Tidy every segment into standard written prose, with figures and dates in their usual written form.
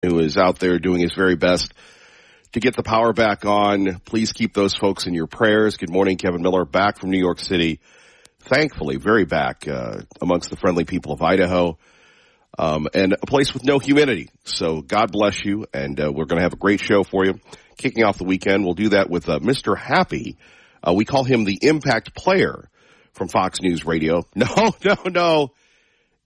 who is out there doing his very best to get the power back on. Please keep those folks in your prayers. Good morning, Kevin Miller, back from New York City. Thankfully, very back amongst the friendly people of Idaho, and a place with no humidity. So God bless you, and we're going to have a great show for you. Kicking off the weekend, we'll do that with Mr. Happy. We call him the Impact Player from Fox News Radio. No.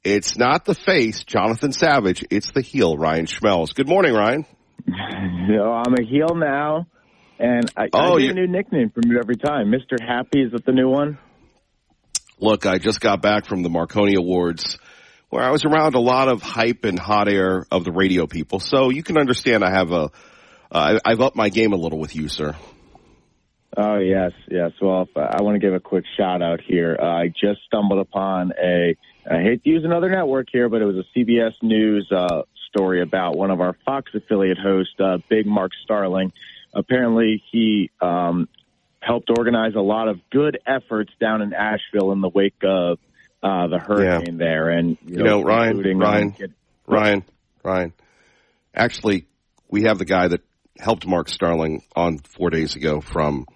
It's not the face, Jonathan Savage. It's the heel, Ryan Schmelz. Good morning, Ryan. No, I'm a heel now, and I get a new nickname from you every time. Mr. Happy, is that the new one? Look, I just got back from the Marconi Awards, where I was around a lot of hype and hot air of the radio people. So you can understand I've upped my game a little with you, sir. Oh, yes. Well, I want to give a quick shout-out here. I just stumbled upon I hate to use another network here, but it was a CBS News story about one of our Fox affiliate hosts, Big Mark Starling. Apparently, he helped organize a lot of good efforts down in Asheville in the wake of the hurricane there. And, Ryan, actually, we have the guy that helped Mark Starling on 4 days ago from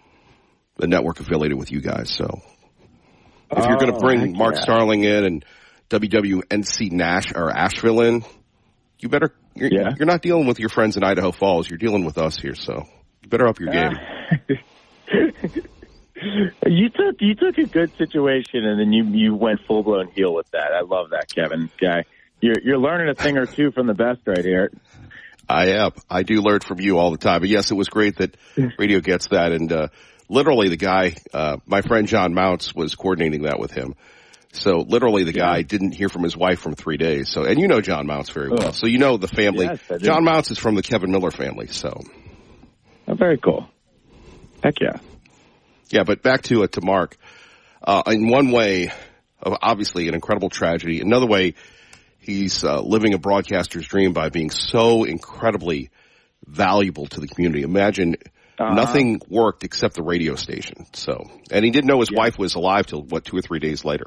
the network affiliated with you guys. So if you're going to bring Mark Starling in and WWNC Asheville in, you better, you're not dealing with your friends in Idaho Falls. You're dealing with us here. So you better up your game. You took a good situation and then you went full blown heel with that. I love that, Kevin. Guy, you're learning a thing or two from the best right here. I am. I do learn from you all the time. But yes, it was great that radio gets that. And literally the guy, my friend John Mounts was coordinating that with him. So literally the guy didn't hear from his wife for 3 days. So, and you know John Mounts very well. So you know the family. Yes, John Mounts is from the Kevin Miller family. So. Oh, very cool. Heck yeah. Yeah, but back to Mark. In one way, obviously an incredible tragedy. Another way, he's living a broadcaster's dream by being so incredibly valuable to the community. Imagine nothing worked except the radio station. So, and he didn't know his wife was alive till 2 or 3 days later.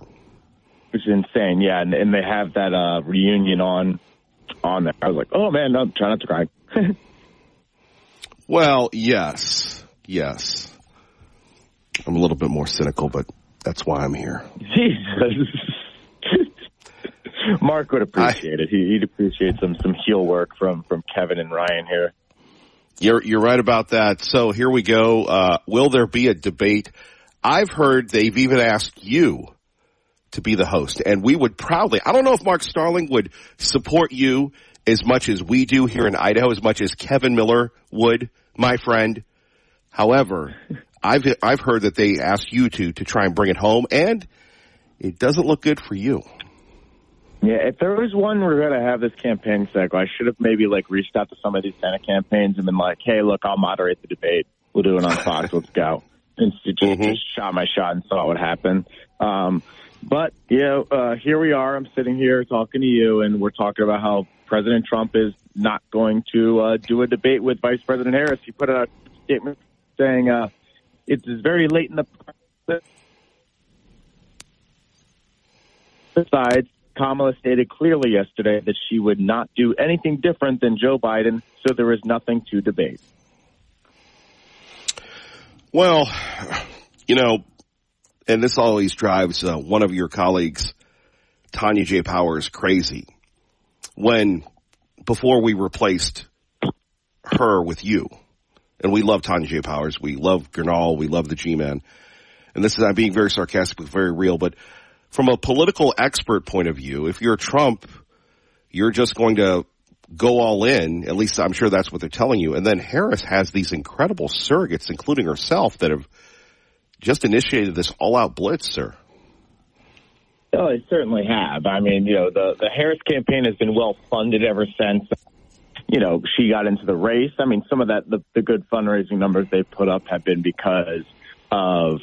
Which is insane, yeah. And they have that reunion on there. I was like, oh man, no, try not to cry. Well, yes. I'm a little bit more cynical, but that's why I'm here. Jesus. Mark would appreciate it. He'd appreciate some heel work from Kevin and Ryan here. You're right about that. So here we go. Will there be a debate? I've heard they've even asked you to be the host, and we would proudly. I don't know if Mark Starling would support you as much as we do here in Idaho, as much as Kevin Miller would, my friend. However, I've heard that they asked you to try and bring it home, and it doesn't look good for you. Yeah, if there was one we're going to have this campaign cycle, I should have maybe reached out to some of these Senate campaigns and been like, hey, look, I'll moderate the debate. We'll do it on Fox. Let's go. And just shot my shot and saw what happened. But, here we are. I'm sitting here talking to you, and we're talking about how President Trump is not going to do a debate with Vice President Harris. He put out a statement saying it is very late in the process. Besides, Kamala stated clearly yesterday that she would not do anything different than Joe Biden, so there is nothing to debate. Well, and this always drives one of your colleagues, Tanya J. Powers, crazy. Before we replaced her with you, and we love Tanya J. Powers, we love Gernal, we love the G-Man, and I'm being very sarcastic, but very real, but from a political expert point of view, if you're Trump, you're just going to go all in. At least I'm sure that's what they're telling you. And then Harris has these incredible surrogates, including herself, that have just initiated this all-out blitz, sir. Oh, they certainly have. I mean, the Harris campaign has been well-funded ever since, she got into the race. I mean, some of the good fundraising numbers they put up have been because of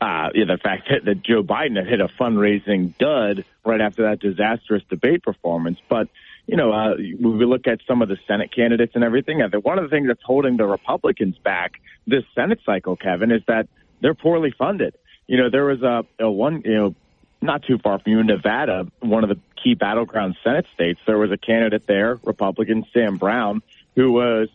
the fact that Joe Biden had hit a fundraising dud right after that disastrous debate performance. But, we look at some of the Senate candidates and everything. One of the things that's holding the Republicans back this Senate cycle, Kevin, is that they're poorly funded. There was not too far from you, in Nevada, one of the key battleground Senate states, there was a candidate there, Republican Sam Brown, who was,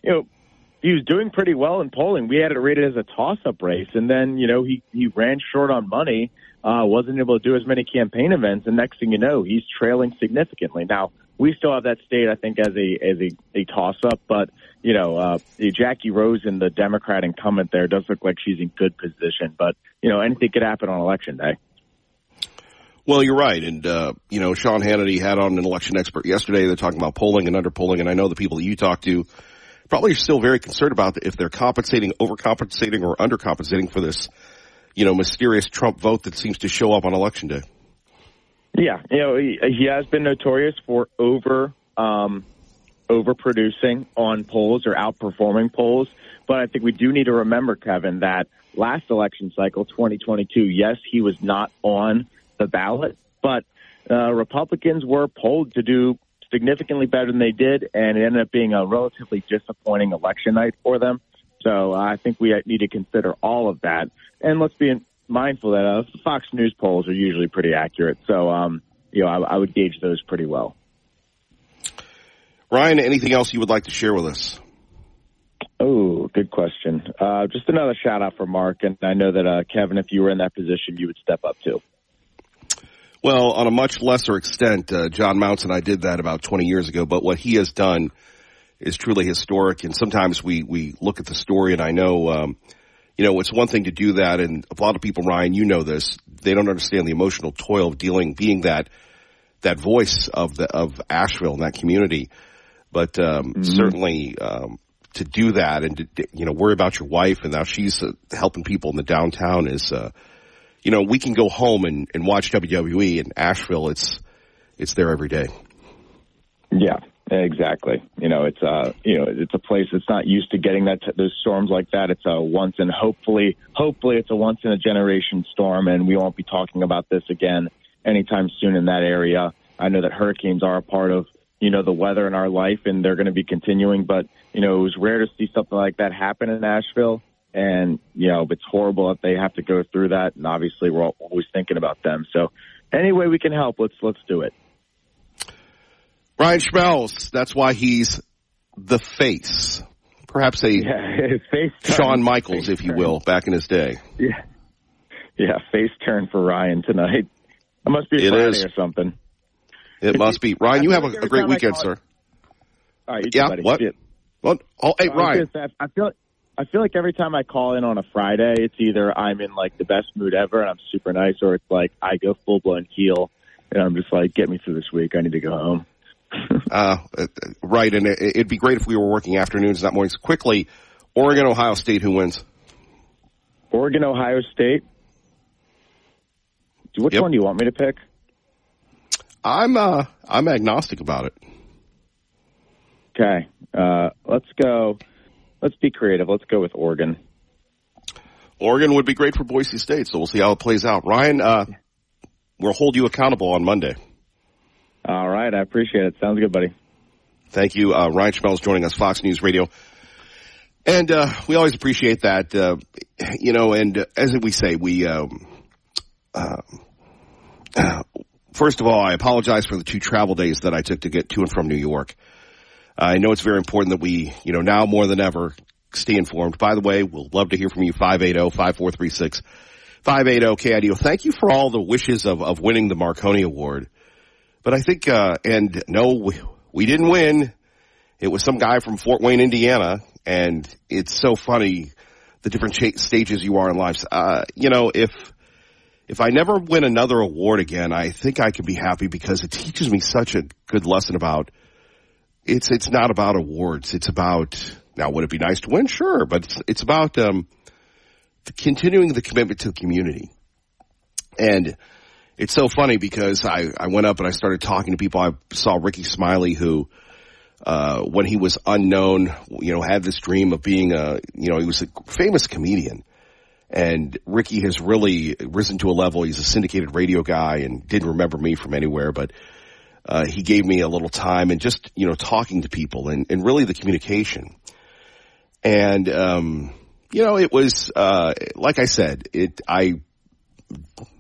he was doing pretty well in polling. We had it rated as a toss-up race, and then, he ran short on money, wasn't able to do as many campaign events, and next thing you know, he's trailing significantly. Now, we still have that state, I think, as a toss-up, but, Jackie Rosen, the Democrat incumbent there, does look like she's in good position, but, anything could happen on Election Day. Well, you're right. And, Sean Hannity had on an election expert yesterday. They're talking about polling and underpolling. And I know the people that you talk to probably are still very concerned about if they're compensating, overcompensating, or undercompensating for this, mysterious Trump vote that seems to show up on Election Day. Yeah. He has been notorious for overproducing on polls or outperforming polls. But I think we do need to remember, Kevin, that last election cycle, 2022, yes, he was not on the ballot, but Republicans were polled to do significantly better than they did, and it ended up being a relatively disappointing election night for them. So I think we need to consider all of that. And let's be mindful that Fox News polls are usually pretty accurate. So, I would gauge those pretty well. Ryan, anything else you would like to share with us? Oh, good question. Just another shout out for Mark. And I know that, Kevin, if you were in that position, you would step up too. Well, on a much lesser extent, John Mounts and I did that about 20 years ago, but what he has done is truly historic. And sometimes we look at the story, and I know, it's one thing to do that. And a lot of people, Ryan, you know this, they don't understand the emotional toil of being that voice of Asheville and that community. But, certainly, to do that and to, worry about your wife, and now she's helping people in the downtown is, we can go home and watch WWE in Asheville. It's there every day. Yeah, exactly. It's a place that's not used to getting those storms like that. It's hopefully it's a once in a generation storm, and we won't be talking about this again anytime soon in that area. I know that hurricanes are a part of, the weather in our life, and they're going to be continuing, but, it was rare to see something like that happen in Asheville. And, it's horrible that they have to go through that. And obviously we're always thinking about them. So any way we can help, let's do it. Ryan Schmelz, that's why he's the face. Perhaps a Shawn Michaels, if you will, back in his day. Yeah, face turn for Ryan tonight. It must be a Friday or something. It must be. Ryan, you have a great weekend, sir. All right, you too, buddy. What? Well, hey, Ryan. I feel like every time I call in on a Friday, it's either I'm in like the best mood ever and I'm super nice, or it's like I go full blown heel and I'm just like, get me through this week. I need to go home. Right. And it'd be great if we were working afternoons, not mornings. Quickly, Oregon, Ohio State, who wins? Oregon, Ohio State. Which one do you want me to pick? I'm agnostic about it. Okay. Let's be creative. Let's go with Oregon. Oregon would be great for Boise State, so we'll see how it plays out. Ryan, we'll hold you accountable on Monday. All right. I appreciate it. Sounds good, buddy. Thank you. Ryan Schmelz joining us, Fox News Radio. And we always appreciate that, and as we say, first of all, I apologize for the 2 travel days that I took to get to and from New York. I know it's very important that we, now more than ever, stay informed. By the way, we'll love to hear from you, 580-5436, 580-KIDO. Thank you for all the wishes of winning the Marconi Award. But I think, and no, we didn't win. It was some guy from Fort Wayne, Indiana, and it's so funny the different stages you are in life. If I never win another award again, I think I can be happy because it teaches me such a good lesson about it's not about awards. It's about, now would it be nice to win? Sure. But it's about continuing the commitment to the community. And it's so funny because I went up and I started talking to people. I saw Ricky Smiley, who when he was unknown, had this dream of being he was a famous comedian. And Ricky has really risen to a level. He's a syndicated radio guy and didn't remember me from anywhere, but he gave me a little time and just, talking to people and really the communication. And, it was, like I said, I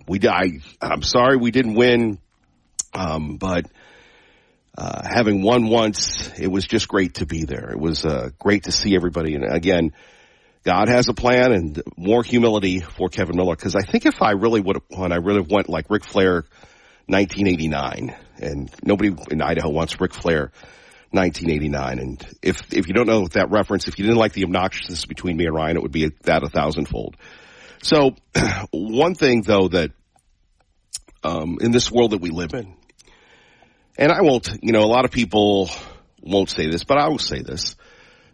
I'm sorry we didn't win, but having won once, it was just great to be there. It was great to see everybody. And again, God has a plan, and more humility for Kevin Miller. Because I think if I really would have won, I really went like Ric Flair 1989. And nobody in Idaho wants Ric Flair 1989. And if you don't know that reference, if you didn't like the obnoxiousness between me and Ryan, it would be that 1,000-fold. So one thing, though, that in this world that we live in, and I won't, a lot of people won't say this, but I will say this,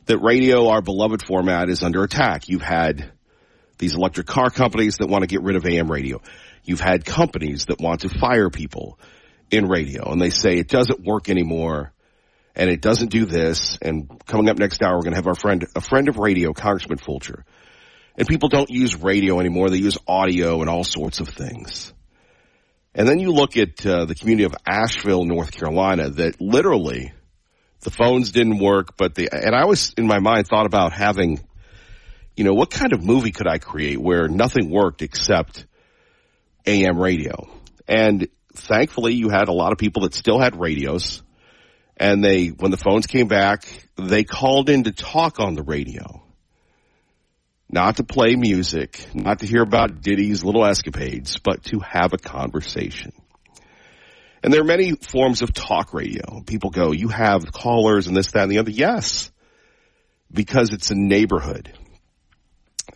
that radio, our beloved format, is under attack. You've had these electric car companies that want to get rid of AM radio. You've had companies that want to fire people in radio, and they say it doesn't work anymore, and it doesn't do this. And coming up next hour, we're going to have a friend of radio, Congressman Fulcher. And people don't use radio anymore. They use audio and all sorts of things. And then you look at the community of Asheville, North Carolina, that literally the phones didn't work, and I always, in my mind, thought about having, what kind of movie could I create where nothing worked except AM radio? And thankfully, you had a lot of people that still had radios, and when the phones came back, they called in to talk on the radio. Not to play music, not to hear about Diddy's little escapades, but to have a conversation. And there are many forms of talk radio. People go, you have callers and this, that, and the other. Yes, because it's a neighborhood.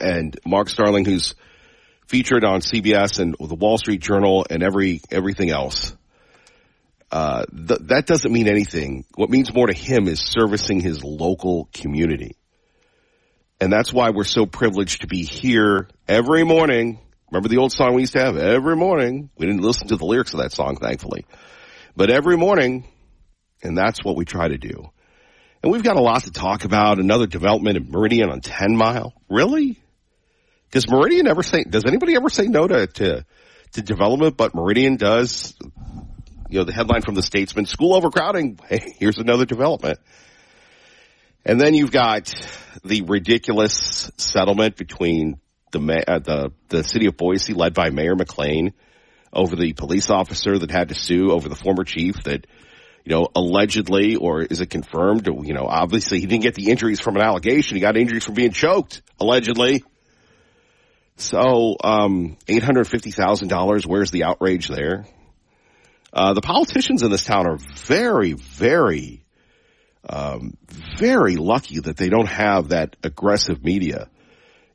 And Mark Starling, who's featured on CBS and the Wall Street Journal and everything else, that doesn't mean anything. What means more to him is servicing his local community. And that's why we're so privileged to be here every morning. Remember the old song we used to have? Every morning. We didn't listen to the lyrics of that song, thankfully. But every morning, and that's what we try to do. And we've got a lot to talk about. Another development in Meridian on 10 Mile. Really? Does anybody ever say no to development, but Meridian does? The headline from the Statesman, school overcrowding. Hey, here's another development. And then you've got the ridiculous settlement between the city of Boise, led by Mayor McLean, over the police officer that had to sue over the former chief that, allegedly, or is it confirmed? Obviously he didn't get the injuries from an allegation. He got injuries from being choked, allegedly. So, $850,000. Where's the outrage there? The politicians in this town are very, very, very lucky that they don't have that aggressive media.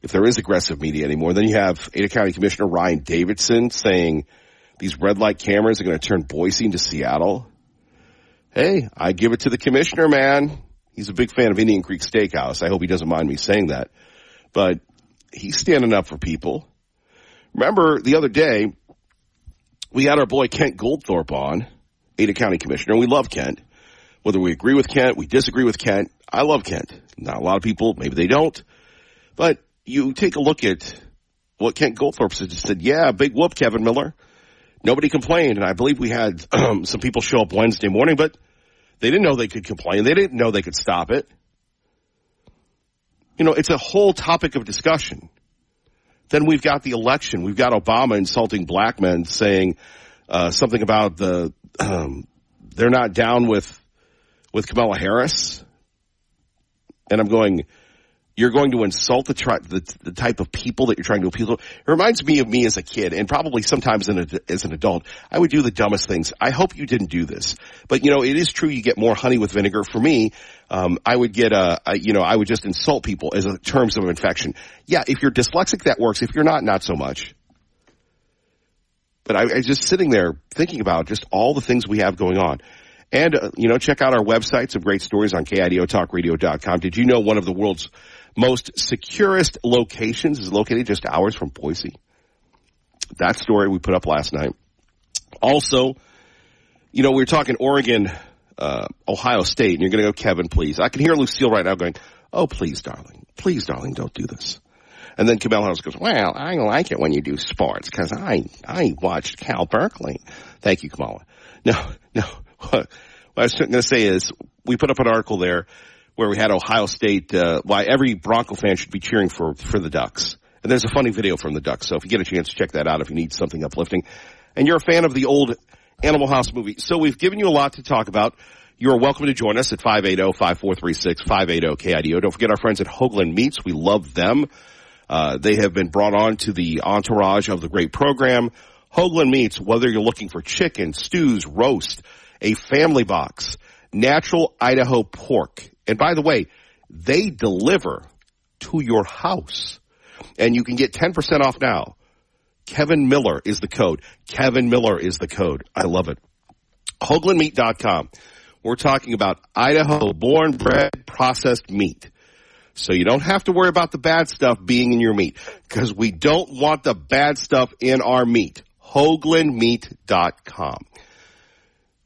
If there is aggressive media anymore, then you have Ada County Commissioner Ryan Davidson saying these red light cameras are going to turn Boise into Seattle. Hey, I give it to the commissioner, man. He's a big fan of Indian Creek Steakhouse. I hope he doesn't mind me saying that. But he's standing up for people. Remember the other day, we had our boy Kent Goldthorpe on, Ada County Commissioner. We love Kent. Whether we agree with Kent, we disagree with Kent, I love Kent. Not a lot of people, maybe they don't. But you take a look at what Kent Goldthorpe said, yeah, big whoop, Kevin Miller. Nobody complained, and I believe we had some people show up Wednesday morning, but they didn't know they could complain. They didn't know they could stop it. It's a whole topic of discussion. Then we've got the election. We've got Obama insulting black men, saying something about they're not down with Kamala Harris. And I'm going, you're going to insult the type of people that you're trying to appeal to. It reminds me of me as a kid, and probably sometimes as an adult. I would do the dumbest things. I hope you didn't do this. But, it is true you get more honey with vinegar. For me, I would get I would just insult people as terms of infection. Yeah, if you're dyslexic, that works. If you're not so much. But I just sitting there thinking about just all the things we have going on. And, check out our website, some great stories on KIDOTalkRadio.com. Did you know one of the world's most securest locations is located just hours from Boise? That story we put up last night. Also, we were talking Oregon, Ohio State, and you're going to go, Kevin, please. I can hear Lucille right now going, oh, please, darling, don't do this. And then Camille House goes, well, I like it when you do sports because I watched Cal Berkeley. Thank you, Kamala. No. What I was going to say is we put up an article there where we had Ohio State, why every Bronco fan should be cheering for the Ducks. And there's a funny video from the Ducks, so if you get a chance, check that out if you need something uplifting. And you're a fan of the old Animal House movie. So we've given you a lot to talk about. You're welcome to join us at 580-5436, 580-KIDO. Don't forget our friends at Hoagland Meats. We love them. They have been brought on to the entourage of the great program. Hoagland Meats, whether you're looking for chicken, stews, roast, a family box, natural Idaho pork. And by the way, they deliver to your house. And you can get 10% off now. Kevin Miller is the code. Kevin Miller is the code. I love it. HoaglandMeat.com. We're talking about Idaho-born, bred, processed meat. So you don't have to worry about the bad stuff being in your meat, because we don't want the bad stuff in our meat. HoaglandMeat.com.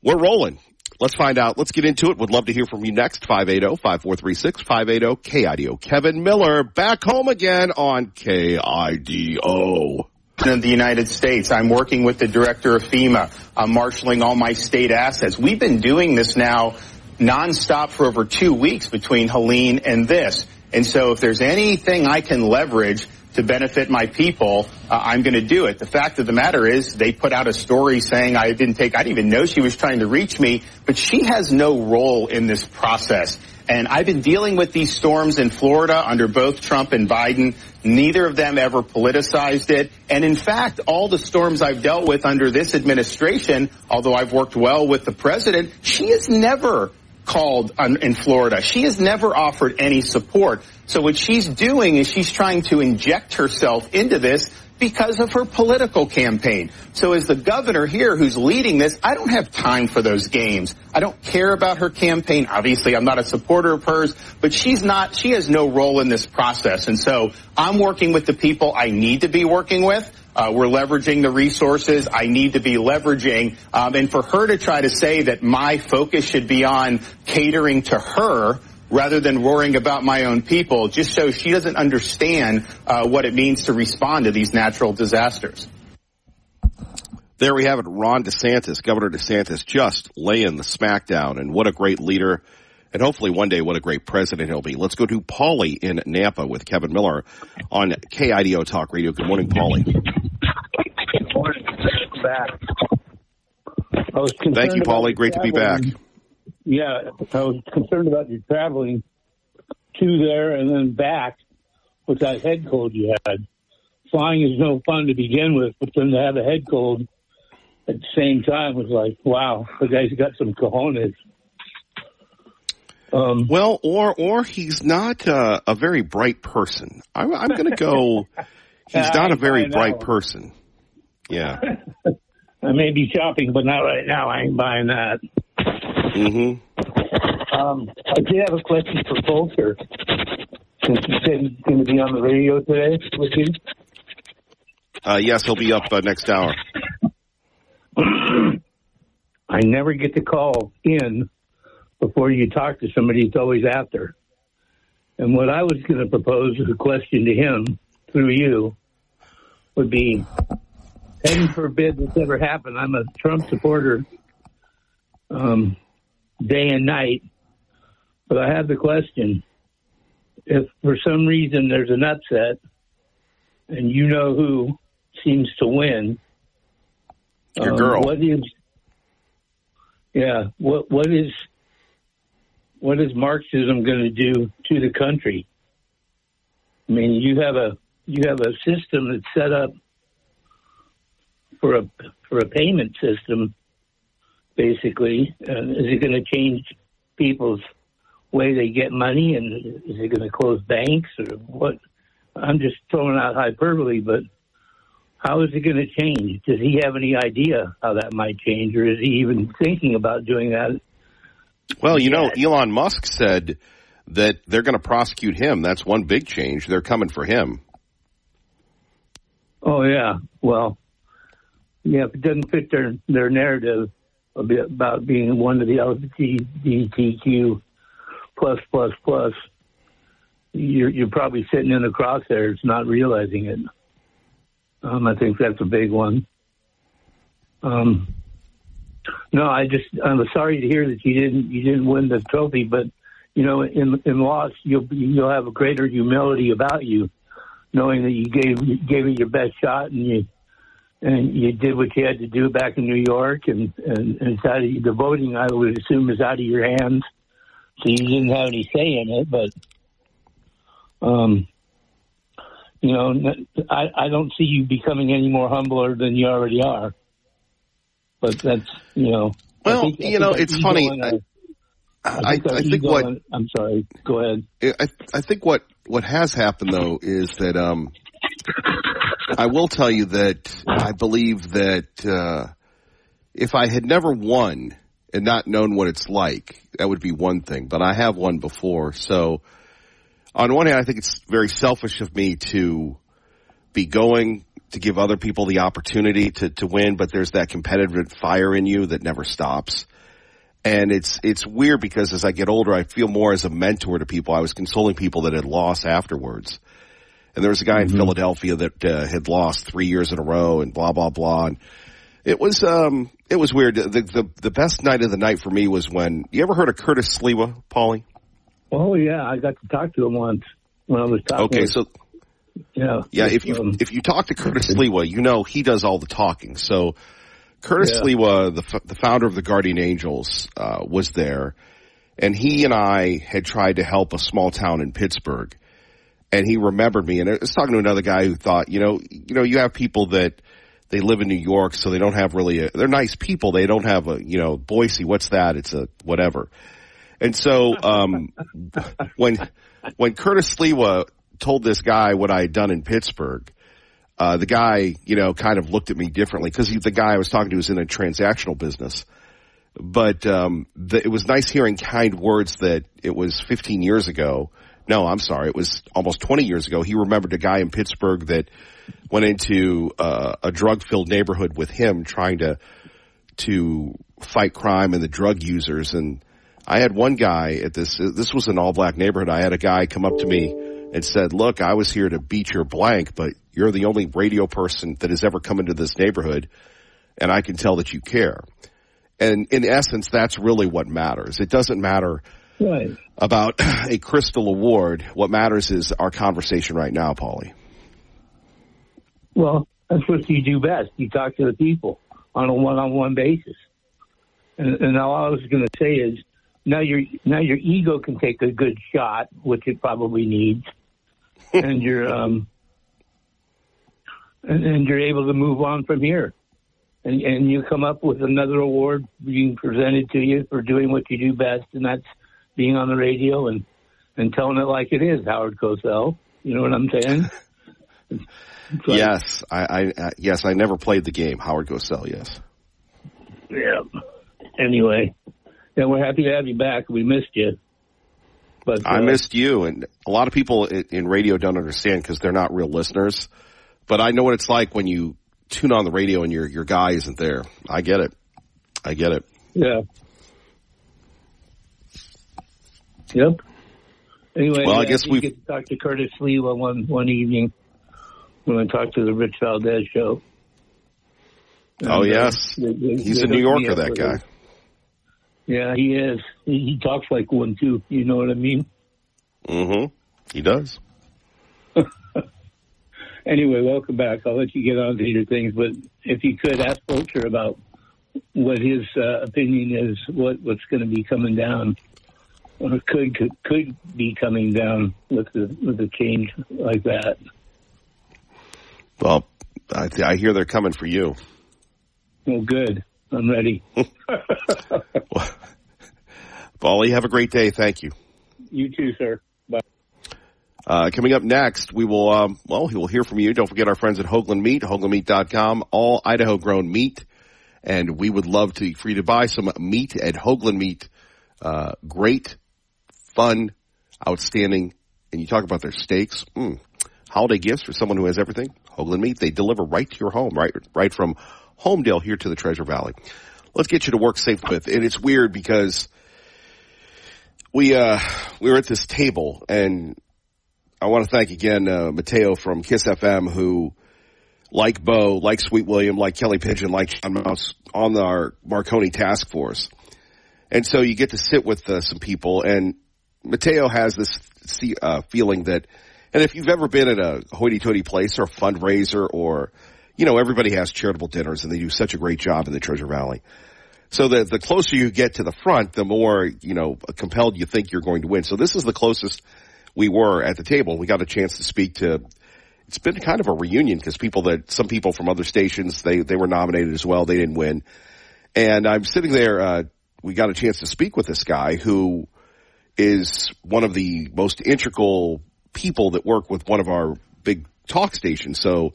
We're rolling. Let's find out. Let's get into it. Would love to hear from you next. 580-5436, 580-KIDO. Kevin Miller back home again on KIDO. In the United States, I'm working with the director of FEMA. I'm marshaling all my state assets. We've been doing this now nonstop for over 2 weeks between Helene and this. And so if there's anything I can leverage to benefit my people, I'm going to do it. The fact of the matter is they put out a story saying I didn't even know she was trying to reach me, but she has no role in this process. And I've been dealing with these storms in Florida under both Trump and Biden. Neither of them ever politicized it. And in fact, all the storms I've dealt with under this administration, although I've worked well with the president, she has never called in Florida. She has never offered any support. So what she's doing is she's trying to inject herself into this because of her political campaign. So as the governor here who's leading this, I don't have time for those games. I don't care about her campaign. Obviously, I'm not a supporter of hers, but she has no role in this process. And so I'm working with the people I need to be working with. We're leveraging the resources I need to be leveraging. And for her to try to say that my focus should be on catering to her rather than worrying about my own people just shows she doesn't understand what it means to respond to these natural disasters. There we have it. Ron DeSantis, Governor DeSantis, just laying the smackdown. And what a great leader. And hopefully one day what a great president he'll be. Let's go to Paulie in Nampa with Kevin Miller on KIDO Talk Radio. Good morning, Paulie. Good morning. Back. Thank you, Paulie. Great to be back. Yeah, I was concerned about you traveling to there and then back with that head cold you had. Flying is no fun to begin with, but then to have a head cold at the same time was like, wow, the guy's got some cojones. Well, or he's not a very bright person. I'm going to go. He's not a very bright person. Yeah. I may be shopping, but not right now. I ain't buying that. Mm-hmm. I did have a question for Volker, since you said he's going to be on the radio today with you. Yes, he'll be up next hour. I never get to call in before you talk to somebody. It's always after. And what I was going to propose as a question to him through you would be, heaven forbid this ever happened. I'm a Trump supporter day and night. But I have the question, if for some reason there's an upset and you know who seems to win, your girl. What is Marxism going to do to the country? I mean, you have a system that's set up for a payment system, basically. And is it going to change people's way they get money, and is it going to close banks or what? I'm just throwing out hyperbole, but how is it going to change? Does he have any idea how that might change, or is he even thinking about doing that? Well, you know, Elon Musk said that they're going to prosecute him. That's one big change. They're coming for him. Oh, yeah. Well, yeah, if it doesn't fit their narrative about being one of the LGBTQ plus, you're probably sitting in the crosshairs not realizing it. I think that's a big one. No, I'm sorry to hear that you didn't win the trophy, but you know, in loss, you'll have a greater humility about you. knowing that you gave it your best shot, and you did what you had to do back in New York, and it's out of the voting, I would assume, is out of your hands, so you didn't have any say in it. But I don't see you becoming any more humbler than you already are. But that's Well, it's funny. I think what I'm sorry. Go ahead. I think what has happened though is that I will tell you that I believe that if I had never won and not known what it's like, that would be one thing. But I have won before, so on one hand, I think it's very selfish of me to be going to give other people the opportunity to win, but there's that competitive fire in you that never stops. And it's weird because as I get older, I feel more as a mentor to people. I was consoling people that had lost afterwards. And there was a guy in Philadelphia that had lost 3 years in a row and blah, blah, blah. And it was weird. The best night of the night for me was when, you ever heard of Curtis Sliwa, Paulie? Oh yeah, I got to talk to him once when I was talking. Okay, so if you talk to Curtis Sliwa, you know he does all the talking. So Curtis Sliwa, the founder of the Guardian Angels, was there, and he and I had tried to help a small town in Pittsburgh, and he remembered me. And I was talking to another guy who thought, you have people that they live in New York, so they don't have they're nice people. They don't have Boise. What's that? It's a whatever. And so when Curtis Sliwa told this guy what I had done in Pittsburgh, the guy, kind of looked at me differently because the guy I was talking to was in a transactional business. But it was nice hearing kind words that it was 15 years ago. No, I'm sorry. It was almost 20 years ago. He remembered a guy in Pittsburgh that went into a drug-filled neighborhood with him trying to fight crime and the drug users. And I had one guy at this was an all-black neighborhood. I had a guy come up to me and said, look, I was here to beat your blank, but you're the only radio person that has ever come into this neighborhood, and I can tell that you care. And in essence, that's really what matters. It doesn't matter about a Crystal Award. What matters is our conversation right now, Paulie. Well, that's what you do best. You talk to the people on a one-on-one basis. And all I was going to say is, now your ego can take a good shot, which it probably needs, and you're able to move on from here, and you come up with another award being presented to you for doing what you do best, and that's being on the radio and telling it like it is, Howard Cosell. You know what I'm saying? Yes, I never played the game, Howard Cosell. Yes. Yeah. Anyway. Yeah, we're happy to have you back. We missed you. But I missed you, and a lot of people in radio don't understand because they're not real listeners. But I know what it's like when you tune on the radio and your guy isn't there. I get it. Yeah. Yep. Anyway, well, I guess we get to talk to Curtis Sliwa one evening when I talked to the Rich Valdez show. Oh, yes. He's a New Yorker, that guy. Yeah, he is. He talks like one, too. You know what I mean? Mm-hmm. He does. Anyway, welcome back. I'll let you get on to your things. But if you could, ask Fulcher about what his opinion is, what's going to be coming down, or could be coming down with a change like that. Well, I hear they're coming for you. Well, good. I'm ready. Paulie, have a great day. Thank you. You too, sir. Bye. Coming up next, we will, we will hear from you. Don't forget our friends at Hoagland Meat, hoaglandmeat.com, all Idaho-grown meat. And we would love for you to buy some meat at Hoagland Meat. Great, fun, outstanding. And you talk about their steaks. Holiday gifts for someone who has everything. Hoagland Meat, they deliver right to your home, right from Homedale here to the Treasure Valley. Let's get you to work safe with. And it's weird because we were at this table, and I want to thank again Mateo from Kiss FM, who, like Bo, like Sweet William, like Kelly Pigeon, like Sean Mouse, on our Marconi task force. And so you get to sit with some people, and Mateo has this feeling that And if you've ever been at a hoity-toity place or a fundraiser or, everybody has charitable dinners and they do such a great job in the Treasure Valley. So the closer you get to the front, the more, compelled you think you're going to win. So this is the closest we were at the table. We got a chance to speak to, it's been kind of a reunion because some people from other stations, they were nominated as well. They didn't win. And I'm sitting there, we got a chance to speak with this guy who is one of the most integral people that work with one of our big talk stations. So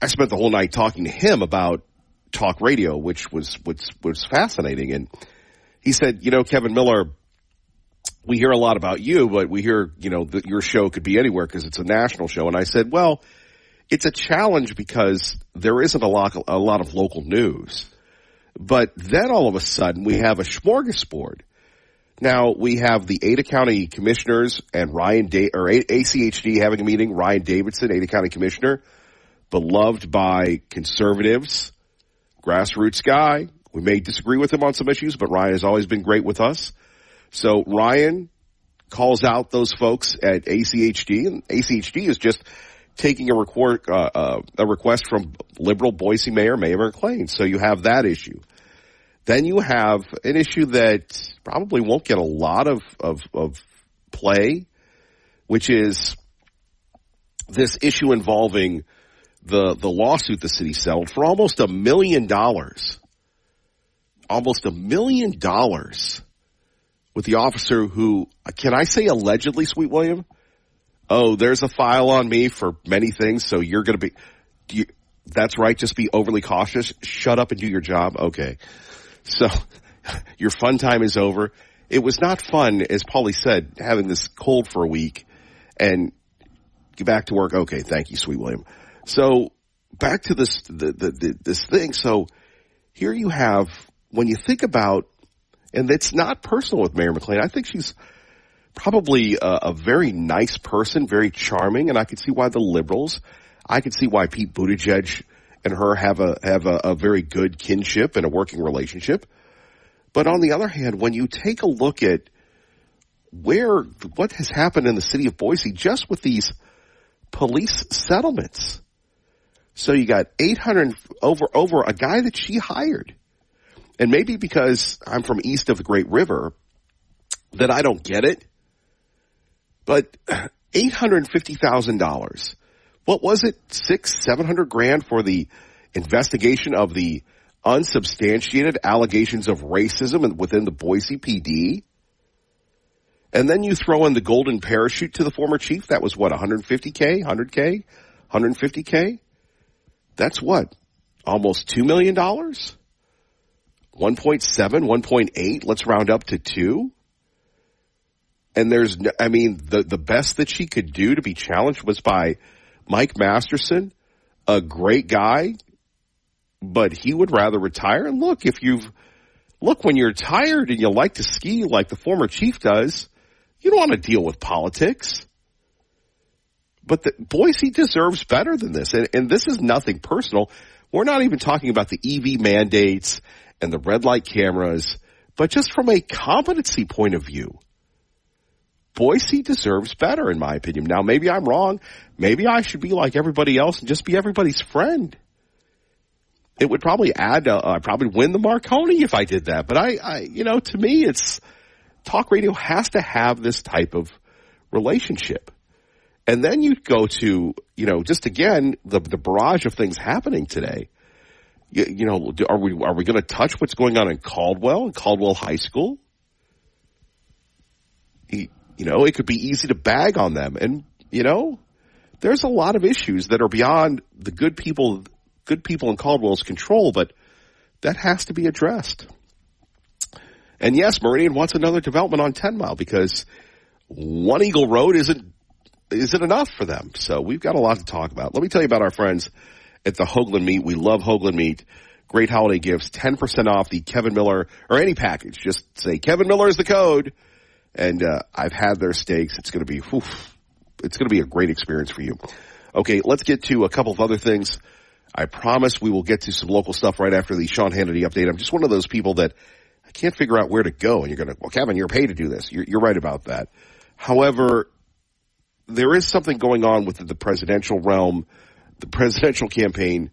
I spent the whole night talking to him about talk radio, which was fascinating. And he said, Kevin Miller, we hear a lot about you, but we hear, that your show could be anywhere because it's a national show. And I said, well, it's a challenge because there isn't a lot of local news. But then all of a sudden we have a smorgasbord. Now we have the Ada County commissioners and ACHD having a meeting. Ryan Davidson, Ada County commissioner, beloved by conservatives, grassroots guy. We may disagree with him on some issues, but Ryan has always been great with us. So Ryan calls out those folks at ACHD, and ACHD is just taking a request from liberal Boise Mayor McClain. So you have that issue. Then you have an issue that probably won't get a lot of play, which is this issue involving the lawsuit the city settled for almost $1 million. Almost $1 million with the officer who, can I say allegedly, Sweet William? Oh, there's a file on me for many things, so you're going to be, that's right, just be overly cautious. Shut up and do your job. Okay. So your fun time is over. It was not fun, as Paulie said, having this cold for a week and get back to work. Okay, thank you, Sweet William. So back to this thing. So here you have, when you think about, and it's not personal with Mayor McClain, I think she's probably a very nice person, very charming, and I could see why the liberals, I could see why Pete Buttigieg and her have a very good kinship and a working relationship. But on the other hand, when you take a look at what has happened in the city of Boise just with these police settlements. So you got 800 over a guy that she hired. And maybe because I'm from east of the Great River that I don't get it. But $850,000. What was it? $700,000 for the investigation of the unsubstantiated allegations of racism within the Boise PD? And then you throw in the golden parachute to the former chief. That was what, $150K, $100K, $150K? That's what? Almost $2 million? 1.7, 1.8, let's round up to 2. And the best that she could do to be challenged was by Mike Masterson, a great guy, but he would rather retire. And look, when you're tired and you like to ski like the former chief does, you don't want to deal with politics. But Boise deserves better than this. And this is nothing personal. We're not even talking about the EV mandates and the red light cameras, but just from a competency point of view. Boise deserves better, in my opinion. Now, maybe I'm wrong. Maybe I should be like everybody else and just be everybody's friend. It would probably I'd probably win the Marconi if I did that. But to me, talk radio has to have this type of relationship. And then you go to, just again, the barrage of things happening today. Are we going to touch what's going on in Caldwell High School? It could be easy to bag on them. And, there's a lot of issues that are beyond the good people in Caldwell's control, but that has to be addressed. And yes, Meridian wants another development on 10 Mile because One Eagle Road isn't enough for them. So we've got a lot to talk about. Let me tell you about our friends at the Hoagland Meat. We love Hoagland Meat. Great holiday gifts, 10% off the Kevin Miller or any package. Just say Kevin Miller is the code. And I've had their steaks. It's going to be a great experience for you. Okay, let's get to a couple of other things. I promise we will get to some local stuff right after the Sean Hannity update. I'm just one of those people that I can't figure out where to go. And you're going to, well, Kevin, you're paid to do this. You're right about that. However, there is something going on within the presidential realm, the presidential campaign.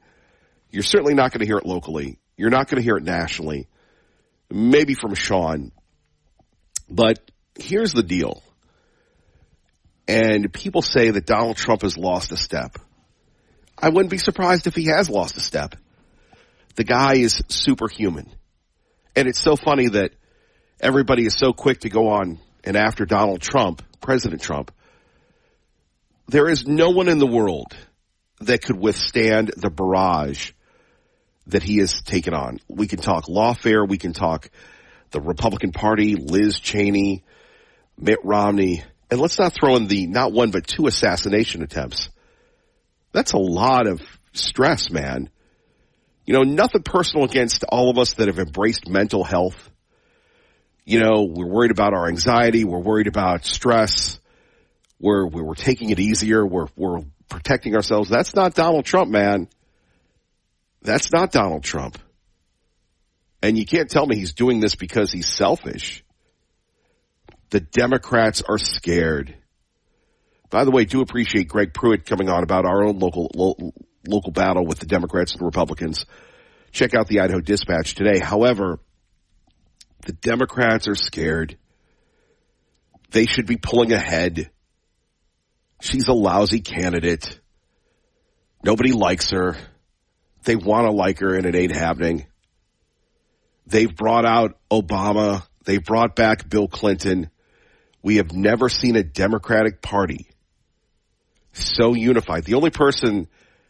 You're certainly not going to hear it locally. You're not going to hear it nationally. Maybe from Sean. But here's the deal. And people say that Donald Trump has lost a step. I wouldn't be surprised if he has lost a step. The guy is superhuman. And it's so funny that everybody is so quick to go on and after Donald Trump, President Trump. There is no one in the world that could withstand the barrage that he has taken on. We can talk lawfare. We can talk the Republican Party, Liz Cheney, Mitt Romney. And let's not throw in the not one but two assassination attempts. That's a lot of stress, man. You know, nothing personal against all of us that have embraced mental health. You know, we're worried about our anxiety. We're worried about stress. We're taking it easier. We're protecting ourselves. That's not Donald Trump, man. That's not Donald Trump. And you can't tell me he's doing this because he's selfish. The Democrats are scared. By the way, do appreciate Greg Pruitt coming on about our own local battle with the Democrats and Republicans. Check out the Idaho Dispatch today. However, the Democrats are scared. They should be pulling ahead. She's a lousy candidate. Nobody likes her. They want to like her, and it ain't happening. They've brought out Obama. They've brought back Bill Clinton. We have never seen a Democratic Party so unified. The only person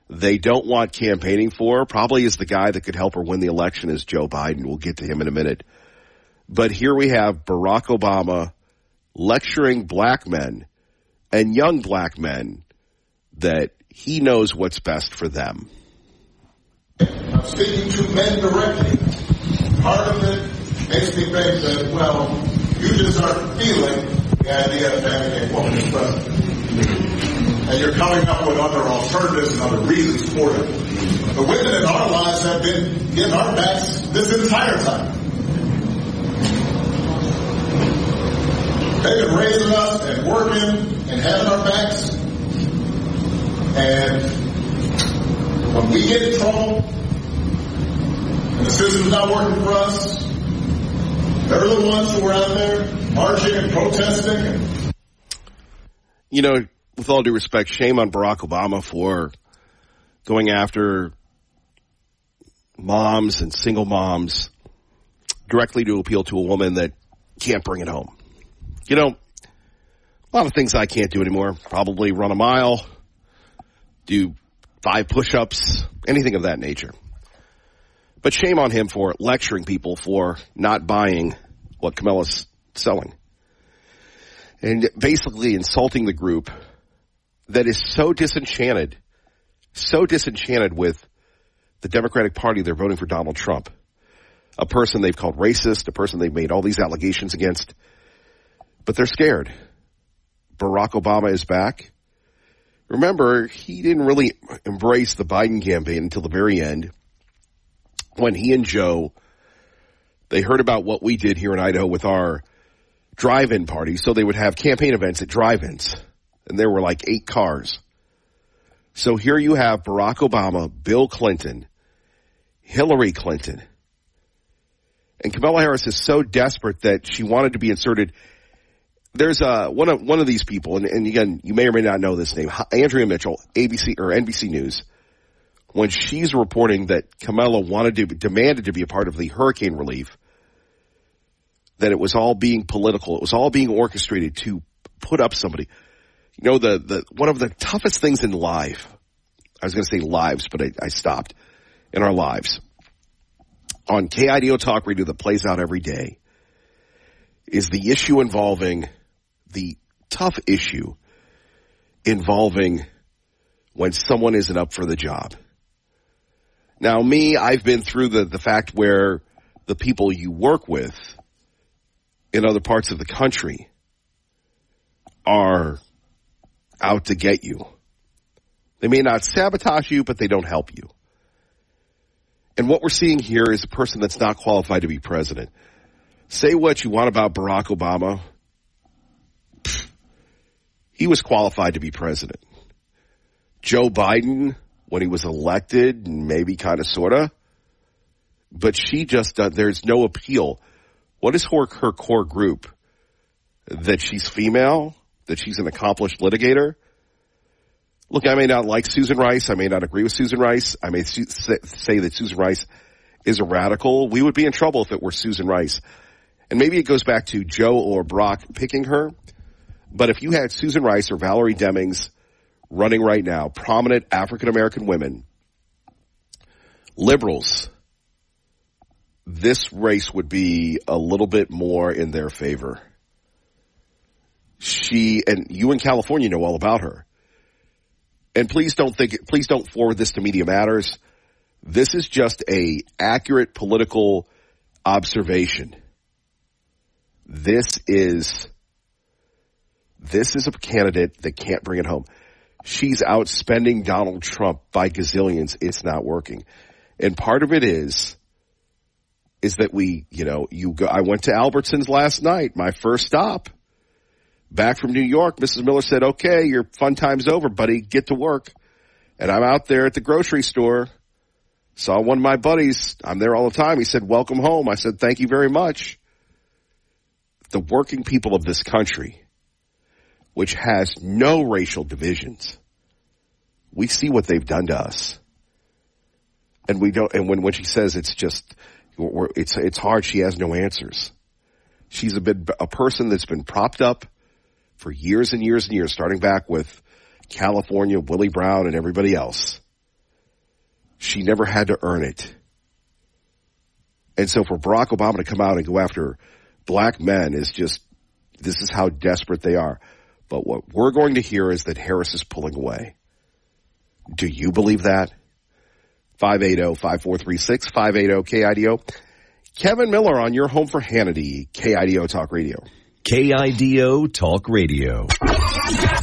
they don't want campaigning for probably is the guy that could help her win the election is Joe Biden. We'll get to him in a minute. But here we have Barack Obama lecturing black men and young black men that he knows what's best for them. I'm speaking to men directly. Part of it makes me think that, well, you just aren't feeling the idea of having a woman as president. And you're coming up with other alternatives and other reasons for it. The women in our lives have been in our backs this entire time. They've been raising us and working and having our backs. And when we get in trouble and the system's not working for us, they're the ones who are out there marching and protesting. You know, with all due respect, shame on Barack Obama for going after moms and single moms directly to appeal to a woman that can't bring it home. You know, a lot of things I can't do anymore. Probably run a mile, do 5 push-ups, anything of that nature. But shame on him for lecturing people for not buying what Kamala's selling. And basically insulting the group that is so disenchanted with the Democratic Party. They're voting for Donald Trump, a person they've called racist, a person they've made all these allegations against. But they're scared. Barack Obama is back. Remember, he didn't really embrace the Biden campaign until the very end when he and Joe, they heard about what we did here in Idaho with our drive-in parties. So they would have campaign events at drive-ins, and there were like 8 cars. So here you have Barack Obama, Bill Clinton, Hillary Clinton, and Kamala Harris is so desperate that she wanted to be inserted. There's one of these people, and again, you may or may not know this name, Andrea Mitchell, ABC or NBC News, when she's reporting that Kamala demanded to be a part of the hurricane relief, that it was all being political, it was all being orchestrated to put up somebody. You know, the one of the toughest things in life, I was going to say lives, but I stopped, in our lives, on KIDO Talk Radio that plays out every day, is the issue involving, the tough issue involving when someone isn't up for the job. Now, I've been through the fact where the people you work with in other parts of the country are out to get you. They may not sabotage you, but they don't help you. And what we're seeing here is a person that's not qualified to be president. Say what you want about Barack Obama. he was qualified to be president. Joe Biden, when he was elected, maybe kind of, sort of. But she just, there's no appeal. What is her core group? That she's female? That she's an accomplished litigator? Look, I may not like Susan Rice. I may not agree with Susan Rice. I may say that Susan Rice is a radical. We would be in trouble if it were Susan Rice. And maybe it goes back to Joe or Brock picking her. But if you had Susan Rice or Valerie Demings running right now, prominent African-American women, liberals, this race would be a little bit more in their favor. And you in California know all about her. And please don't forward this to Media Matters. This is just a accurate political observation. This is a candidate that can't bring it home. She's outspending Donald Trump by gazillions. It's not working. And part of it is that I went to Albertsons last night, my first stop. Back from New York, Mrs. Miller said, okay, your fun time's over, buddy. Get to work. And I'm out there at the grocery store. Saw one of my buddies. I'm there all the time. He said, welcome home. I said, thank you very much. The working people of this country, which has no racial divisions, we see what they've done to us. And we don't, and when she says it's hard, she has no answers. She's a person that's been propped up for years and years and years, starting back with California, Willie Brown, and everybody else. She never had to earn it. And so for Barack Obama to come out and go after black men this is how desperate they are. But what we're going to hear is that Harris is pulling away. Do you believe that? 580-5436, 580-KIDO. Kevin Miller on your home for Hannity, KIDO Talk Radio. KIDO Talk Radio.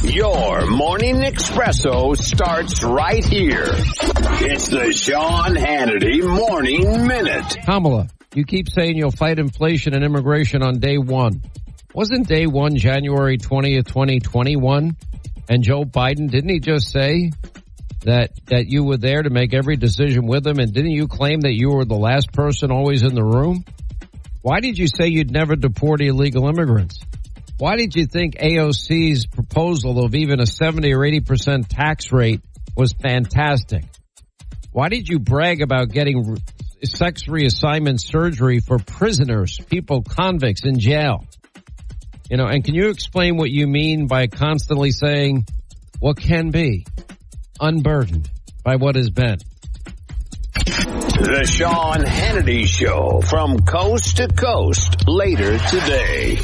Your morning espresso starts right here. It's the Sean Hannity Morning Minute. Kamala, you keep saying you'll fight inflation and immigration on day one. Wasn't day one January 20th, 2021? And Joe Biden, didn't he just say that you were there to make every decision with him? And didn't you claim that you were the last person always in the room? Why did you say you'd never deport illegal immigrants? Why did you think AOC's proposal of even a 70 or 80% tax rate was fantastic? Why did you brag about getting sex reassignment surgery for prisoners, convicts in jail? And can you explain what you mean by constantly saying what can be unburdened by what has been? The Sean Hannity Show from coast to coast later today.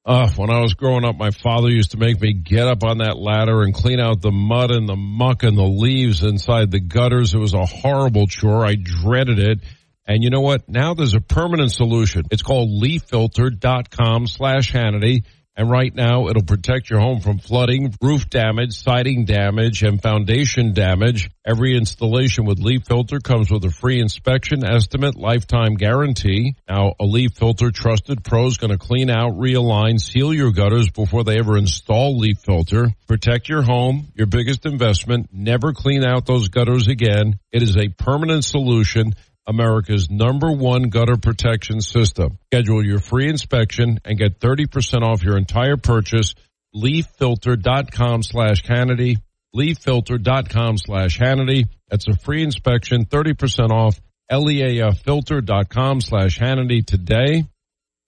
When I was growing up, my father used to make me get up on that ladder and clean out the mud and the muck and the leaves inside the gutters. It was a horrible chore. I dreaded it. And you know what? Now there's a permanent solution. It's called leaffilter.com/Hannity. And right now, it'll protect your home from flooding, roof damage, siding damage, and foundation damage. Every installation with Leaf Filter comes with a free inspection, estimate, lifetime guarantee. Now, a Leaf Filter trusted pro is going to clean out, realign, seal your gutters before they ever install Leaf Filter. Protect your home, your biggest investment. Never clean out those gutters again. It is a permanent solution. America's #1 gutter protection system. Schedule your free inspection and get 30% off your entire purchase. LeafFilter.com/Hannity. LeafFilter.com/Hannity. That's a free inspection, 30% off. LeafFilter.com/Hannity today.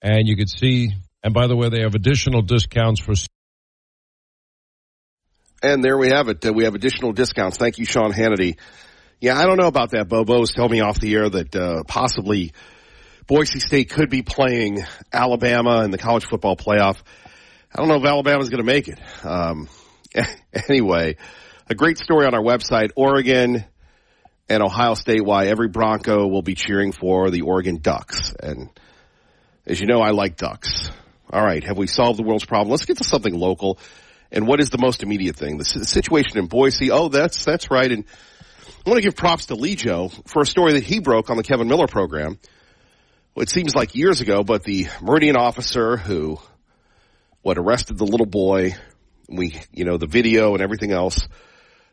And you can see, and by the way, they have additional discounts for. And there we have it. We have additional discounts. Thank you, Sean Hannity. Yeah, I don't know about that. Bobo was telling me off the air that possibly Boise State could be playing Alabama in the college football playoff. I don't know if Alabama's going to make it. Anyway, a great story on our website, Oregon and Ohio State, why every Bronco will be cheering for the Oregon Ducks. And as you know, I like ducks. All right, have we solved the world's problem? Let's get to something local. And what is the most immediate thing? The situation in Boise. Oh, that's right. And I want to give props to Lee Joe for a story that he broke on the Kevin Miller program. Well, it seems like years ago, but the Meridian officer who arrested the little boy. The video and everything else.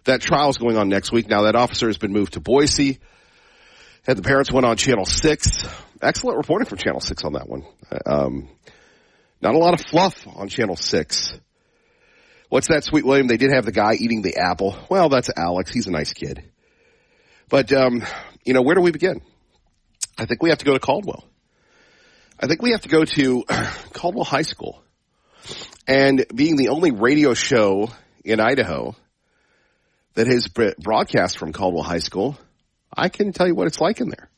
That trial's going on next week. Now that officer has been moved to Boise. And the parents went on Channel 6. Excellent reporting from Channel 6 on that one. Not a lot of fluff on Channel 6. What's that, Sweet William? They did have the guy eating the apple. Well, that's Alex. He's a nice kid. But, where do we begin? I think we have to go to Caldwell. I think we have to go to Caldwell High School. And being the only radio show in Idaho that has broadcast from Caldwell High School, I can tell you what it's like in there.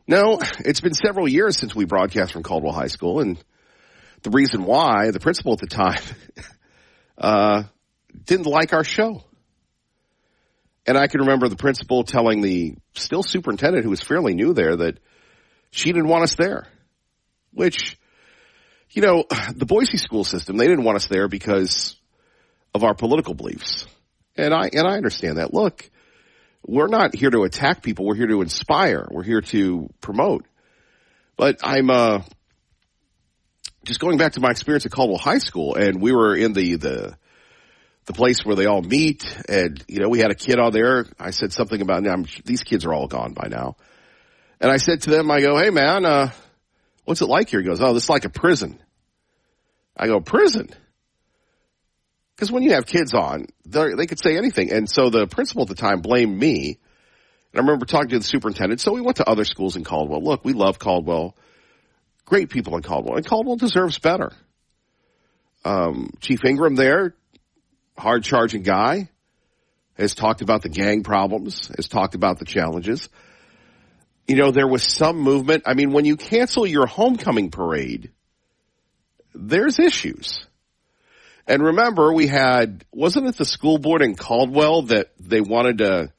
No, it's been several years since we broadcast from Caldwell High School, and the reason why, the principal at the time didn't like our show. And I can remember the principal telling the still superintendent, who was fairly new there, that she didn't want us there. Which, the Boise school system, they didn't want us there because of our political beliefs. And I understand that. Look, we're not here to attack people. We're here to inspire. We're here to promote. But I'm just going back to my experience at Caldwell High School, and we were in the place where they all meet, and, we had a kid on there. I said something about, these kids are all gone by now. And I said to them, I go, hey, man, what's it like here? He goes, oh, this is like a prison. I go, prison? Because when you have kids on, they could say anything. And so the principal at the time blamed me. And I remember talking to the superintendent. So we went to other schools in Caldwell. Look, we love Caldwell. Great people in Caldwell. And Caldwell deserves better. Chief Ingram there, hard-charging guy, has talked about the gang problems, has talked about the challenges. There was some movement. I mean, when you cancel your homecoming parade, there's issues. And remember, wasn't it the school board in Caldwell that they wanted to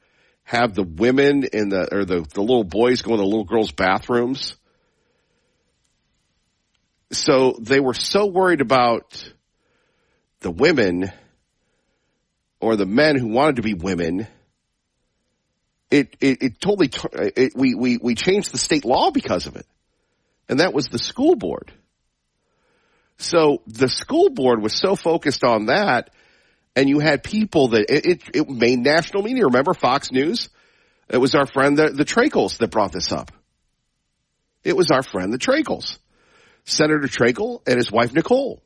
have the women the little boys go in the little girls' bathrooms? So they were so worried about the women or the men who wanted to be women. It totally, we changed the state law because of it. And that was the school board. So the school board was so focused on that, and you had people that it made national media. Remember Fox News? It was our friend, the Trakels, that brought this up. It was our friend, the Trakels. Senator Trakel and his wife, Nicole.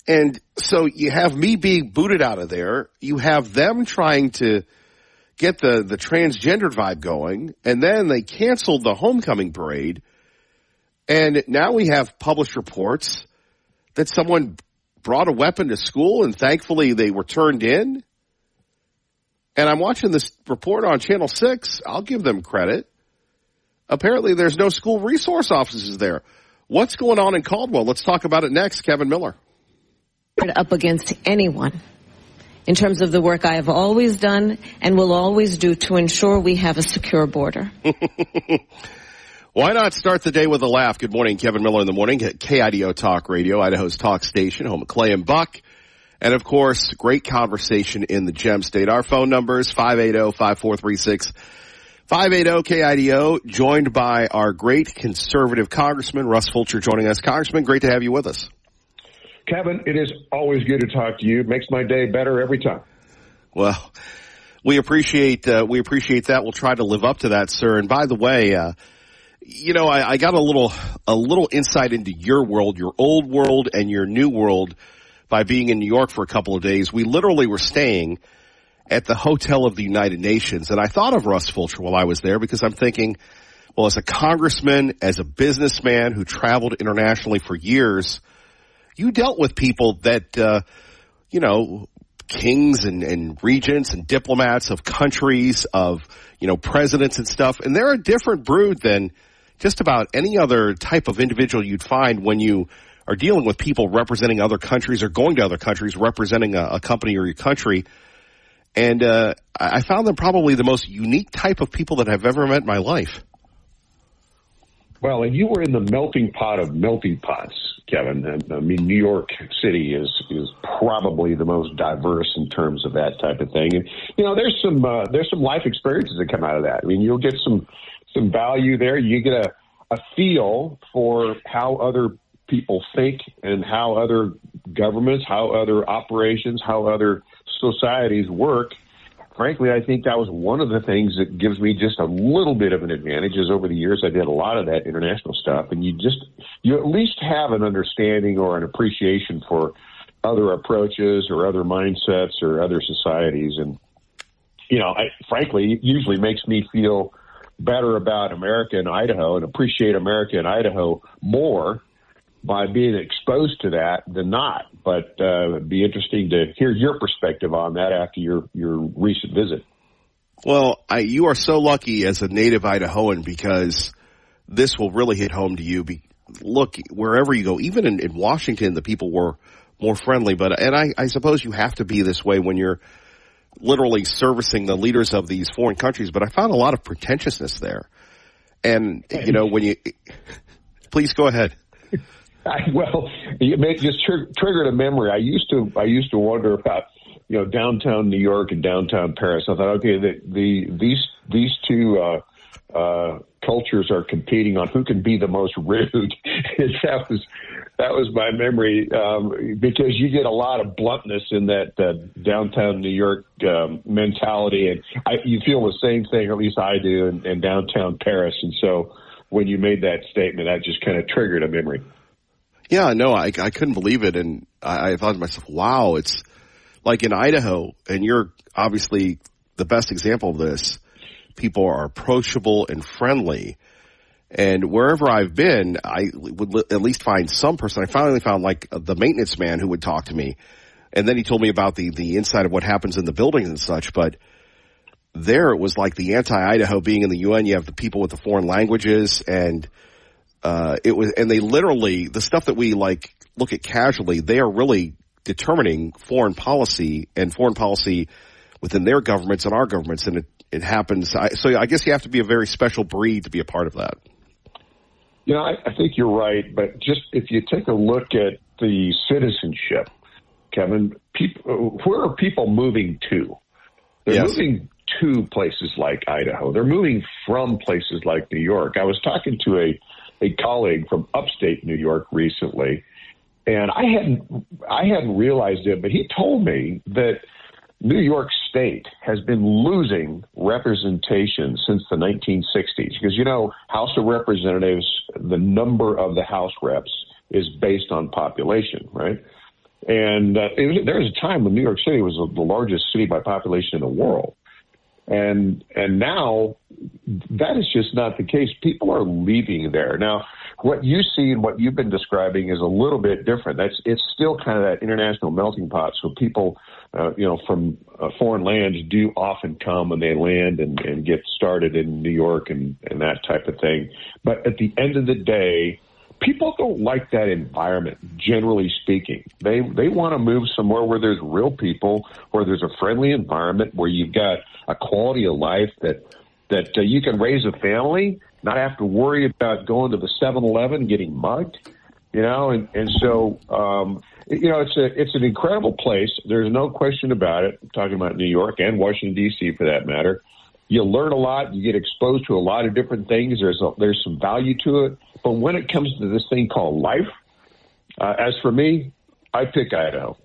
And so you have me being booted out of there. You have them trying to get the transgendered vibe going, and then they canceled the homecoming parade. And now we have published reports that someone brought a weapon to school, and thankfully they were turned in. And I'm watching this report on Channel 6. I'll give them credit. Apparently there's no school resource officers there. What's going on in Caldwell? Let's talk about it next. Kevin Miller. Up against anyone in terms of the work I have always done and will always do to ensure we have a secure border. Why not start the day with a laugh? Good morning, Kevin Miller in the morning at KIDO Talk Radio, Idaho's talk station, home of Clay and Buck. And, of course, great conversation in the Gem State. Our phone number is 580-5436. 580-KIDO, joined by our great conservative Congressman, Russ Fulcher, joining us. Congressman, great to have you with us. Kevin, it is always good to talk to you. It makes my day better every time. Well, we appreciate that. We'll try to live up to that, sir. And by the way, I got a little insight into your world, your old world and your new world by being in New York for a couple of days. We literally were staying at the Hotel of the United Nations. And I thought of Russ Fulcher while I was there because I'm thinking, well, as a congressman, as a businessman who traveled internationally for years, you dealt with people that, kings and regents and diplomats of countries, of, presidents and stuff. And they're a different brood than just about any other type of individual you'd find when you are dealing with people representing other countries or going to other countries representing a company or your country. And I found them probably the most unique type of people that I've ever met in my life. Well, and you were in the melting pot of melting pots, Kevin. I mean, New York City is probably the most diverse in terms of that type of thing. And, there's some life experiences that come out of that. I mean, you'll get some value there. You get a feel for how other people think and how other governments, how other operations, how other societies work. Frankly, I think that was one of the things that gives me just a little bit of an advantage. Is over the years I did a lot of that international stuff, and you at least have an understanding or an appreciation for other approaches or other mindsets or other societies. And, frankly, it usually makes me feel better about America and Idaho and appreciate America and Idaho more by being exposed to that than not. But it'd be interesting to hear your perspective on that after your recent visit. Well, you are so lucky as a native Idahoan, because this will really hit home to you. Look, wherever you go, even in Washington, the people were more friendly. And I suppose you have to be this way when you're literally servicing the leaders of these foreign countries. But I found a lot of pretentiousness there. And, when you – please go ahead. You just triggered a memory. I used to wonder about, downtown New York and downtown Paris. I thought, okay, these two cultures are competing on who can be the most rude. That was my memory, because you get a lot of bluntness in that downtown New York mentality, and you feel the same thing, at least I do, in downtown Paris. And so when you made that statement, that just kind of triggered a memory. Yeah, no, I couldn't believe it, and I thought to myself, wow, it's like in Idaho, and you're obviously the best example of this. People are approachable and friendly, and wherever I've been, I would at least find some person. I finally found like the maintenance man who would talk to me, and then he told me about the inside of what happens in the buildings and such. But there, it was like the anti-Idaho being in the UN. You have the people with the foreign languages, and and they literally, the stuff that we like look at casually, they are really determining foreign policy and foreign policy within their governments and our governments, and it happens. So I guess you have to be a very special breed to be a part of that. I think you're right, but just if you take a look at the citizenship, Kevin, where are people moving to? They're moving to places like Idaho. They're moving from places like New York. I was talking to a colleague from upstate New York recently, and I hadn't realized it, but he told me that New York State has been losing representation since the 1960s because, House of Representatives, the number of the House reps is based on population, right? And there was a time when New York City was the largest city by population in the world. And now that is just not the case. People are leaving there. Now, what you see and what you've been describing is a little bit different. It's still kind of that international melting pot. So people, from foreign lands do often come and they land and get started in New York and that type of thing. But at the end of the day, people don't like that environment, generally speaking. They want to move somewhere where there's real people, where there's a friendly environment, where you've got a quality of life that you can raise a family, not have to worry about going to the 7-Eleven getting mugged, and so it's an incredible place. There's no question about it. I'm talking about New York and Washington D.C. for that matter. You learn a lot. You get exposed to a lot of different things. There's some value to it. But when it comes to this thing called life, as for me, I pick Idaho.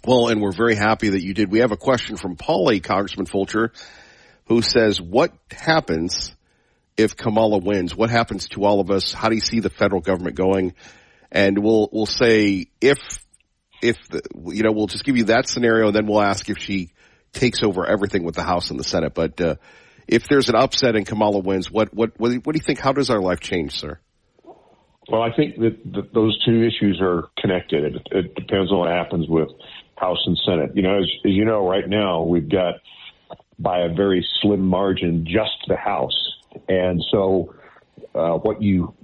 Well, and we're very happy that you did. We have a question from Paulie, Congressman Fulcher, who says, what happens if Kamala wins? What happens to all of us? How do you see the federal government going? And we'll say we'll just give you that scenario, and then we'll ask if she takes over everything with the House and the Senate. But if there's an upset and Kamala wins, what do you think? How does our life change, sir? Well, I think that those two issues are connected. It depends on what happens with House and Senate. As you know, right now we've got by a very slim margin just the House, and so what you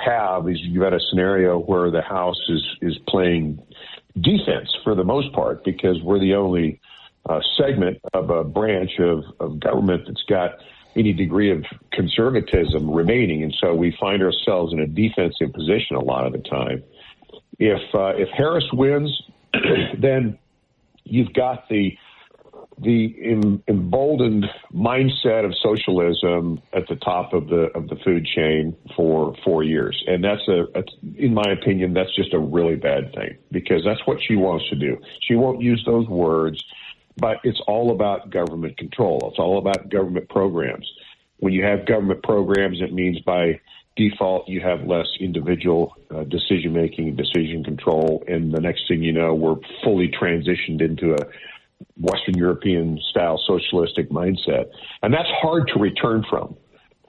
have is you've got a scenario where the House is playing defense for the most part because we're the only segment of a branch of government that's got any degree of conservatism remaining, and so we find ourselves in a defensive position a lot of the time. If Harris wins, then you've got the emboldened mindset of socialism at the top of the food chain for 4 years. And that's in my opinion, that's just a really bad thing, because that's what she wants to do. She won't use those words, but it's all about government control. It's all about government programs. When you have government programs, it means by default you have less individual decision-making and decision control. And the next thing you know, we're fully transitioned into a Western European-style socialistic mindset. And that's hard to return from.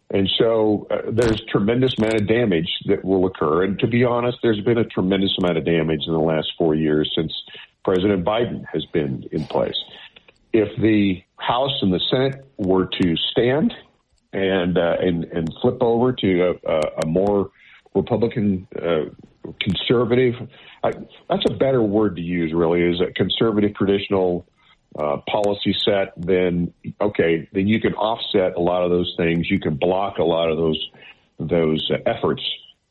And so there's tremendous amount of damage that will occur. And to be honest, there's been a tremendous amount of damage in the last 4 years since President Biden has been in place. If the House and the Senate were to stand and flip over to a more Republican conservative, that's a better word to use, really, is a conservative traditional policy set, then you can offset a lot of those things. You can block a lot of those efforts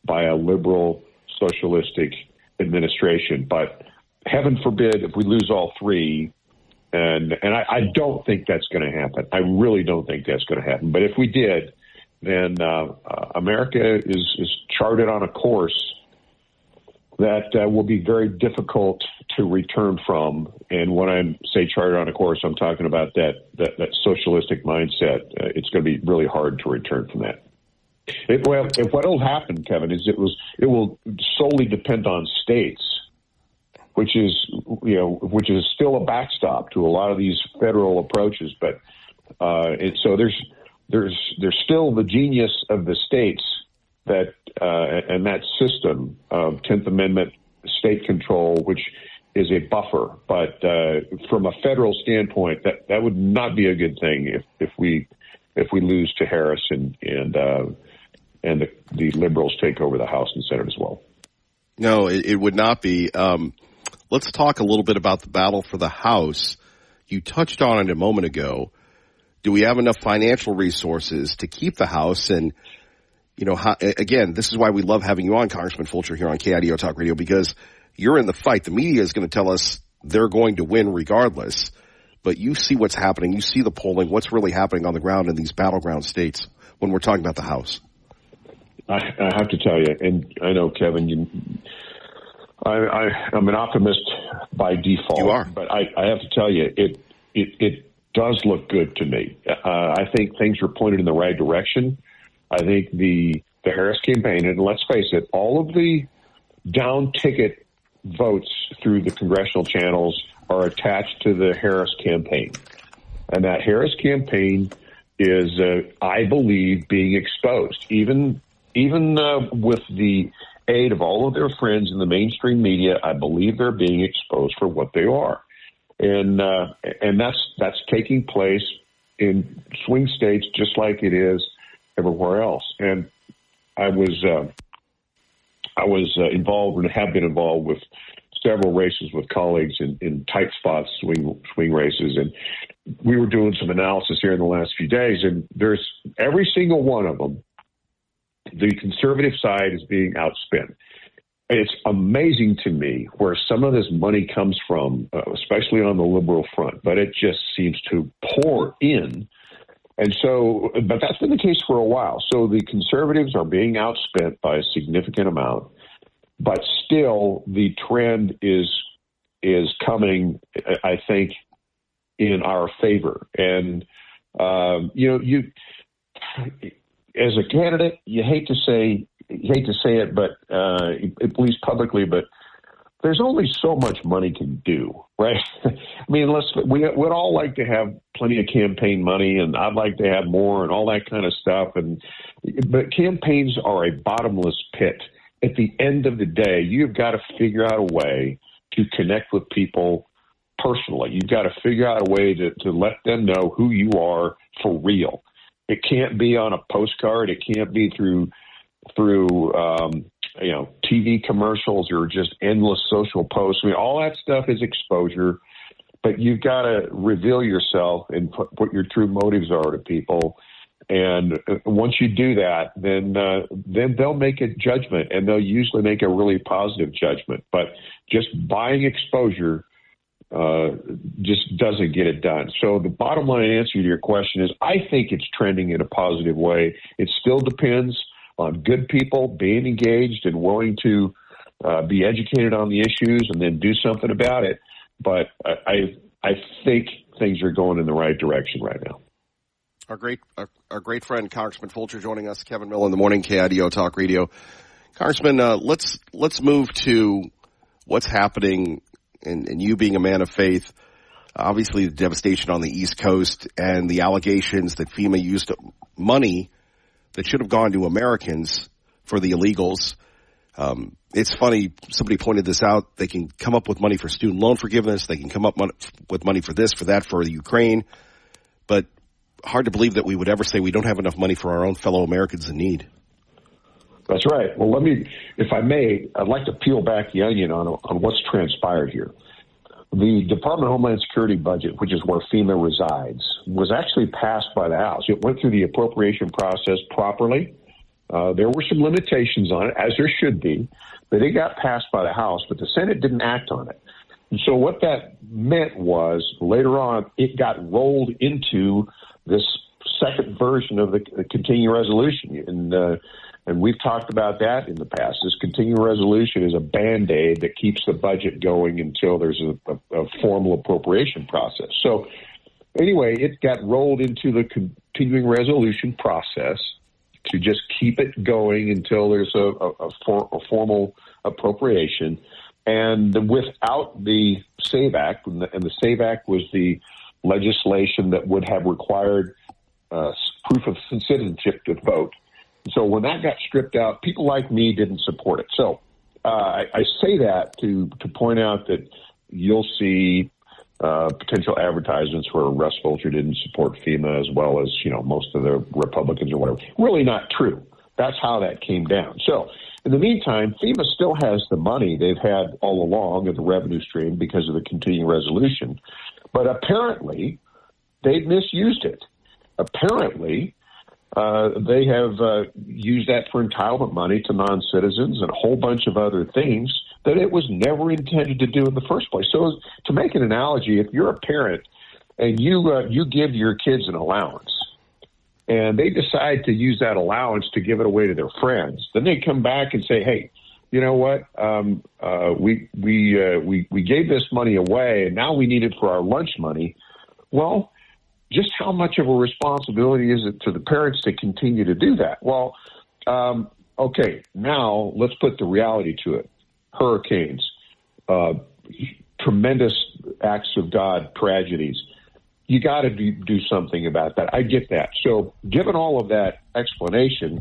by a liberal socialistic administration. But heaven forbid if we lose all three. And I don't think that's going to happen. I really don't think that's going to happen. But if we did, then America is charted on a course that will be very difficult to return from. And when I say charted on a course, I'm talking about that socialistic mindset. It's going to be really hard to return from that. What will happen, Kevin, is it will solely depend on states, which is still a backstop to a lot of these federal approaches. But so there's still the genius of the states that and that system of 10th Amendment state control, which is a buffer. But from a federal standpoint, that would not be a good thing if we lose to Harris and the liberals take over the House and Senate as well. No, it would not be. Let's talk a little bit about the battle for the House. You touched on it a moment ago. Do we have enough financial resources to keep the House? And, again, this is why we love having you on, Congressman Fulcher, here on KIDO Talk Radio, because you're in the fight. The media is going to tell us they're going to win regardless. But you see what's happening. You see the polling, what's really happening on the ground in these battleground states when we're talking about the House. I have to tell you, and I know, Kevin, I'm an optimist by default. You are. But I have to tell you, it does look good to me. I think things are pointed in the right direction. I think the Harris campaign, and let's face it, all of the down ticket votes through the congressional channels are attached to the Harris campaign. And that Harris campaign is, I believe, being exposed. Even with the aid of all of their friends in the mainstream media, I believe they're being exposed for what they are. And that's taking place in swing states just like it is everywhere else. And I was involved and have been involved with several races with colleagues in tight spots, swing races. And we were doing some analysis here in the last few days, and there's every single one of them, the conservative side is being outspent. It's amazing to me where some of this money comes from, especially on the liberal front, but it just seems to pour in. And so, but that's been the case for a while. So the conservatives are being outspent by a significant amount, but still the trend is coming, I think, in our favor. And, you as a candidate, you hate to say it, but at least publicly, but there's only so much money can do, right? I mean, we'd all like to have plenty of campaign money, and I'd like to have more and all that kind of stuff. But campaigns are a bottomless pit. At the end of the day, you've got to figure out a way to connect with people personally. You've got to figure out a way to let them know who you are for real. It can't be on a postcard. It can't be through TV commercials or just endless social posts. I mean, all that stuff is exposure, but you've got to reveal yourself and what your true motives are to people. And once you do that, then they'll make a judgment, and they'll usually make a really positive judgment. But just buying exposure just doesn't get it done. So the bottom line answer to your question is I think it's trending in a positive way. It still depends on good people being engaged and willing to be educated on the issues and then do something about it. But I think things are going in the right direction right now. Our great friend Congressman Fulcher joining us. Kevin Miller in the morning, KIDO Talk Radio. Congressman, let's move to what's happening, and you being a man of faith. Obviously, the devastation on the East Coast and the allegations that FEMA used money that should have gone to Americans for the illegals. It's funny, somebody pointed this out. They can come up with money for student loan forgiveness. They can come up with money for this, for that, for the Ukraine. But hard to believe that we would ever say we don't have enough money for our own fellow Americans in need. That's right. Well, if I may, I'd like to peel back the onion on what's transpired here. The Department of Homeland Security budget, which is where FEMA resides, was actually passed by the House. It went through the appropriation process properly. There were some limitations on it, as there should be, but it got passed by the House, but the Senate didn't act on it. And so what that meant was later on it got rolled into this second version of the continuing resolution. And we've talked about that in the past. This continuing resolution is a Band-Aid that keeps the budget going until there's a formal appropriation process. So anyway, it got rolled into the continuing resolution process to just keep it going until there's a formal appropriation. And without the SAVE Act, and the SAVE Act was the legislation that would have required proof of citizenship to vote. So when that got stripped out, people like me didn't support it. So I say that to point out that you'll see potential advertisements where Russ Fulcher didn't support FEMA as well as, most of the Republicans or whatever. Really not true. That's how that came down. So in the meantime, FEMA still has the money they've had all along of the revenue stream because of the continuing resolution. But apparently they've misused it. Apparently they have used that for entitlement money to non-citizens and a whole bunch of other things that it was never intended to do in the first place. So to make an analogy, if you're a parent and you give your kids an allowance and they decide to use that allowance to give it away to their friends, then they come back and say, hey, you know what, we gave this money away and now we need it for our lunch money. Well, just how much of a responsibility is it to the parents to continue to do that? Well, okay, now let's put the reality to it. Hurricanes, tremendous acts of God, tragedies. You got to do something about that. I get that. So given all of that explanation,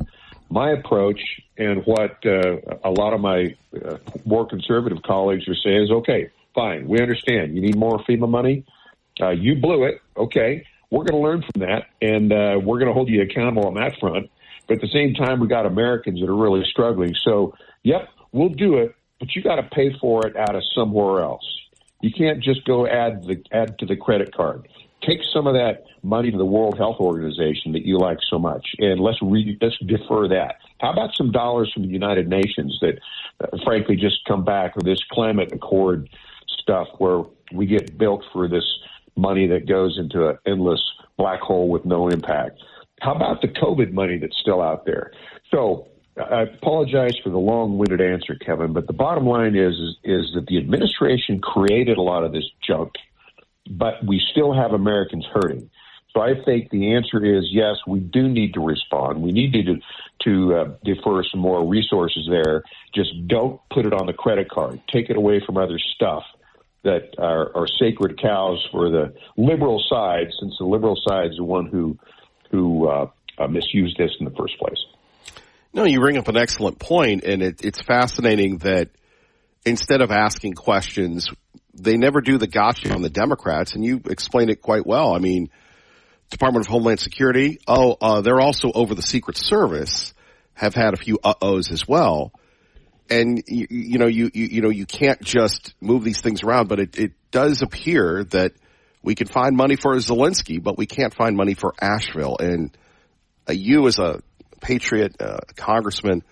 my approach and what a lot of my more conservative colleagues are saying is, okay, fine, we understand. You need more FEMA money. You blew it. Okay, we're going to learn from that, and we're going to hold you accountable on that front. But at the same time, we got Americans that are really struggling. So, yep, we'll do it, but you got to pay for it out of somewhere else. You can't just go add to the credit card. Take some of that money to the World Health Organization that you like so much, and let's defer that. How about some dollars from the United Nations that, frankly, just come back, or this climate accord stuff where we get built for this money that goes into an endless black hole with no impact? How about the COVID money that's still out there? So I apologize for the long-winded answer, Kevin, but the bottom line is that the administration created a lot of this junk, but we still have Americans hurting. So I think the answer is yes, we do need to respond. We need to defer some more resources there. Just don't put it on the credit card. Take it away from other stuff that are sacred cows for the liberal side, since the liberal side is the one who misused this in the first place. No, you bring up an excellent point, and it's fascinating that instead of asking questions, they never do the gotcha on the Democrats, and you explained it quite well. I mean, Department of Homeland Security, they're also over the Secret Service, have had a few uh-ohs as well. And you can't just move these things around, but it does appear that we can find money for Zelensky, but we can't find money for Asheville. And you as a patriot, a congressman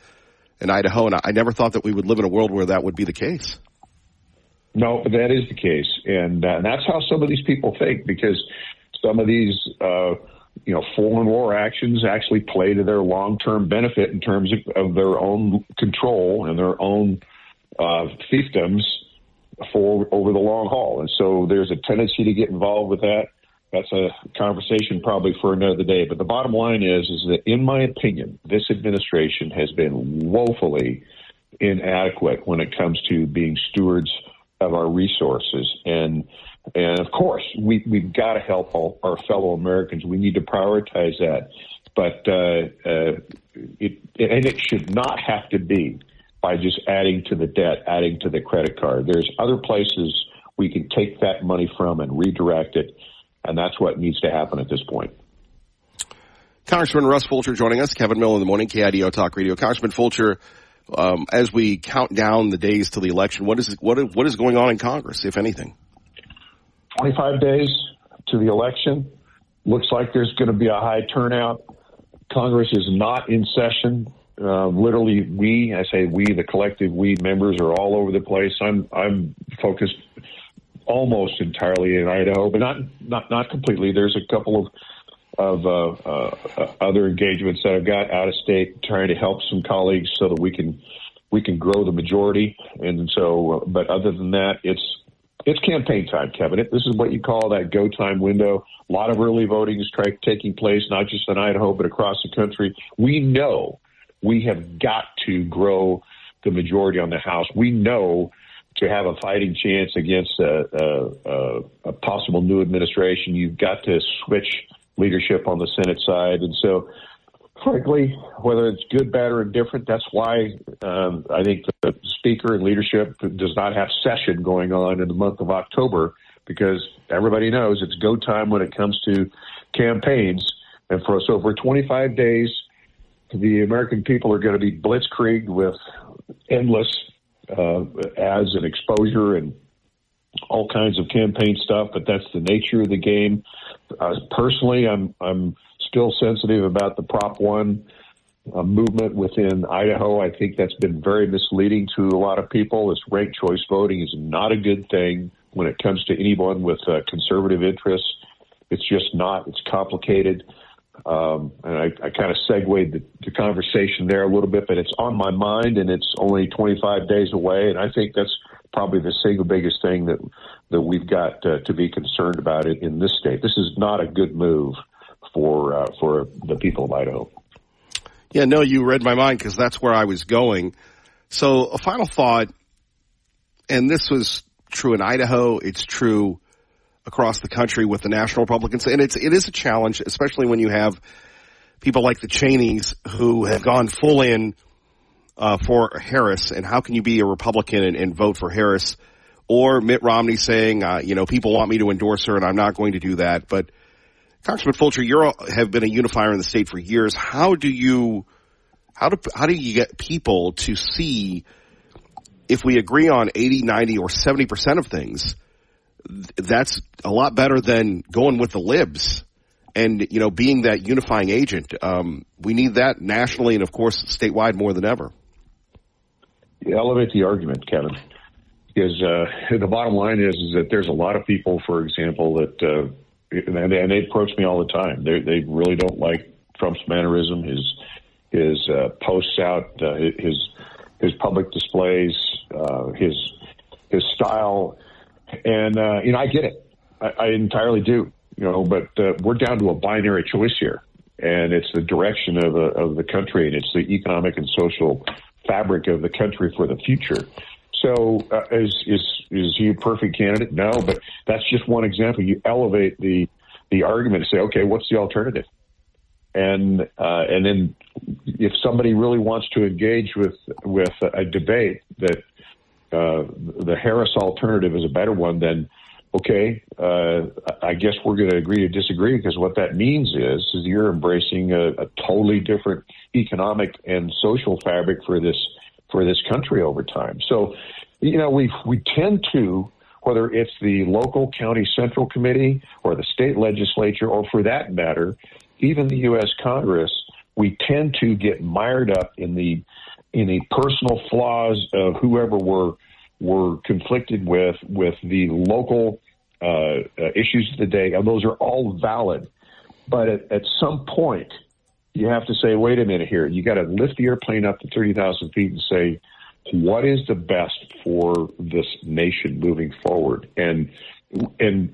in Idaho, and I never thought that we would live in a world where that would be the case. No, that is the case. And that's how some of these people think, because some of these, foreign war actions actually play to their long-term benefit in terms of their own control and their own fiefdoms over the long haul. And so there's a tendency to get involved with that. That's a conversation probably for another day. But the bottom line is that, in my opinion, this administration has been woefully inadequate when it comes to being stewards of our resources. And of course, we've got to help our fellow Americans. We need to prioritize that. But it should not have to be by just adding to the debt, adding to the credit card. There's other places we can take that money from and redirect it, and that's what needs to happen at this point. Congressman Russ Fulcher joining us. Kevin Miller in the morning, KIDO Talk Radio. Congressman Fulcher, as we count down the days to the election, what is going on in Congress, if anything? 25 days to the election. Looks like there's going to be a high turnout. Congress is not in session. Literally, the collective we members are all over the place. I'm focused almost entirely in Idaho, but not completely. There's a couple of other engagements that I've got out of state, trying to help some colleagues so that we can grow the majority. And so, but other than that, it's campaign time, Kevin. This is what you call that go time window. A lot of early voting is taking place, not just in Idaho, but across the country. We know we have got to grow the majority on the House. We know to have a fighting chance against a possible new administration, you've got to switch leadership on the Senate side. And so, frankly, whether it's good, bad, or indifferent, that's why I think the Speaker and leadership does not have session going on in the month of October, because everybody knows it's go time when it comes to campaigns. And for us, over 25 days, the American people are going to be blitzkrieged with endless ads and exposure and all kinds of campaign stuff, but that's the nature of the game. Personally, I'm still sensitive about the Prop 1 movement within Idaho. I think that's been very misleading to a lot of people. This ranked choice voting is not a good thing when it comes to anyone with conservative interests. It's just not. It's complicated. And I kind of segued the conversation there a little bit, but it's on my mind, and it's only 25 days away. And I think that's probably the single biggest thing that we've got to be concerned about in this state. This is not a good move for the people of Idaho. Yeah, no, you read my mind, because that's where I was going. So a final thought, and this was true in Idaho. It's true across the country with the National Republicans. And it is a challenge, especially when you have people like the Cheneys who have gone full in for Harris. And how can you be a Republican and vote for Harris? Or Mitt Romney saying, people want me to endorse her and I'm not going to do that. But Congressman Fulcher, you have been a unifier in the state for years. How do you get people to see, if we agree on 80, 90, or 70% of things, that's a lot better than going with the libs and, being that unifying agent. We need that nationally and, of course, statewide more than ever. You elevate the argument, Kevin, because the bottom line is that there's a lot of people, for example, that and they approach me all the time. They really don't like Trump's mannerism, his posts out, his public displays, his style. And, I get it. I entirely do, but we're down to a binary choice here. And it's the direction of the country, and it's the economic and social fabric of the country for the future. So is he a perfect candidate? No, but that's just one example. You elevate the argument and say, okay, what's the alternative? And then if somebody really wants to engage with a debate that the Harris alternative is a better one, then okay, I guess we're going to agree to disagree, because what that means is you're embracing a totally different economic and social fabric for this country over time. So, we tend to, whether it's the local county central committee or the state legislature, or for that matter, even the U.S. Congress, we tend to get mired up in the personal flaws of whoever were conflicted with the local issues of the day, and those are all valid. But at some point, you have to say, wait a minute here. You got to lift the airplane up to 30,000 feet and say, what is the best for this nation moving forward? And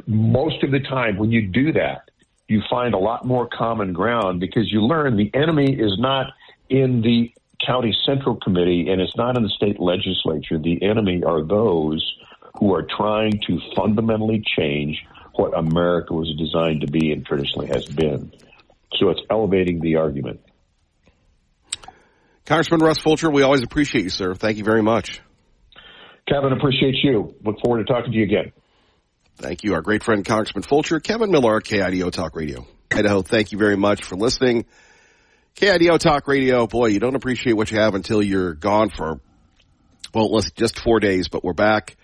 most of the time when you do that, you find a lot more common ground, because you learn the enemy is not in the county central committee and it's not in the state legislature. The enemy are those who are trying to fundamentally change what America was designed to be and traditionally has been. So it's elevating the argument. Congressman Russ Fulcher, we always appreciate you, sir. Thank you very much. Kevin, appreciate you. Look forward to talking to you again. Thank you. Our great friend, Congressman Fulcher. Kevin Miller, KIDO Talk Radio. Idaho, thank you very much for listening. KIDO Talk Radio, boy, you don't appreciate what you have until you're gone for, well, just 4 days, but we're back.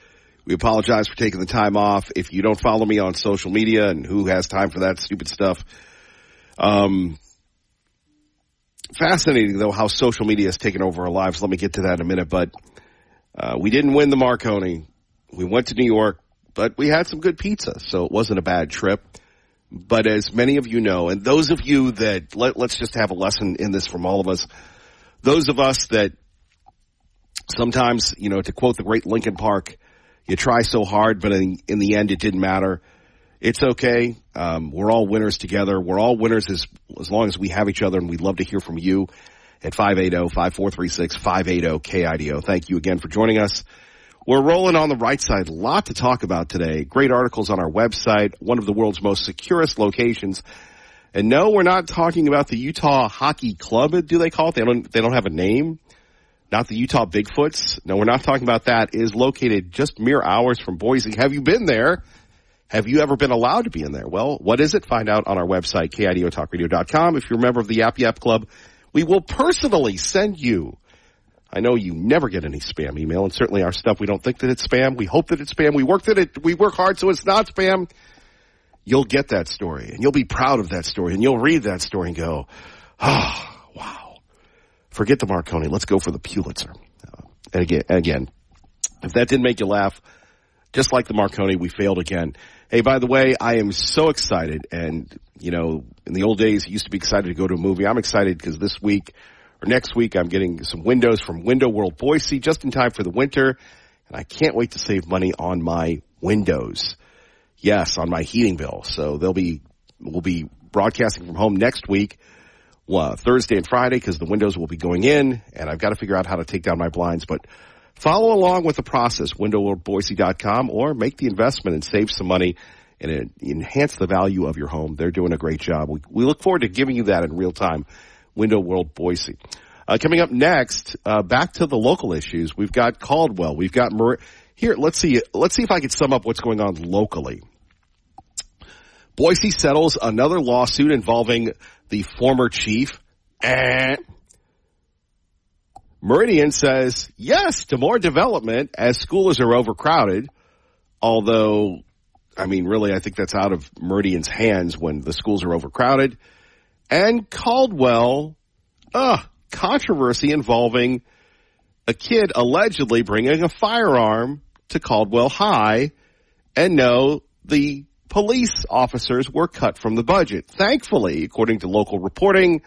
We apologize for taking the time off. If you don't follow me on social media, and who has time for that stupid stuff, fascinating, though, how social media has taken over our lives. Let me get to that in a minute. But we didn't win the Marconi. We went to New York, but we had some good pizza, so it wasn't a bad trip. But as many of you know, and those of you that, let's just have a lesson in this from all of us, those of us that sometimes, to quote the great Linkin Park, you try so hard, but in the end it didn't matter. It's okay. We're all winners together. We're all winners as long as we have each other, and we'd love to hear from you at 580-5436-580-KIDO. Thank you again for joining us. We're rolling on the right side. A lot to talk about today. Great articles on our website, one of the world's most securest locations. And no, we're not talking about the Utah Hockey Club, do they call it? They don't have a name. Not the Utah Bigfoots. No, we're not talking about that. It is located just mere hours from Boise. Have you been there? Have you ever been allowed to be in there? Well, what is it? Find out on our website, KIDOTalkRadio.com. If you're a member of the Yap Yap Club, we will personally send you, I know you never get any spam email, and certainly our stuff, we don't think that it's spam. We hope that it's spam. We work hard so it's not spam. You'll get that story, and you'll be proud of that story, and you'll read that story and go, oh, wow. Forget the Marconi. Let's go for the Pulitzer. And again, if that didn't make you laugh, just like the Marconi, we failed again. Hey, by the way, I am so excited. And, in the old days, I used to be excited to go to a movie. I'm excited because this week or next week, I'm getting some windows from Window World Boise just in time for the winter. And I can't wait to save money on my windows. Yes, on my heating bill. So we'll be broadcasting from home next week, Thursday and Friday, because the windows will be going in. And I've got to figure out how to take down my blinds. But follow along with the process, windowworldboise.com, or make the investment and save some money and enhance the value of your home. They're doing a great job. We look forward to giving you that in real time. Window World Boise. Coming up next, back to the local issues. We've got Caldwell. We've got here. Let's see if I can sum up what's going on locally. Boise settles another lawsuit involving the former chief. Meridian says yes to more development as schools are overcrowded. Although, really, I think that's out of Meridian's hands when the schools are overcrowded. And Caldwell, controversy involving a kid allegedly bringing a firearm to Caldwell High. And no, the police officers were cut from the budget. Thankfully, according to local reporting,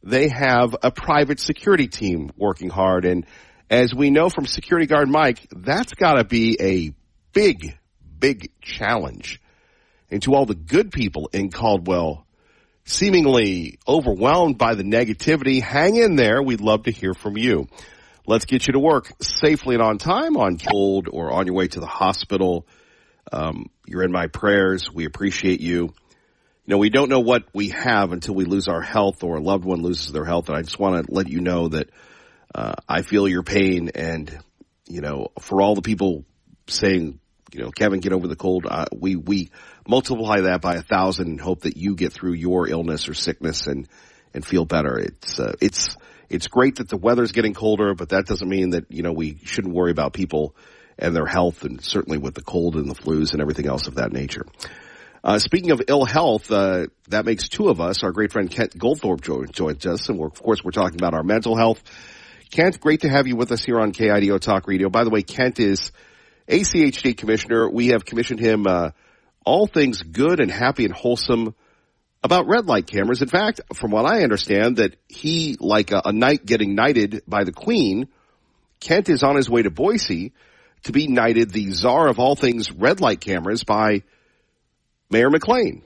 they have a private security team working hard. And as we know from security guard Mike, that's got to be a big, big challenge. And to all the good people in Caldwell, seemingly overwhelmed by the negativity, hang in there. We'd love to hear from you. Let's get you to work safely and on time, on cold or on your way to the hospital. You're in my prayers. We appreciate you. We don't know what we have until we lose our health or a loved one loses their health. And I just want to let you know that I feel your pain. And, for all the people saying, Kevin, get over the cold, we multiply that by 1,000 and hope that you get through your illness or sickness and feel better. It's great that the weather's getting colder, but that doesn't mean that, we shouldn't worry about people and their health, and certainly with the cold and the flus and everything else of that nature. Speaking of ill health, that makes two of us. Our great friend Kent Goldthorpe joins us, and we're talking about our mental health. Kent, great to have you with us here on KIDO Talk Radio. By the way, Kent is ACHD commissioner. We have commissioned him all things good and happy and wholesome about red light cameras. In fact, from what I understand, that he, like a knight getting knighted by the Queen, Kent is on his way to Boise to be knighted the czar of all things red light cameras by Mayor McLean.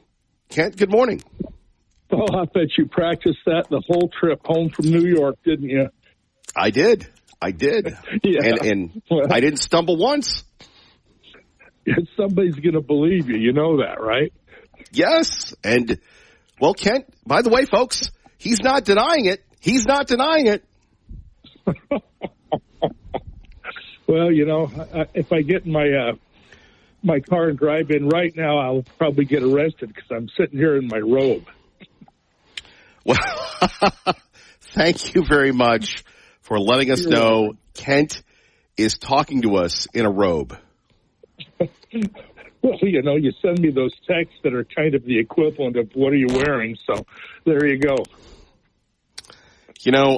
Kent, good morning. Oh, I bet you practiced that the whole trip home from New York, didn't you? I did. Yeah. And I didn't stumble once. Somebody's going to believe you. You know that, right? Yes. And, well, Kent, by the way, folks, he's not denying it. Well, if I get in my car and drive in right now, I'll probably get arrested because I'm sitting here in my robe. Well, thank you very much for letting us know Kent is talking to us in a robe. Well, you send me those texts that are kind of the equivalent of what are you wearing, so there you go.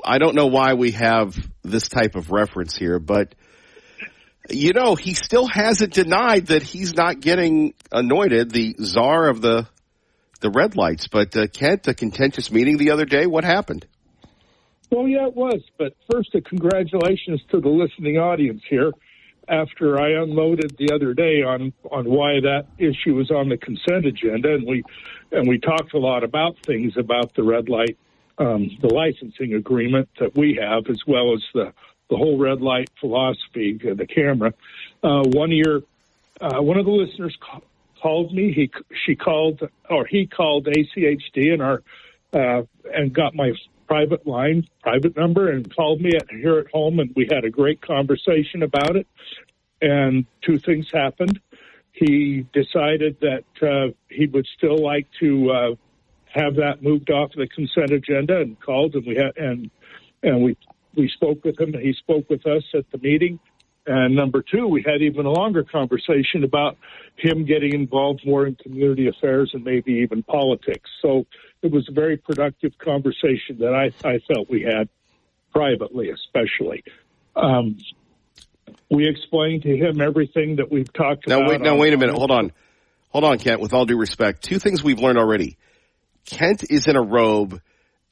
I don't know why we have this type of reference here, but, he still hasn't denied that he's not getting anointed the czar of the red lights. But, Kent, a contentious meeting the other day, what happened? Well, yeah, it was. But first, a congratulations to the listening audience here after I unloaded the other day on why that issue was on the consent agenda. And we talked a lot about things about the red light, the licensing agreement that we have, as well as the whole red light philosophy, the camera. One of the listeners called me. He called ACHD and got my private number, and called me here at home, and we had a great conversation about it. And two things happened. He decided that he would still like to have that moved off the consent agenda, and called, and we spoke with him, and he spoke with us at the meeting. And number two, we had even a longer conversation about him getting involved more in community affairs and maybe even politics. So it was a very productive conversation that I felt we had privately, especially. We explained to him everything that we've talked about. Wait a minute. Hold on, Kent. With all due respect, two things we've learned already. Kent is in a robe,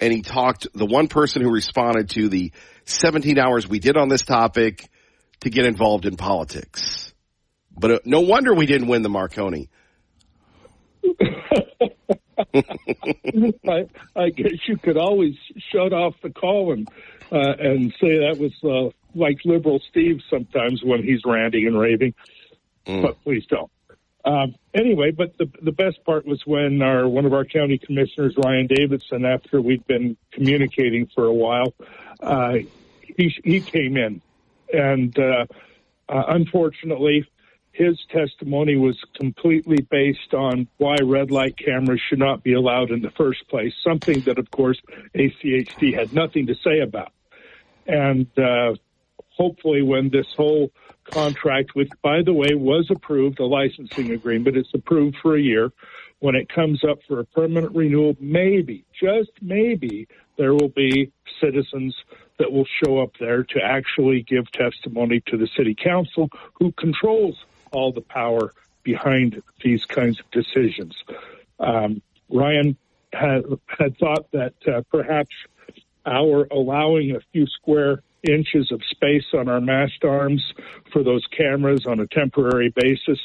and he talked, the one person who responded to the 17 hours we did on this topic, to get involved in politics. But no wonder we didn't win the Marconi. I guess you could always shut off the call and say that was like Liberal Steve sometimes when he's ranting and raving. But please don't. Anyway, but the best part was when one of our county commissioners, Ryan Davidson, after we'd been communicating for a while, he came in. And unfortunately, his testimony was completely based on why red light cameras should not be allowed in the first place, something that, of course, ACHD had nothing to say about. And hopefully when this whole contract, which, by the way, was approved, a licensing agreement, it's approved for a year, when it comes up for a permanent renewal, maybe, just maybe, there will be citizens that will show up there to actually give testimony to the city council, who controls all the power behind these kinds of decisions. Ryan had thought that perhaps our allowing a few square inches of space on our mast arms for those cameras on a temporary basis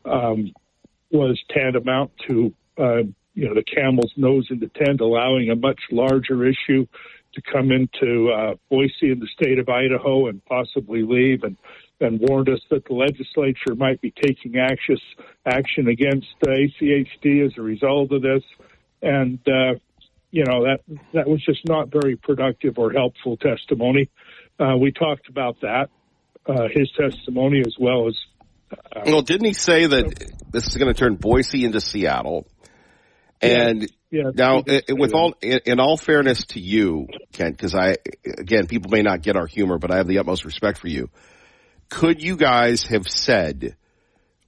was tantamount to the camel's nose in the tent, allowing a much larger issue to come into Boise in the state of Idaho and possibly leave, and warned us that the legislature might be taking action against ACHD as a result of this. And, that was just not very productive or helpful testimony. We talked about that, his testimony, as well as... well, didn't he say that this is going to turn Boise into Seattle? And now, in all fairness to you, Kent, because people may not get our humor, but I have the utmost respect for you. Could you guys have said,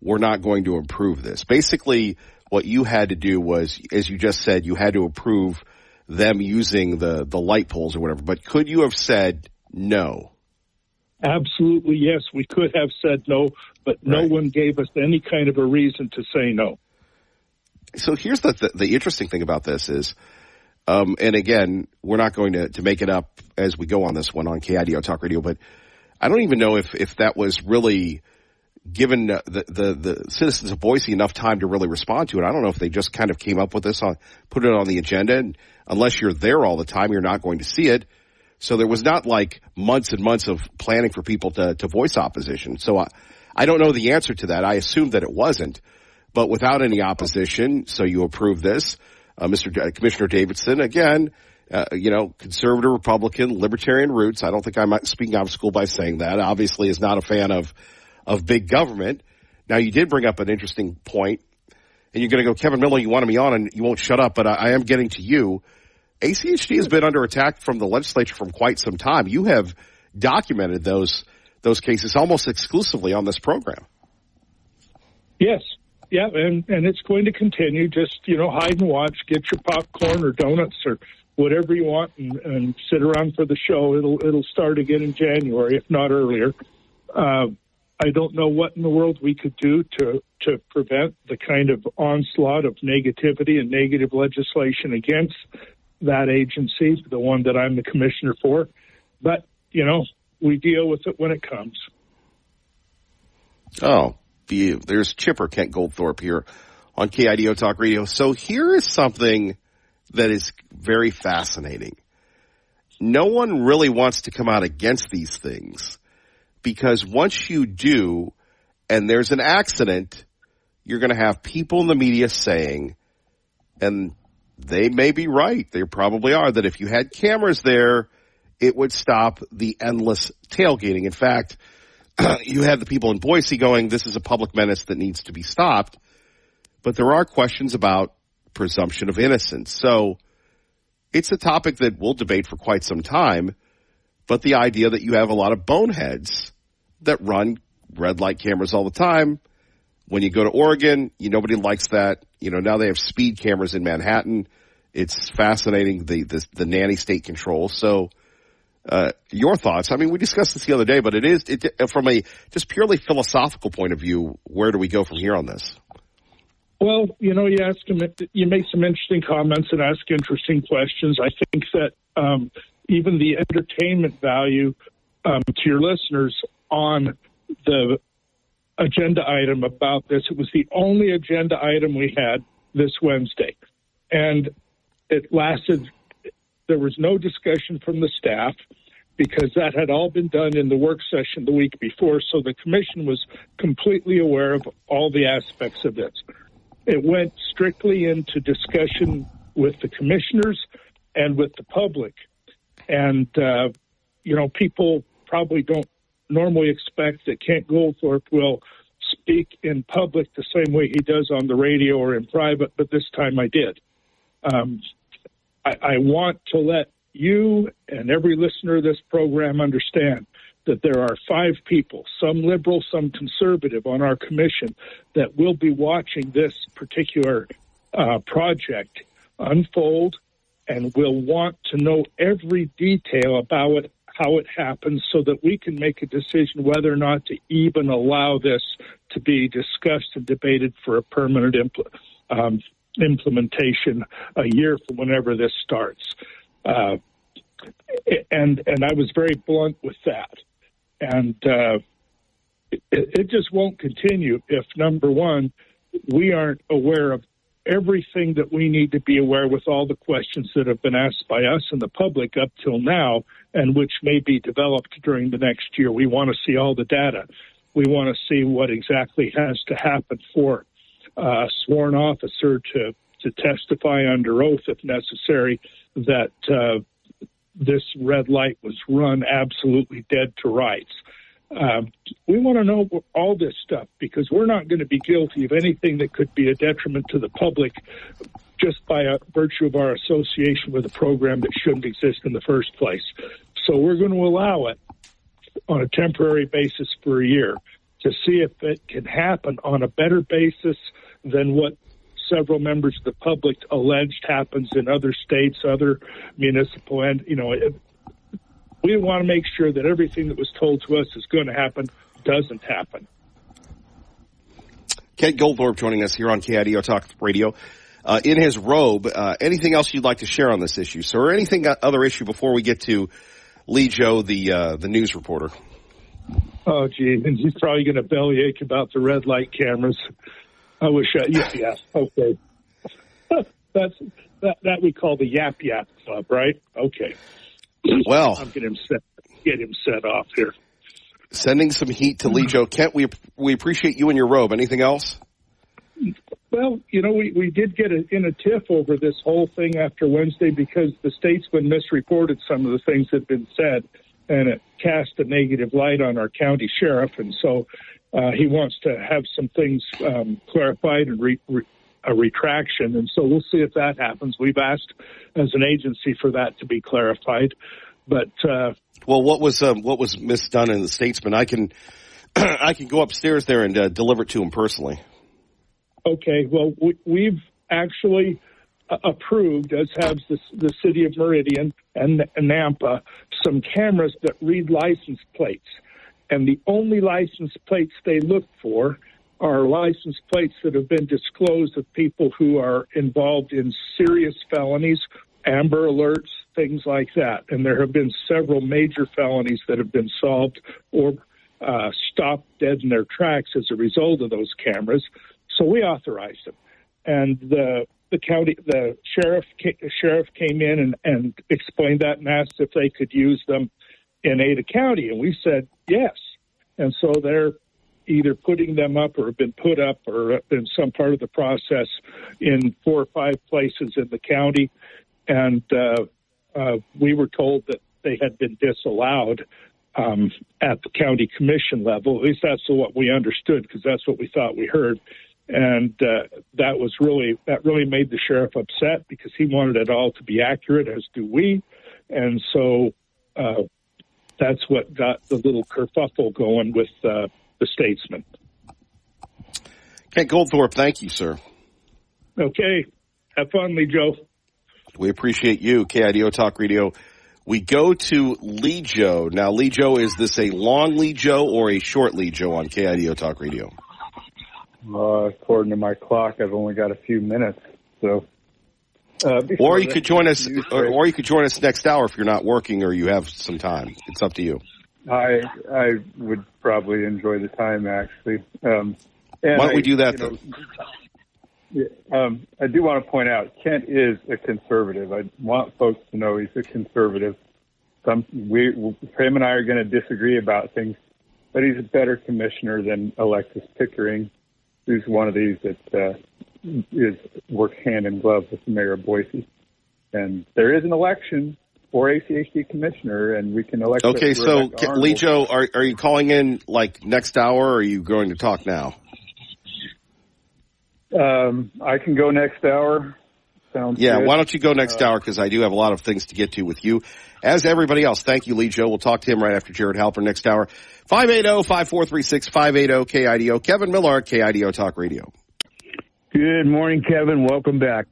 we're not going to approve this? Basically, what you had to do was, as you just said, you had to approve them using the light poles or whatever. But could you have said, no? Absolutely, yes. We could have said no, but no one gave us any kind of a reason to say no. So here's the interesting thing about this is, and again, we're not going to make it up as we go on this one on KIDO Talk Radio, but I don't even know if that was really given the citizens of Boise enough time to really respond to it. I don't know if they just kind of came up with this, put it on the agenda, and unless you're there all the time, you're not going to see it. So there was not like months and months of planning for people to voice opposition. So I don't know the answer to that. I assumed that it wasn't, but without any opposition, so you approve this. Commissioner Davidson, again, conservative, Republican, libertarian roots. I don't think I'm speaking out of school by saying that. Obviously is not a fan of big government. Now, you did bring up an interesting point, and you're going to go, Kevin Miller, you wanted me on, and you won't shut up, but I am getting to you. ACHD has been under attack from the legislature from quite some time. You have documented those cases almost exclusively on this program. Yes. Yeah, and it's going to continue. Just, hide and watch, get your popcorn or donuts or whatever you want and sit around for the show. It'll start again in January, if not earlier. I don't know what in the world we could do to prevent the kind of onslaught of negativity and negative legislation against that agency, the one that I'm the commissioner for. But, we deal with it when it comes. Oh, there's Chipper Kent Goldthorpe here on KIDO Talk Radio. So here is something that is very fascinating. No one really wants to come out against these things because once you do and there's an accident, you're going to have people in the media saying, and they may be right, they probably are, that if you had cameras there, it would stop the endless tailgating. In fact, you had the people in Boise going, this is a public menace that needs to be stopped. But there are questions about presumption of innocence. So it's a topic that we'll debate for quite some time. But the idea that you have a lot of boneheads that run red light cameras all the time. When you go to Oregon, nobody likes that. Now they have speed cameras in Manhattan. It's fascinating, the nanny state control. So your thoughts? I mean, we discussed this the other day, but from a just purely philosophical point of view, where do we go from here on this? Well, you make some interesting comments and ask interesting questions. I think that even the entertainment value to your listeners on the agenda item about this, it was the only agenda item we had this Wednesday. And it lasted, there was no discussion from the staff because that had all been done in the work session the week before. So the commission was completely aware of all the aspects of this. It went strictly into discussion with the commissioners and with the public. And, people probably don't normally expect that Kent Goldthorpe will speak in public the same way he does on the radio or in private, but this time I did. I want to let you and every listener of this program understand that there are 5 people, some liberal, some conservative, on our commission that will be watching this particular project unfold and will want to know every detail about it, how it happens, so that we can make a decision whether or not to even allow this to be discussed and debated for a permanent implementation a year from whenever this starts. And I was very blunt with that. And it just won't continue if, number one, we aren't aware of everything that we need to be aware with all the questions that have been asked by us and the public up till now and which may be developed during the next year. We want to see all the data. We want to see what exactly has to happen for a sworn officer to testify under oath, if necessary, that this red light was run absolutely dead to rights. We want to know all this stuff because we're not going to be guilty of anything that could be a detriment to the public just by virtue of our association with a program that shouldn't exist in the first place. So we're going to allow it on a temporary basis for a year to see if it can happen on a better basis than what several members of the public alleged happens in other states, other municipal, and We want to make sure that everything that was told to us is going to happen doesn't happen. Kent Goldthorpe joining us here on KIDO Talk Radio. In his robe, anything else you'd like to share on this issue, sir? Or anything other issue before we get to Lee Joe, the news reporter? Oh, gee, and he's probably going to bellyache about the red light cameras. I wish yeah, okay. That we call the Yap Club, right? Okay. Well, I'm going to get him set off here. Sending some heat to Lee Joe. Kent, we appreciate you and your robe. Anything else? Well, we did get in a tiff over this whole thing after Wednesday because the Statesman misreported some of the things that had been said, and it cast a negative light on our county sheriff. And so he wants to have some things clarified and a retraction. And so we'll see if that happens. We've asked as an agency for that to be clarified. But well, what was misdone in the Statesman? I can go upstairs there and deliver it to him personally. Okay, well, we've actually approved, as has the city of Meridian and Nampa, some cameras that read license plates. And the only license plates they look for are license plates that have been disclosed of people who are involved in serious felonies, Amber Alerts, things like that. And there have been several major felonies that have been solved or stopped dead in their tracks as a result of those cameras. So we authorized them, and the sheriff came in and explained that and asked if they could use them in Ada County, and we said yes. And so they're either putting them up or have been put up or been some part of the process in 4 or 5 places in the county, and we were told that they had been disallowed at the county commission level. At least that's what we understood, because that's what we thought we heard. And that really made the sheriff upset because he wanted it all to be accurate, as do we. And so that's what got the little kerfuffle going with the Statesman. Kent Goldthorpe, thank you, sir. Okay. Have fun, Lee Joe. We appreciate you, KIDO Talk Radio. We go to Lee Joe. Now, Lee Joe, is this a long Lee Joe or a short Lee Joe on KIDO Talk Radio? According to my clock, I've only got a few minutes. So, or you could join us, or you could join us next hour if you're not working or you have some time. It's up to you. I would probably enjoy the time, actually. Why don't we do that then? I do want to point out, Kent is a conservative. I want folks to know he's a conservative. Him and I are going to disagree about things, but he's a better commissioner than Alexis Pickering, who's one of these that works hand in glove with Mayor Boise. And there is an election for ACHD commissioner, and we can elect. Okay, so Lee Joe, are you calling in like next hour, or are you going to talk now? I can go next hour. Sounds good. Why don't you go next hour, because I do have a lot of things to get to with you, as everybody else. Thank you, Lee Joe. We'll talk to him right after Jared Halper next hour. 580-5436, 580-KIDO. Kevin Miller, KIDO Talk Radio. Good morning, Kevin. Welcome back.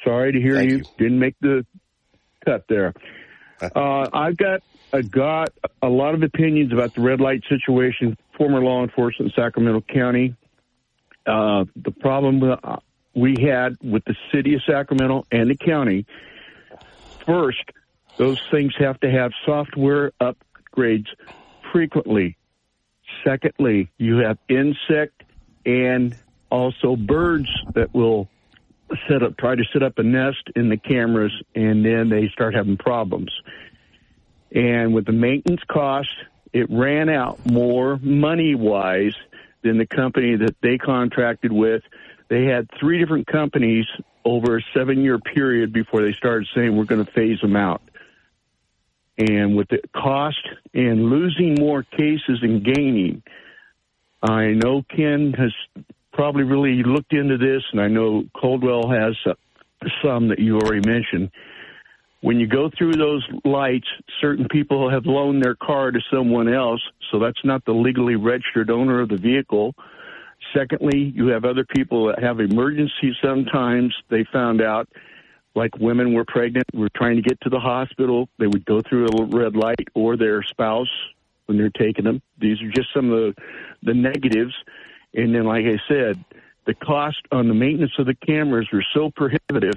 Sorry to hear you didn't make the cut there. I've got a lot of opinions about the red light situation, former law enforcement in Sacramento County. The problem we had with the city of Sacramento and the county, first, those things have to have software upgrades frequently. Secondly, you have insect and also birds that will try to set up a nest in the cameras, and then they start having problems. And with the maintenance cost, it ran out more money-wise than the company that they contracted with. They had 3 different companies over a 7-year period before they started saying we're going to phase them out. And with the cost and losing more cases and gaining, I know Ken has probably really looked into this, and I know Coldwell has some that you already mentioned. When you go through those lights, certain people have loaned their car to someone else, so that's not the legally registered owner of the vehicle. Secondly, you have other people that have emergencies sometimes, they found out, like women were pregnant, were trying to get to the hospital. They would go through a red light, or their spouse when they're taking them. These are just some of the negatives. And then, like I said, the cost on the maintenance of the cameras were so prohibitive,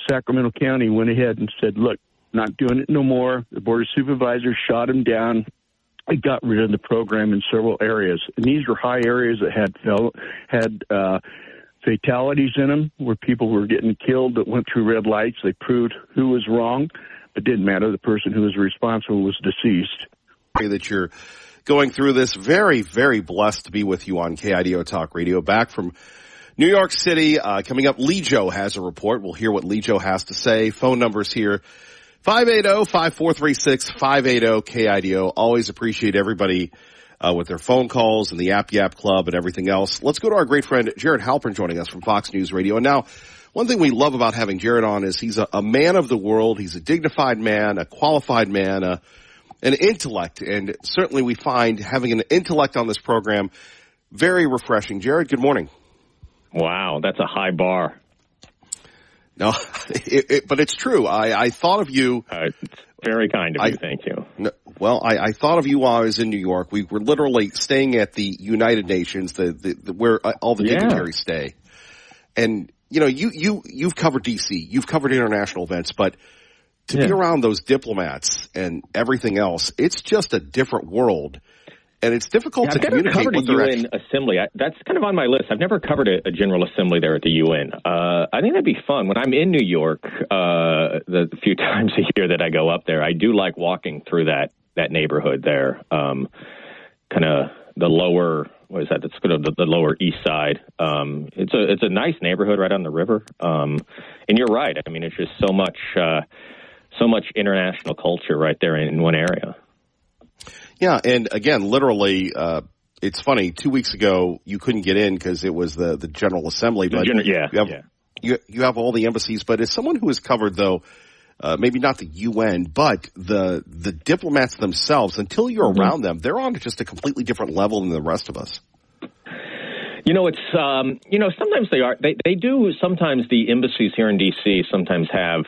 Sacramento County went ahead and said, look, not doing it no more. The Board of Supervisors shot them down. It got rid of the program in several areas. And these were high areas that had fatalities in them, where people were getting killed that went through red lights. They proved who was wrong. It didn't matter. The person who was responsible was deceased. That you're going through this. Very, very blessed to be with you on KIDO Talk Radio. Back from New York City. Coming up, Lee Joe has a report. We'll hear what Lee Joe has to say. Phone numbers here, 580-5436, 580-KIDO. Always appreciate everybody with their phone calls and the App Yap Club and everything else. Let's go to our great friend Jared Halpern joining us from Fox News Radio. And now, one thing we love about having Jared on is he's a man of the world. He's a dignified man, a qualified man, an intellect. And certainly we find having an intellect on this program very refreshing. Jared, good morning. Wow, that's a high bar. No, but it's true. I thought of you. It's very kind of you. Thank you. No, well, I thought of you while I was in New York. We were literally staying at the United Nations, where all the dignitaries stay. And you know, you've covered DC, you've covered international events, but to be around those diplomats and everything else, it's just a different world. And it's difficult to communicate with the UN assembly. That's kind of on my list. I've never covered a general assembly there at the UN. I think that'd be fun. When I'm in New York, the few times a year that I go up there, I do like walking through that neighborhood there. Kind of the lower, what is that? That's kind of the lower east side. It's a nice neighborhood right on the river. And you're right. I mean, it's just so much international culture right there in one area. Yeah, and again, literally, it's funny. 2 weeks ago, you couldn't get in because it was the General Assembly. But you have all the embassies. But as someone who has covered, though, maybe not the UN, but the diplomats themselves, until you're around them, they're on just a completely different level than the rest of us. You know, it's, sometimes they are. They do. Sometimes the embassies here in D.C. sometimes have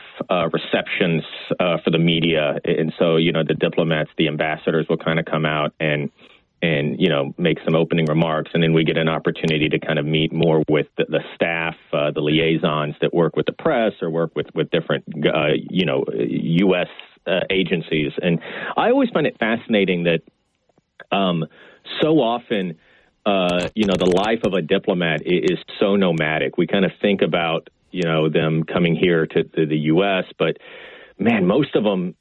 receptions for the media. And so, you know, the diplomats, the ambassadors will kind of come out and make some opening remarks. And then we get an opportunity to kind of meet more with the staff, the liaisons that work with the press or work with different, U.S. Agencies. And I always find it fascinating that so often, the life of a diplomat is so nomadic. We kind of think about, them coming here to the U.S., but man, most of them,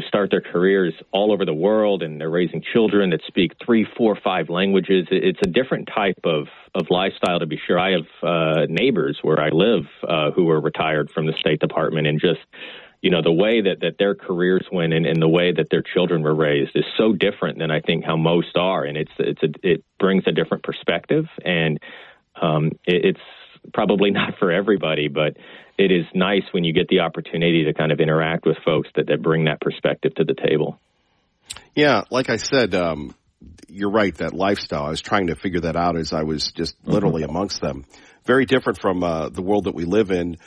start their careers all over the world, and they're raising children that speak 3, 4, 5 languages. It's a different type of lifestyle, to be sure. I have neighbors where I live who are retired from the State Department, and just, the way that their careers went and the way that their children were raised is so different than I think how most are. And it brings a different perspective, and it's probably not for everybody, but it is nice when you get the opportunity to kind of interact with folks that bring that perspective to the table. Yeah, like I said, you're right, that lifestyle. I was trying to figure that out as I was just literally amongst them. Very different from the world that we live in.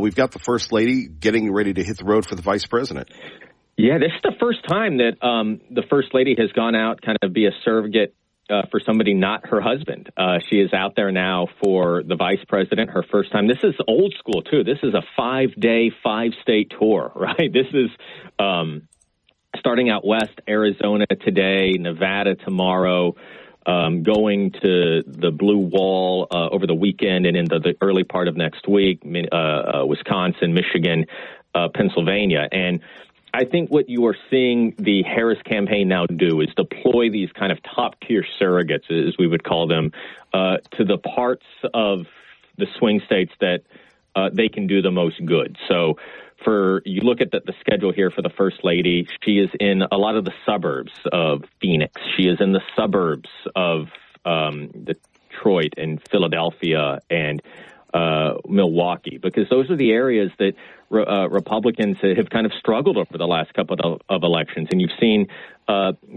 We've got the First Lady getting ready to hit the road for the Vice President. Yeah, this is the first time that the First Lady has gone out kind of be a surrogate for somebody not her husband. She is out there now for the Vice President, her first time. This is old school, too. This is a 5-day, 5-state tour, right? This is starting out west, Arizona today, Nevada tomorrow, going to the Blue Wall over the weekend and into the early part of next week, Wisconsin, Michigan, Pennsylvania. And I think what you are seeing the Harris campaign now do is deploy these kind of top-tier surrogates, as we would call them, to the parts of the swing states that they can do the most good. So you look at the schedule here for the First Lady, she is in a lot of the suburbs of Phoenix. She is in the suburbs of Detroit and Philadelphia and Milwaukee, because those are the areas that Republicans have kind of struggled over the last couple of elections. And you've seen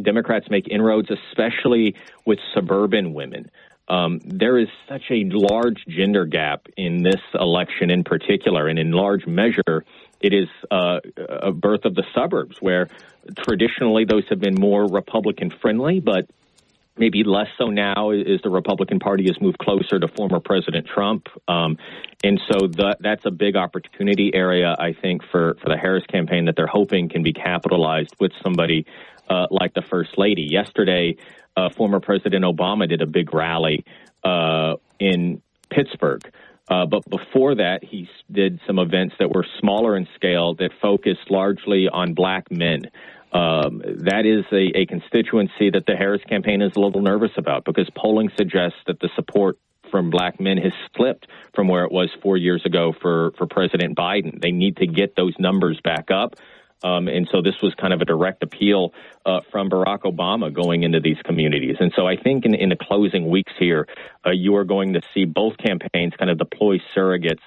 Democrats make inroads, especially with suburban women. there is such a large gender gap in this election in particular, and in large measure, it is a birth of the suburbs, where traditionally those have been more Republican-friendly, but maybe less so now as the Republican Party has moved closer to former President Trump. And so that's a big opportunity area, I think, for the Harris campaign that they're hoping can be capitalized with somebody like the First Lady. Yesterday, former President Obama did a big rally in Pittsburgh. But before that, he did some events that were smaller in scale that focused largely on black men. That is a constituency that the Harris campaign is a little nervous about, because polling suggests that the support from black men has slipped from where it was 4 years ago for President Biden. They need to get those numbers back up. And so this was kind of a direct appeal from Barack Obama going into these communities. And so I think in the closing weeks here, you are going to see both campaigns kind of deploy surrogates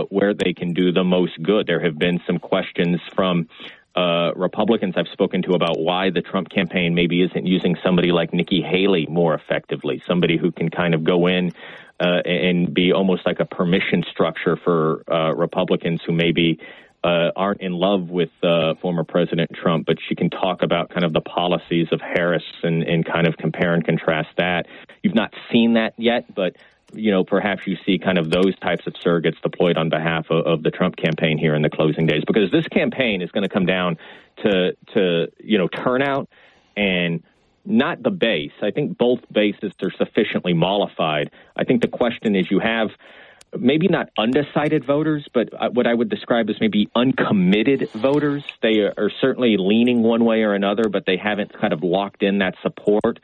where they can do the most good. There have been some questions from Republicans I've spoken to about why the Trump campaign maybe isn't using somebody like Nikki Haley more effectively, somebody who can kind of go in and be almost like a permission structure for Republicans who maybe aren't in love with former President Trump, but she can talk about kind of the policies of Harris and kind of compare and contrast that. You've not seen that yet, but perhaps you see kind of those types of surrogates deployed on behalf of the Trump campaign here in the closing days, because this campaign is going to come down to turnout and not the base. I think both bases are sufficiently mollified. I think the question is, you have maybe not undecided voters, but what I would describe as maybe uncommitted voters. They are certainly leaning one way or another, but they haven't kind of locked in that support.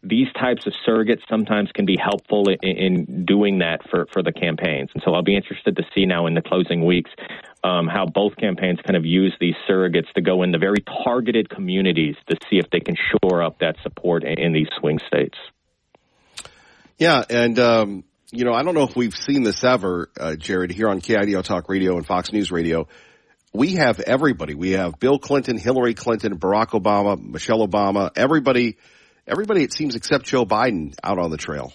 These types of surrogates sometimes can be helpful in doing that for the campaigns. And so I'll be interested to see now in the closing weeks how both campaigns kind of use these surrogates to go into very targeted communities to see if they can shore up that support in these swing states. Yeah, and I don't know if we've seen this ever, Jared, here on KIDO Talk Radio and Fox News Radio. We have everybody. We have Bill Clinton, Hillary Clinton, Barack Obama, Michelle Obama, everybody, it seems, except Joe Biden out on the trail.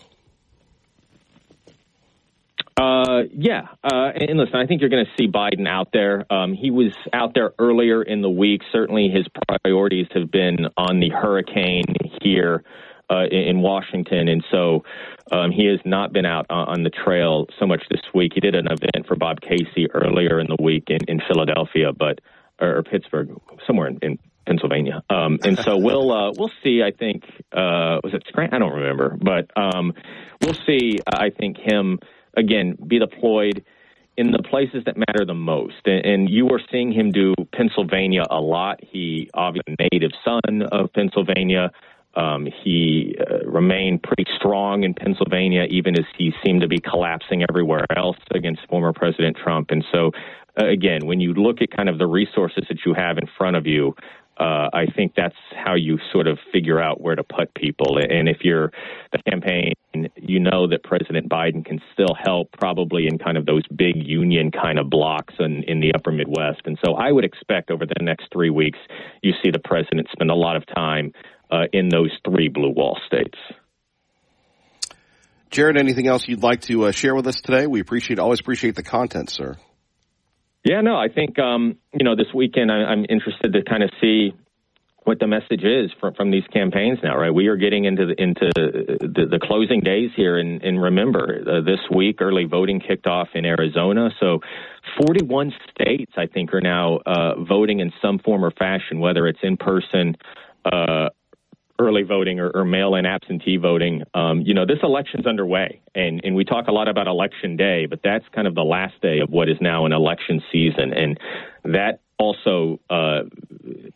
And listen, I think you're going to see Biden out there. He was out there earlier in the week. Certainly his priorities have been on the hurricane here in Washington. And so he has not been out on the trail so much this week. He did an event for Bob Casey earlier in the week in Philadelphia, or Pittsburgh, somewhere in Pennsylvania. And so we'll see, I think, was it Scranton? I don't remember, but we'll see, I think, him again be deployed in the places that matter the most. And you are seeing him do Pennsylvania a lot. He obviously a native son of Pennsylvania. He remained pretty strong in Pennsylvania, even as he seemed to be collapsing everywhere else against former President Trump. And so, again, when you look at kind of the resources that you have in front of you, I think that's how you sort of figure out where to put people. And if you're the campaign, you know that President Biden can still help probably in kind of those big union kind of blocks in the upper Midwest. And so I would expect over the next 3 weeks, you see the president spend a lot of time in those three blue wall states. Jared, anything else you'd like to share with us today? We always appreciate the content, sir. Yeah, no, I think, this weekend I'm interested to kind of see what the message is from these campaigns now, right? We are getting into the closing days here. And remember, this week, early voting kicked off in Arizona. So 41 states, I think, are now voting in some form or fashion, whether it's in person, early voting or mail-in absentee voting. This election's underway, and we talk a lot about Election Day, but that's kind of the last day of what is now an election season, and that also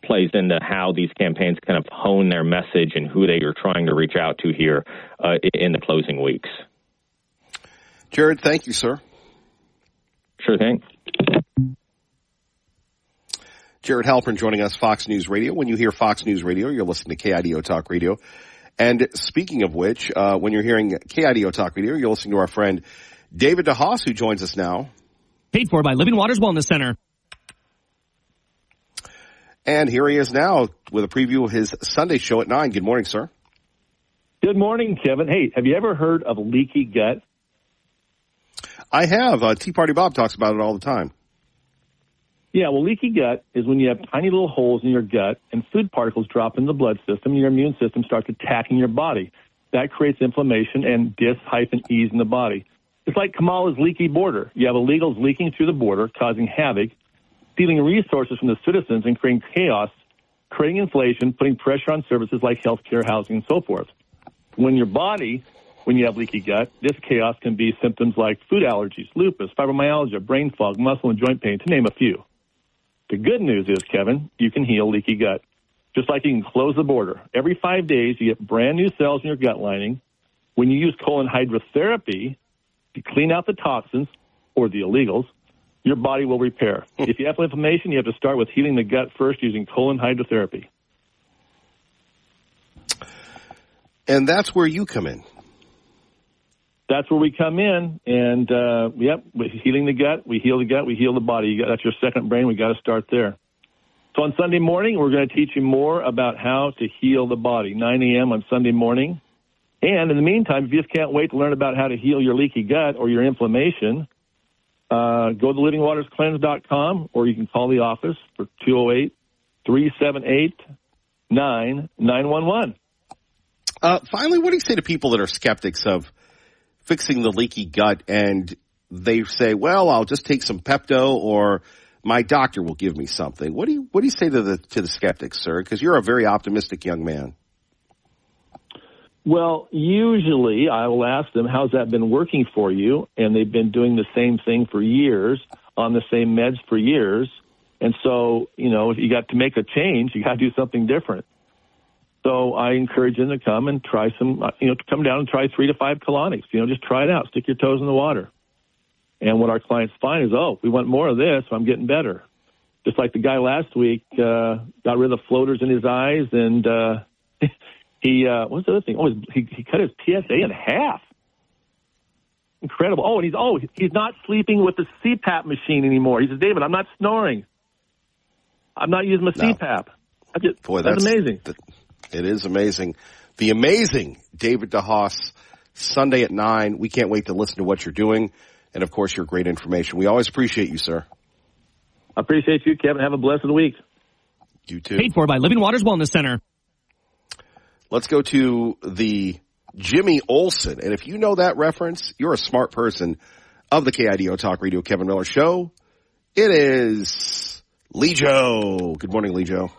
plays into how these campaigns kind of hone their message and who they are trying to reach out to here in the closing weeks. Jared, thank you, sir. Sure thing. Jared Halpern joining us, Fox News Radio. When you hear Fox News Radio, you're listening to KIDO Talk Radio. And speaking of which, when you're hearing KIDO Talk Radio, you're listening to our friend David DeHaas, who joins us now. Paid for by Living Waters Wellness Center. And here he is now with a preview of his Sunday show at 9. Good morning, sir. Good morning, Kevin. Hey, have you ever heard of leaky gut? I have. Tea Party Bob talks about it all the time. Yeah, well, leaky gut is when you have tiny little holes in your gut and food particles drop in the blood system and your immune system starts attacking your body. That creates inflammation and dis-ease in the body. It's like Kamala's leaky border. You have illegals leaking through the border, causing havoc, stealing resources from the citizens and creating chaos, creating inflation, putting pressure on services like healthcare, housing, and so forth. When you have leaky gut, this chaos can be symptoms like food allergies, lupus, fibromyalgia, brain fog, muscle and joint pain, to name a few. The good news is, Kevin, you can heal leaky gut. Just like you can close the border. Every 5 days, you get brand new cells in your gut lining. When you use colon hydrotherapy to clean out the toxins or the illegals, your body will repair. If you have inflammation, you have to start with healing the gut first using colon hydrotherapy. And that's where you come in. That's where we come in, and, healing the gut, we heal the body. That's your second brain. We got to start there. So on Sunday morning, we're going to teach you more about how to heal the body, 9 a.m. on Sunday morning. And in the meantime, if you just can't wait to learn about how to heal your leaky gut or your inflammation, go to livingwaterscleanse.com, or you can call the office for 208-378-9911. Finally, what do you say to people that are skeptics of fixing the leaky gut and they say, well, I'll just take some Pepto or my doctor will give me something? What do you say to the skeptics, sir? Because you're a very optimistic young man. Well, usually I will ask them, how's that been working for you? And they've been doing the same thing for years, on the same meds for years. And so, if you got to make a change, you got to do something different. So I encourage them to come and try some, come down and try 3 to 5 colonics. Just try it out. Stick your toes in the water. And what our clients find is, we want more of this, so I'm getting better. Just like the guy last week got rid of the floaters in his eyes, and what's the other thing? He cut his PSA in half. Incredible. And he's not sleeping with the CPAP machine anymore. He says, David, I'm not snoring. I'm not using my CPAP. That's amazing. It is amazing. The amazing David DeHaas, Sunday at 9. We can't wait to listen to what you're doing. And, of course, your great information. We always appreciate you, sir. I appreciate you, Kevin. Have a blessed week. You too. Paid for by Living Waters Wellness Center. Let's go to the Jimmy Olsen. And if you know that reference, you're a smart person of the KIDO Talk Radio Kevin Miller Show. It is Lee Joe. Good morning, Lee Joe.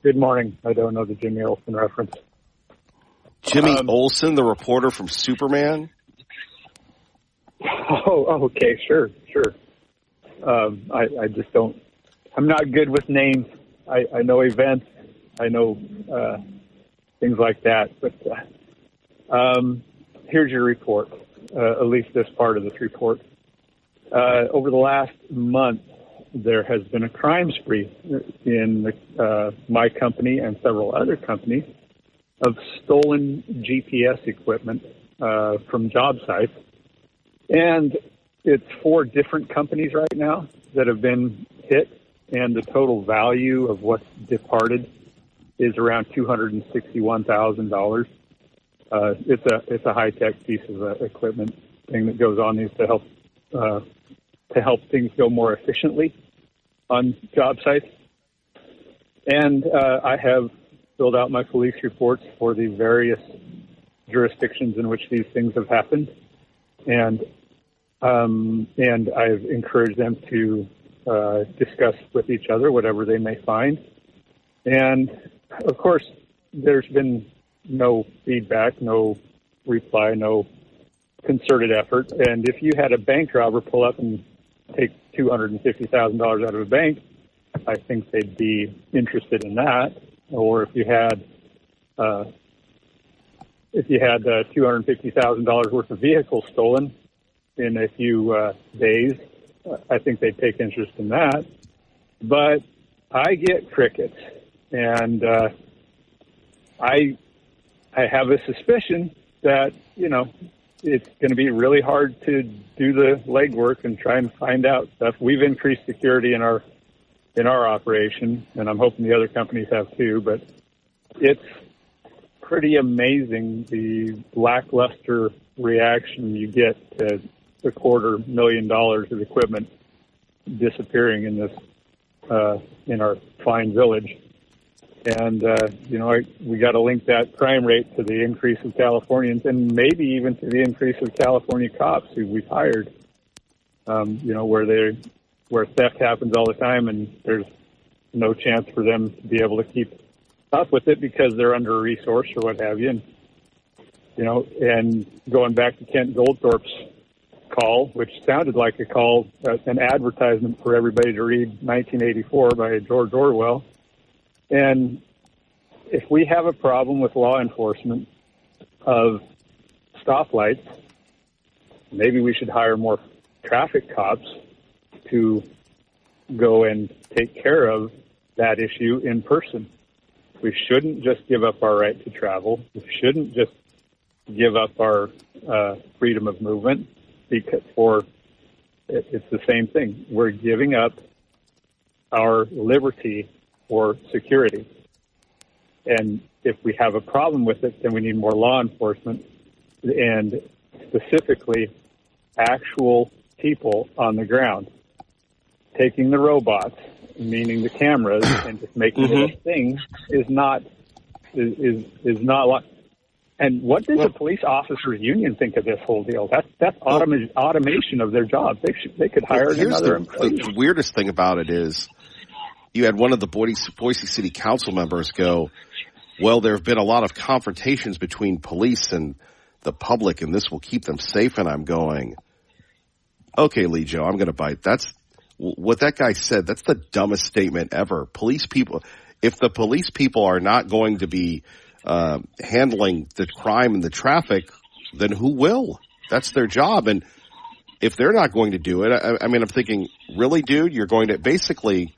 Good morning. I don't know the Jimmy Olsen reference. Jimmy Olsen, the reporter from Superman? Oh, okay, sure. I just don't, I'm not good with names. I know events. I know things like that. But here's your report, at least this part of this report. Over the last month, there has been a crime spree in my company and several other companies of stolen GPS equipment from job sites. And it's 4 different companies right now that have been hit, and the total value of what's departed is around $261,000. It's a high-tech piece of equipment thing that goes on these to help things go more efficiently on job sites. And I have filled out my police reports for the various jurisdictions in which these things have happened. And I've encouraged them to discuss with each other whatever they may find. And, of course, there's been no feedback, no reply, no concerted effort. And if you had a bank robber pull up and take $250,000 out of a bank, I think they'd be interested in that. Or if you had $250,000 worth of vehicles stolen in a few days, I think they'd take interest in that. But I get crickets, and I have a suspicion that, it's going to be really hard to do the legwork and try and find out stuff. We've increased security in our operation, and I'm hoping the other companies have too, but it's pretty amazing the lackluster reaction you get to the $250,000 of equipment disappearing in this in our fine village. And we got to link that crime rate to the increase of Californians, and maybe even to the increase of California cops who we've hired. Where theft happens all the time, and there's no chance for them to be able to keep up with it because they're under-resourced or what have you. And going back to Kent Goldthorpe's call, which sounded like a call, an advertisement for everybody to read 1984 by George Orwell. And if we have a problem with law enforcement of stoplights, maybe we should hire more traffic cops to go and take care of that issue in person. We shouldn't just give up our right to travel. We shouldn't just give up our freedom of movement, because it's the same thing. We're giving up our liberty for security. And if we have a problem with it, then we need more law enforcement, and specifically actual people on the ground. Taking the robots, meaning the cameras, and just making it a thing is not. And what does the police officers union think of this whole deal? That's automation of their job. They could hire another employee. The weirdest thing about it is, you had one of the Boise City Council members go, "Well, there have been a lot of confrontations between police and the public, and this will keep them safe." And I'm going, "Okay, Lee Joe, I'm going to bite." That's what that guy said. That's the dumbest statement ever. If the police people are not going to be handling the crime and the traffic, then who will? That's their job. And if they're not going to do it, I'm thinking, really, dude, you're going to basically,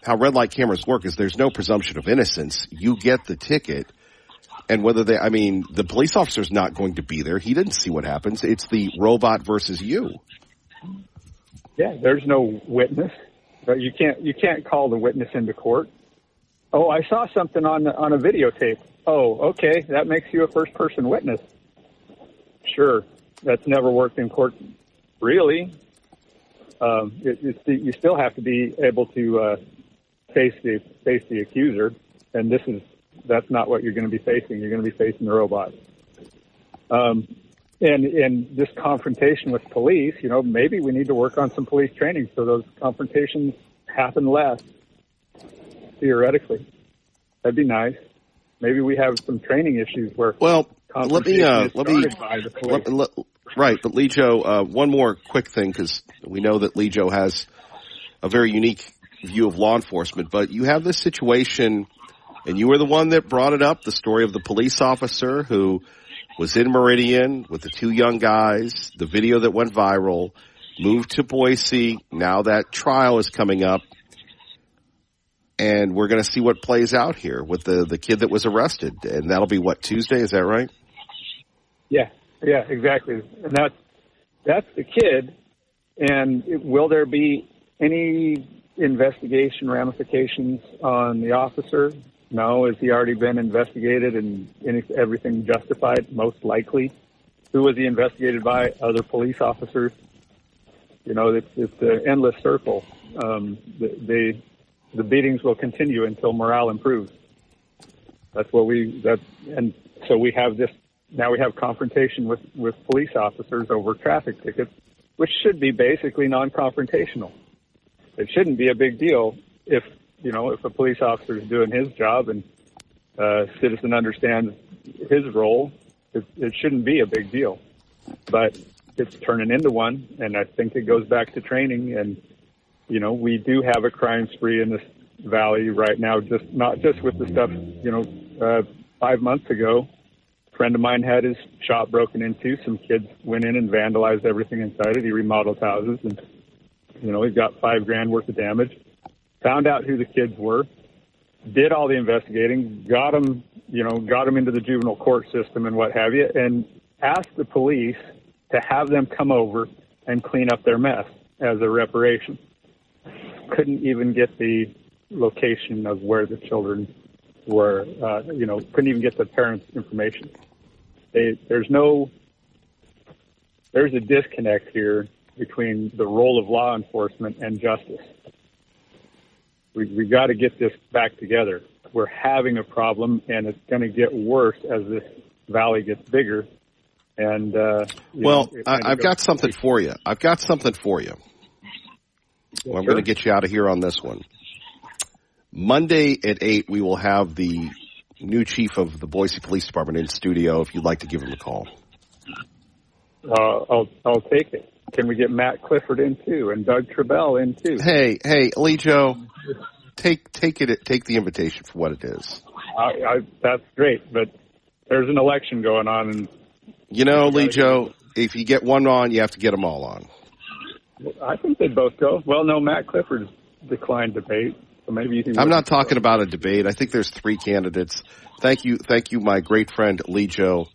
how red light cameras work is there's no presumption of innocence. You get the ticket. And the police officer's not going to be there. He didn't see what happens. It's the robot versus you. Yeah, there's no witness. But you can't call the witness into court. Oh, I saw something on a videotape. Oh, okay, that makes you a first-person witness. Sure, that's never worked in court, really. You still have to be able to face the accuser, and that's not what you're going to be facing. You're going to be facing the robot. And this confrontation with police, maybe we need to work on some police training so those confrontations happen less. Theoretically, that'd be nice. Maybe we have some training issues where. Well, let me. Right, but Lee Joe, one more quick thing, because we know that Lee Joe has a very unique view of law enforcement. But you have this situation, and you were the one that brought it up, the story of the police officer who was in Meridian with the two young guys, the video that went viral, moved to Boise. Now that trial is coming up. And we're going to see what plays out here with the kid that was arrested. And that'll be, Tuesday? Is that right? Yeah, exactly. And that's the kid. And will there be any investigation ramifications on the officer? No. Has he already been investigated and everything justified? Most likely. Who was he investigated by? Other police officers. It's an endless circle. The beatings will continue until morale improves. And so we have this. Now we have confrontation with police officers over traffic tickets, which should be basically non-confrontational. It shouldn't be a big deal if a police officer is doing his job and a citizen understands his role. It shouldn't be a big deal, but it's turning into one. And I think it goes back to training. And we do have a crime spree in this valley right now, not just with the stuff, 5 months ago, a friend of mine had his shop broken into. Some kids went in and vandalized everything inside it. He remodeled houses and, he got $5,000 worth of damage. Found out who the kids were, did all the investigating, got them into the juvenile court system and what have you, and asked the police to have them come over and clean up their mess as a reparation. Couldn't even get the location of where the children where, couldn't even get the parents' information. There's a disconnect here between the role of law enforcement and justice. We got to get this back together. We're having a problem, and it's going to get worse as this valley gets bigger. And I've got something for you. Well, I'm going to get you out of here on this one. Monday at 8, we will have the new chief of the Boise Police Department in studio. If you'd like to give him a call, I'll take it. Can we get Matt Clifford in too, and Doug Trebell in too? Hey, Lee Joe, take the invitation for what it is. That's great, but there's an election going on, and Lee Joe, if you get one on, you have to get them all on. I think they both go. Well, no, Matt Clifford's declined debate. So maybe you can. I'm not talking about a debate. I think there's 3 candidates. Thank you, my great friend Lee Joe.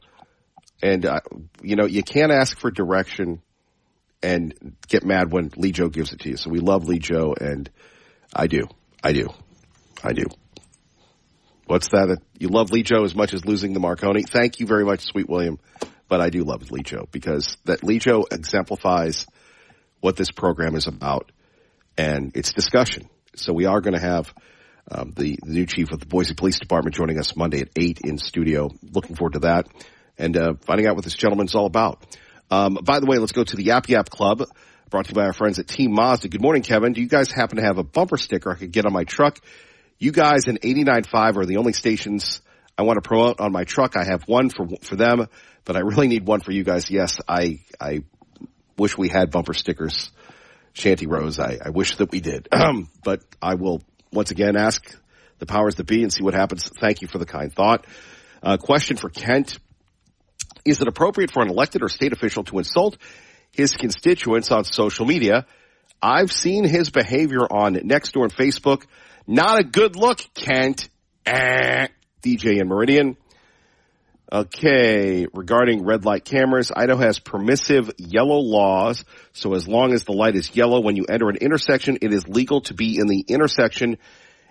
And you can't ask for direction and get mad when Lee Joe gives it to you. So we love Lee Joe, and I do. What's that? You love Lee Joe as much as losing the Marconi? Thank you very much, Sweet William. But I do love Lee Joe because that Lee Joe exemplifies what this program is about, and it's discussion. So we are going to have the new chief of the Boise Police Department joining us Monday at 8 in studio. Looking forward to that and finding out what this gentleman's all about. By the way, let's go to the Yap Yap Club, brought to you by our friends at Team Mazda. Good morning, Kevin. Do you guys happen to have a bumper sticker I could get on my truck? You guys in 89.5 are the only stations I want to promote on my truck. I have one for them, but I really need one for you guys. Yes, I wish we had bumper stickers. Shanty Rose, I wish that we did. But I will once again ask the powers that be and see what happens. Thank you for the kind thought. Question for Kent. Is it appropriate for an elected or state official to insult his constituents on social media? I've seen his behavior on Nextdoor and Facebook. Not a good look, Kent. DJ in Meridian. Okay, regarding red light cameras, Idaho has permissive yellow laws, so as long as the light is yellow when you enter an intersection, it is legal to be in the intersection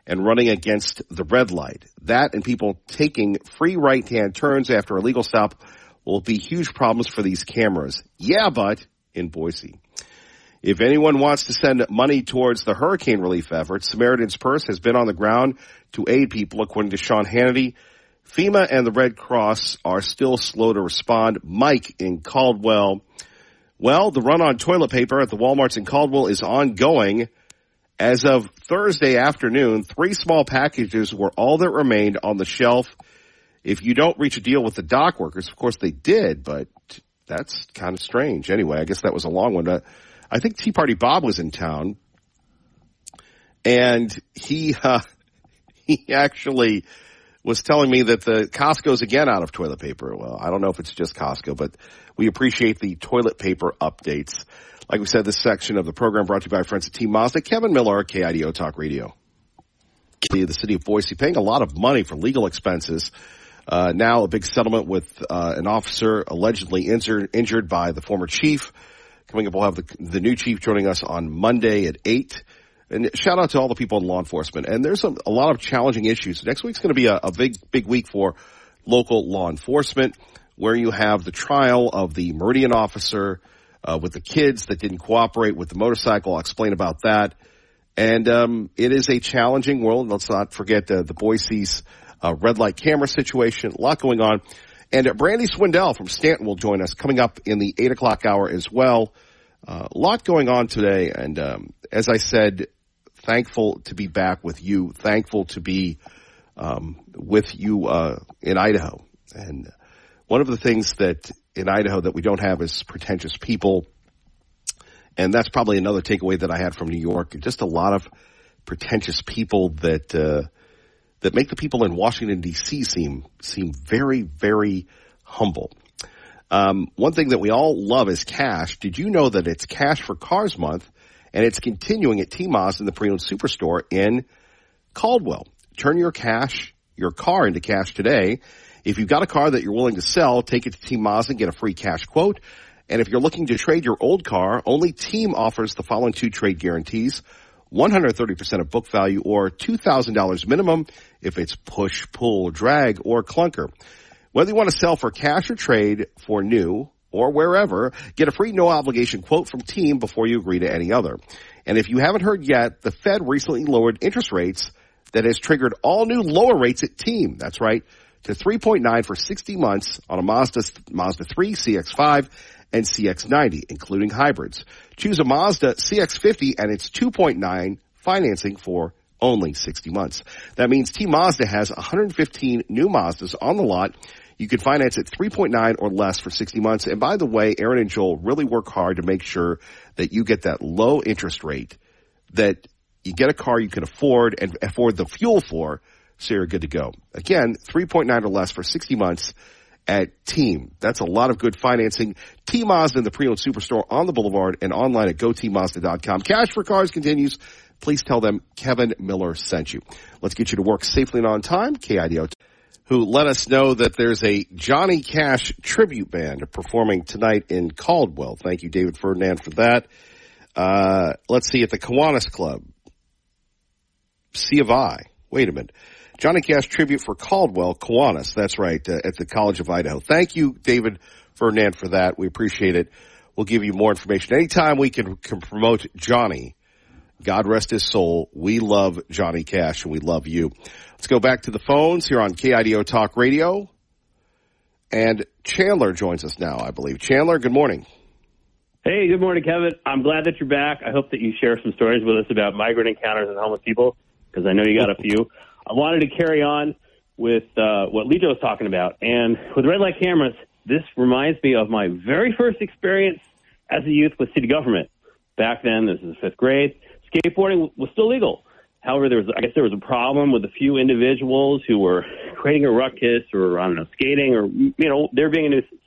and running against the red light. That and people taking free right-hand turns after a legal stop will be huge problems for these cameras. Yeah, but in Boise. If anyone wants to send money towards the hurricane relief efforts, Samaritan's Purse has been on the ground to aid people, according to Sean Hannity. FEMA and the Red Cross are still slow to respond. Mike in Caldwell. Well, the run on toilet paper at the Walmarts in Caldwell is ongoing. As of Thursday afternoon, 3 small packages were all that remained on the shelf. If you don't reach a deal with the dock workers, of course they did, but that's kind of strange. Anyway, I guess that was a long one. I think Tea Party Bob was in town, and he actually was telling me that the Costco's again out of toilet paper. Well, I don't know if it's just Costco, but we appreciate the toilet paper updates. Like we said, this section of the program brought to you by our friends at Team Mazda. Kevin Miller, KIDO Talk Radio. The city of Boise paying a lot of money for legal expenses. Now a big settlement with an officer allegedly injured by the former chief. Coming up, we'll have the new chief joining us on Monday at 8. And shout out to all the people in law enforcement. And there's a lot of challenging issues. Next week's going to be a big week for local law enforcement, where you have the trial of the Meridian officer with the kids that didn't cooperate with the motorcycle. I'll explain about that. And it is a challenging world. Let's not forget the Boise's red light camera situation. A lot going on. And Brandi Swindell from Stanton will join us coming up in the 8 o'clock hour as well. A lot going on today. And as I said, thankful to be back with you. Thankful to be with you in Idaho. And one of the things that in Idaho that we don't have is pretentious people. And that's probably another takeaway that I had from New York. Just a lot of pretentious people that make the people in Washington, D.C. seem very, very humble. One thing that we all love is cash. Did you know that it's Cash for Cars Month, and it's continuing at T-Moz in the pre-owned superstore in Caldwell? Turn your car into cash today. If you've got a car that you're willing to sell, take it to T-Moz and get a free cash quote. And if you're looking to trade your old car, only Team offers the following 2 trade guarantees. 130% of book value, or $2,000 minimum if it's push, pull, drag, or clunker. Whether you want to sell for cash or trade for new or wherever, get a free no-obligation quote from Team before you agree to any other. And if you haven't heard yet, the Fed recently lowered interest rates that has triggered all new lower rates at Team. That's right, to 3.9 for 60 months on a Mazda 3, CX-5, and CX-90, including hybrids. Choose a Mazda CX-50 and it's 2.9 financing for only 60 months. That means Team Mazda has 115 new Mazdas on the lot. You can finance at 3.9 or less for 60 months. And by the way, Aaron and Joel really work hard to make sure that you get that low interest rate, that you get a car you can afford and afford the fuel for, so you're good to go. Again, 3.9 or less for 60 months at Team. That's a lot of good financing. Team Mazda in the pre-owned superstore on the Boulevard and online at goteammazda.com. Cash for Cars continues. Please tell them Kevin Miller sent you. Let's get you to work safely and on time. KIDO, who let us know that there's a Johnny Cash tribute band performing tonight in Caldwell. Thank you, David Ferdinand, for that. Let's see, at the Kiwanis Club. C of I. Wait a minute. Johnny Cash tribute for Caldwell, Kiwanis. That's right, at the College of Idaho. Thank you, David Ferdinand, for that. We appreciate it. We'll give you more information. Anytime we can promote Johnny, God rest his soul, we love Johnny Cash, and we love you. Let's go back to the phones here on KIDO Talk Radio. And Chandler joins us now, I believe. Chandler, good morning. Hey, good morning, Kevin. I'm glad that you're back. I hope that you share some stories with us about migrant encounters and homeless people, because I know you got a few. I wanted to carry on with what Lito was talking about. And with red light cameras, this reminds me of my very first experience as a youth with city government. Back then, this is the 5th grade, skateboarding was still legal. However, there was a problem with a few individuals who were creating a ruckus or, skating or, they're being a nuisance.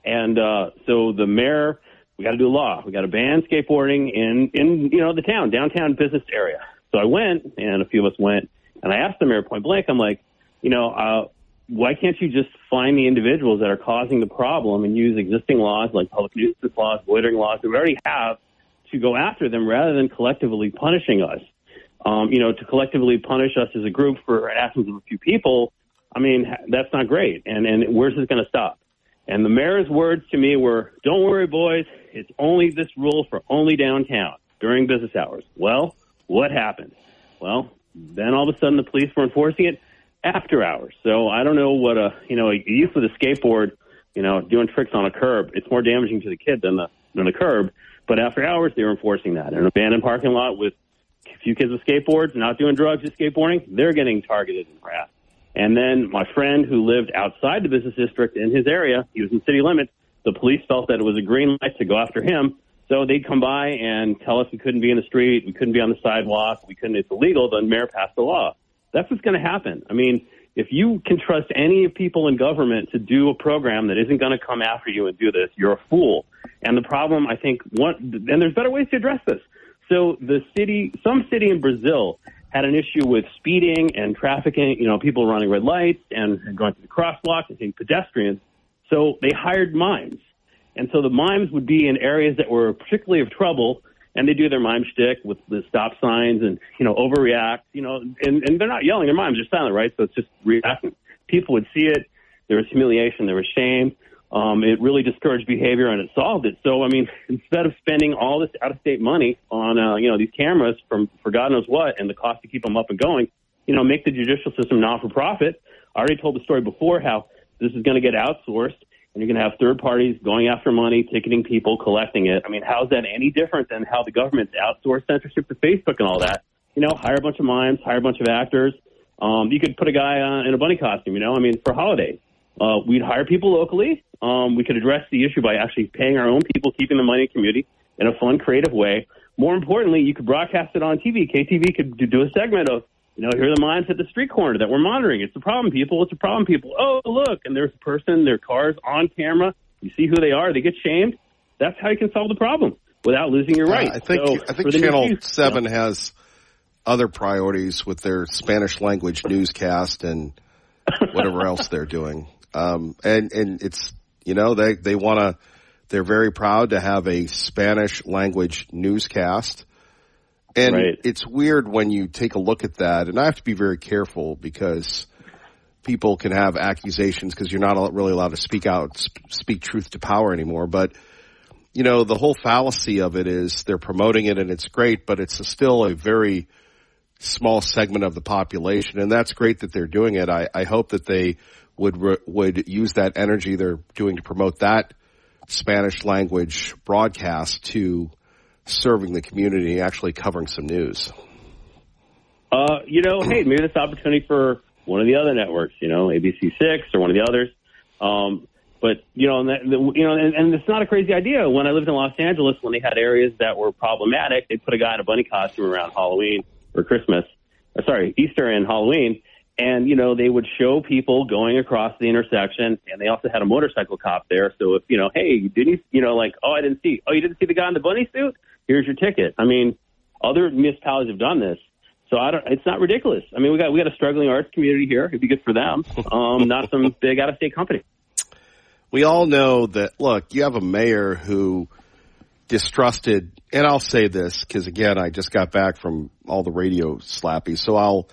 And so the mayor, we got to do a law. We got to ban skateboarding in the town, downtown business area. So I went, and a few of us went, and I asked the mayor point blank, I'm like, why can't you just find the individuals that are causing the problem and use existing laws like public nuisance laws, loitering laws that we already have to go after them rather than collectively punishing us? To collectively punish us as a group for actions of a few people, that's not great. And where's this going to stop? And the mayor's words to me were, don't worry, boys, it's only this rule for only downtown during business hours. Well, what happened? Well, then all of a sudden the police were enforcing it after hours. So I don't know what a youth with a skateboard, doing tricks on a curb, it's more damaging to the kid than the curb. But after hours, they were enforcing that. In an abandoned parking lot with a few kids with skateboards, not doing drugs, just skateboarding, they're getting targeted and harassed. And then my friend who lived outside the business district in his area, he was in city limits, the police felt that it was a green light to go after him. So they'd come by and tell us we couldn't be in the street, we couldn't be on the sidewalk, it's illegal, the mayor passed the law. That's what's going to happen. If you can trust any people in government to do a program that isn't going to come after you and do this, you're a fool. And the problem, I think, and there's better ways to address this. So some city in Brazil had an issue with speeding and trafficking, people running red lights and going through the crosswalk and hitting pedestrians. So they hired mimes. And so the mimes would be in areas that were particularly of trouble, and they do their mime shtick with the stop signs and, overreact, and they're not yelling, they're mimes, they're silent, right? So it's just reacting. People would see it. There was humiliation, there was shame. It really discouraged behavior, and it solved it. So, instead of spending all this out-of-state money on, these cameras for God knows what and the cost to keep them up and going, make the judicial system not-for-profit. I already told the story before how this is going to get outsourced, and you're going to have third parties going after money, ticketing people, collecting it. How is that any different than how the government's outsourced censorship to Facebook and all that? Hire a bunch of mimes, hire a bunch of actors. You could put a guy in a bunny costume, for holidays. We'd hire people locally. We could address the issue by actually paying our own people, keeping the money in the community in a fun, creative way. More importantly, you could broadcast it on TV. KTV could do a segment of, here are the mimes at the street corner that we're monitoring. It's a problem, people. It's a problem, people. Oh, look, and there's a person, their car's on camera. You see who they are. They get shamed. That's how you can solve the problem without losing your rights. I think Channel 7 has other priorities with their Spanish language newscast and whatever else they're doing. And it's, they want to, they're very proud to have a Spanish language newscast. And it's weird when you take a look at that, and I have to be very careful because people can have accusations because you're not really allowed to speak truth to power anymore. But, you know, the whole fallacy of it is they're promoting it and it's great, but it's still a very small segment of the population, and that's great that they're doing it. I hope that they would use that energy they're doing to promote that Spanish language broadcast to serving the community and actually covering some news. You know, hey, maybe this opportunity for one of the other networks, you know, ABC6 or one of the others. But, you know, and it's not a crazy idea. When I lived in Los Angeles, when they had areas that were problematic, they'd put a guy in a bunny costume around Halloween or Easter and Halloween. And, you know, they would show people going across the intersection, and they also had a motorcycle cop there. So if, you know, hey, didn't you know, like, oh, you didn't see the guy in the bunny suit? Here's your ticket. I mean, other municipalities have done this. So it's not ridiculous. I mean, we got a struggling arts community here. It'd be good for them, not some big out-of-state company. We all know that, look, you have a mayor who distrusted, and I'll say this because, again, I just got back from all the radio slappies, so I'll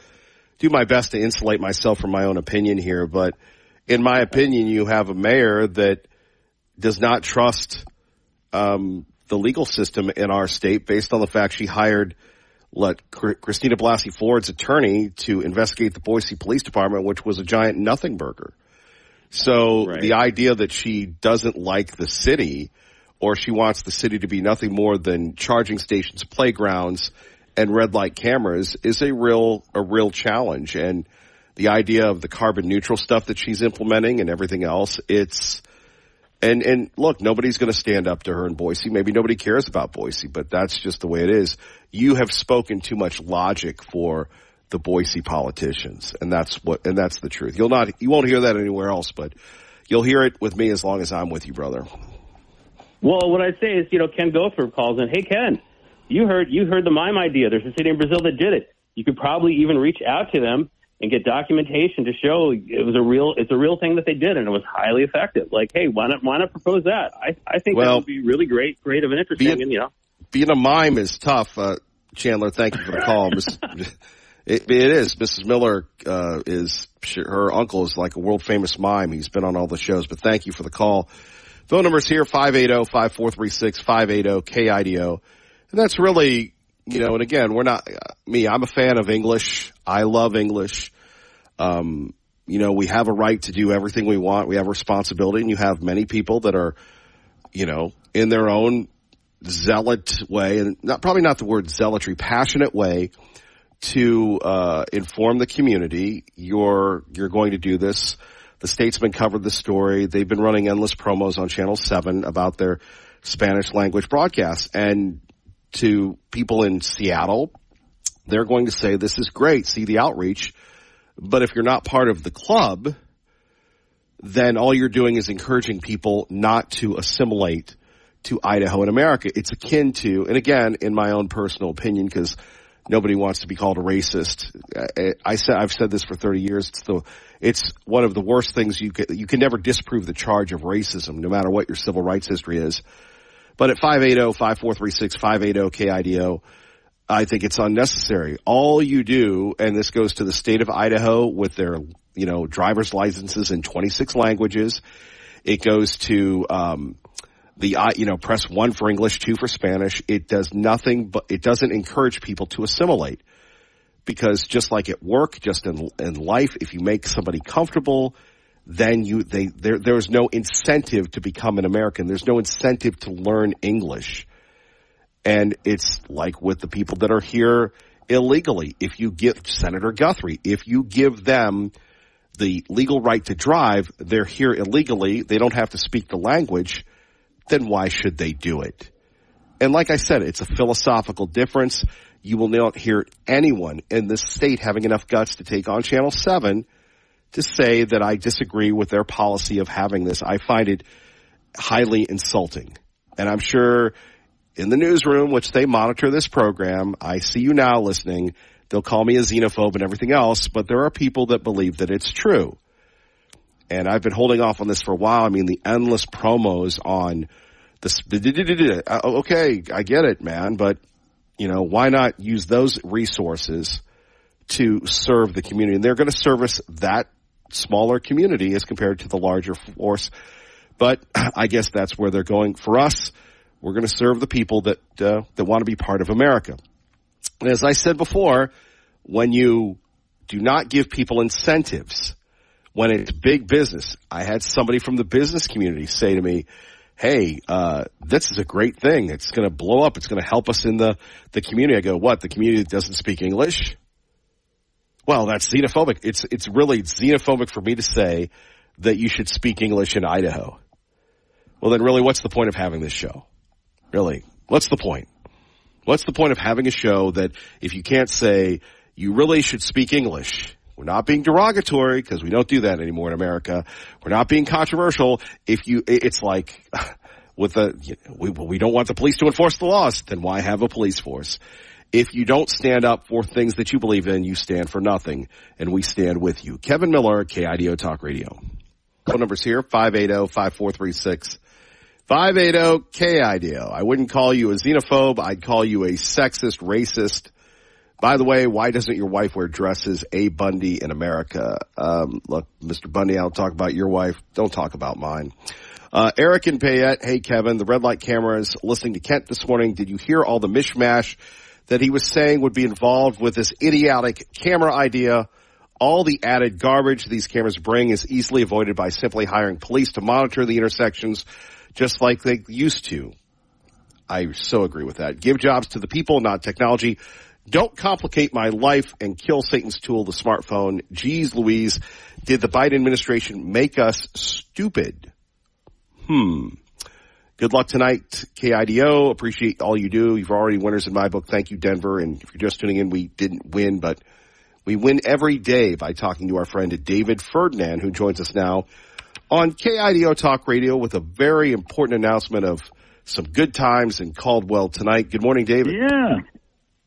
do my best to insulate myself from my own opinion here. But in my opinion, you have a mayor that does not trust the legal system in our state based on the fact she hired Christina Blasey Ford's attorney to investigate the Boise Police Department, which was a giant nothing burger. So the idea that she doesn't like the city or she wants the city to be nothing more than charging stations, playgrounds, and red light cameras is a real challenge. And the idea of the carbon neutral stuff that she's implementing and everything else, and look, nobody's going to stand up to her in Boise. Maybe nobody cares about Boise, but that's just the way it is. You have spoken too much logic for the Boise politicians, and that's the truth. You won't hear that anywhere else, but you'll hear it with me as long as I'm with you, brother. Well, what I'd say is, you know, Ken Gothrop calls in, hey, Ken, you heard the mime idea. There's a city in Brazil that did it. You could probably even reach out to them and get documentation to show it's a real thing that they did, and it was highly effective. Like, hey, why not propose that? I think that would be really great, creative, and interesting. And, you know, being a mime is tough. Chandler, thank you for the call. It is. Mrs. Miller her uncle is like a world famous mime. He's been on all the shows. But thank you for the call. Phone number's here 580-5436 580-KIDO, and that's really. You know, and again, we're not me. I'm a fan of English. I love English. You know, we have a right to do everything we want. We have a responsibility, and you have many people that are, you know, in their own zealot way, and probably not the word zealotry, passionate way to inform the community. You're going to do this. The Statesman covered the story. They've been running endless promos on Channel 7 about their Spanish language broadcasts, and to people in Seattle, they're going to say, this is great, see the outreach. But if you're not part of the club, then all you're doing is encouraging people not to assimilate to Idaho and America. It's akin to, and again, in my own personal opinion, because nobody wants to be called a racist. I've said this for 30 years. It's one of the worst things you can never disprove the charge of racism, no matter what your civil rights history is. But at 580-5436, 580-KIDO, I think it's unnecessary. All you do, and this goes to the state of Idaho with their, you know, driver's licenses in 26 languages. It goes to, press 1 for English, 2 for Spanish. It does nothing, but it doesn't encourage people to assimilate. Because just like at work, just in life, if you make somebody comfortable, then there's no incentive to become an American. There's no incentive to learn English. And it's like with the people that are here illegally. If you give Senator Guthrie, if you give them the legal right to drive, they're here illegally, they don't have to speak the language, then why should they do it? And like I said, it's a philosophical difference. You will not hear anyone in this state having enough guts to take on Channel 7 to say that I disagree with their policy of having this. I find it highly insulting. And I'm sure in the newsroom, which they monitor this program, I see you now listening, they'll call me a xenophobe and everything else, but there are people that believe that it's true. And I've been holding off on this for a while. I mean, the endless promos on this. Okay, I get it, man, but Why not use those resources to serve the community? And they're going to service that smaller community as compared to the larger force. But I guess that's where they're going. For us, we're going to serve the people that want to be part of America. And as I said before, when you do not give people incentives, when it's big business, I had somebody from the business community say to me, hey, this is a great thing. It's going to blow up. It's going to help us in the community. I go, what? The community that doesn't speak English? Well, that's xenophobic. It's really xenophobic for me to say that you should speak English in Idaho. Well, then really, what's the point of having this show? Really, what's the point? What's the point of having a show that if you can't say you really should speak English? We're not being derogatory because we don't do that anymore in America. We're not being controversial. It's like we don't want the police to enforce the laws. Then why have a police force? If you don't stand up for things that you believe in, you stand for nothing, and we stand with you. Kevin Miller, KIDO Talk Radio. Phone number's here, 580-5436. 580-KIDO. I wouldn't call you a xenophobe. I'd call you a sexist, racist. By the way, why doesn't your wife wear dresses? A. Bundy in America. Look, Mr. Bundy, I'll talk about your wife. Don't talk about mine. Eric in Payette. Hey, Kevin, the red light cameras. Listening to Kent this morning. Did you hear all the mishmash that he was saying would be involved with this idiotic camera idea? All the added garbage these cameras bring is easily avoided by simply hiring police to monitor the intersections just like they used to. I so agree with that. Give jobs to the people, not technology. Don't complicate my life and kill Satan's tool, the smartphone. Geez Louise, did the Biden administration make us stupid? Good luck tonight, KIDO. Appreciate all you do. You've already winners in my book. Thank you, Denver. And if you're just tuning in, we didn't win, but we win every day by talking to our friend David Ferdinand, who joins us now on KIDO Talk Radio with a very important announcement of some good times in Caldwell tonight. Good morning, David. Yeah.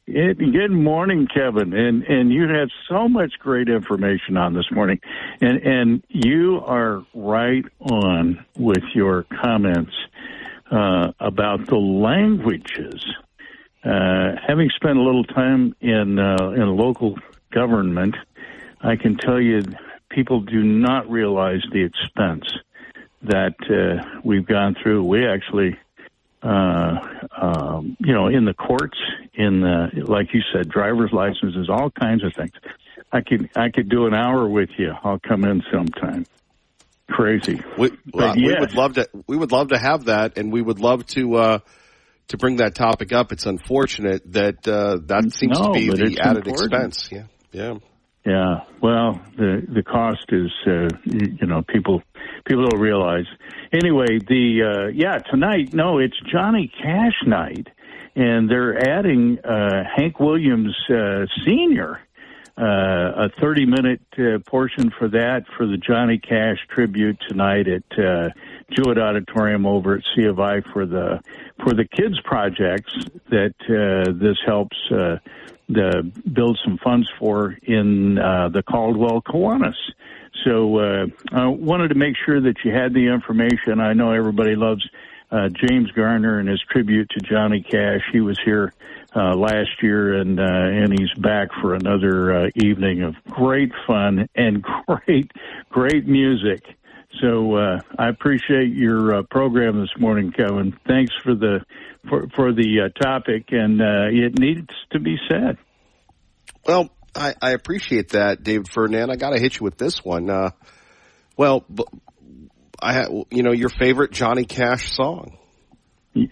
Good morning, Kevin. And you had so much great information on this morning. And you are right on with your comments about the languages. Having spent a little time in local government, I can tell you people do not realize the expense that we've gone through. We actually, in the courts, like you said, driver's licenses, all kinds of things. I could do an hour with you. I'll come in sometime. Crazy. We would love to have that, and we would love to bring that topic up. It's unfortunate that that seems to be the added expense. Yeah. Yeah. Well, the cost is, people don't realize. Anyway, tonight, it's Johnny Cash night, and they're adding Hank Williams Sr., a 30-minute portion for the Johnny Cash tribute tonight at Jewett Auditorium over at C of I for the kids projects that this helps build some funds for in the Caldwell Kiwanis. So I wanted to make sure that you had the information. I know everybody loves James Garner and his tribute to Johnny Cash. He was here last year, and he's back for another evening of great fun and great music. So I appreciate your program this morning, Kevin. Thanks for the topic, and it needs to be said. Well, I appreciate that, David Ferdinand. I got to hit you with this one. Your favorite Johnny Cash song.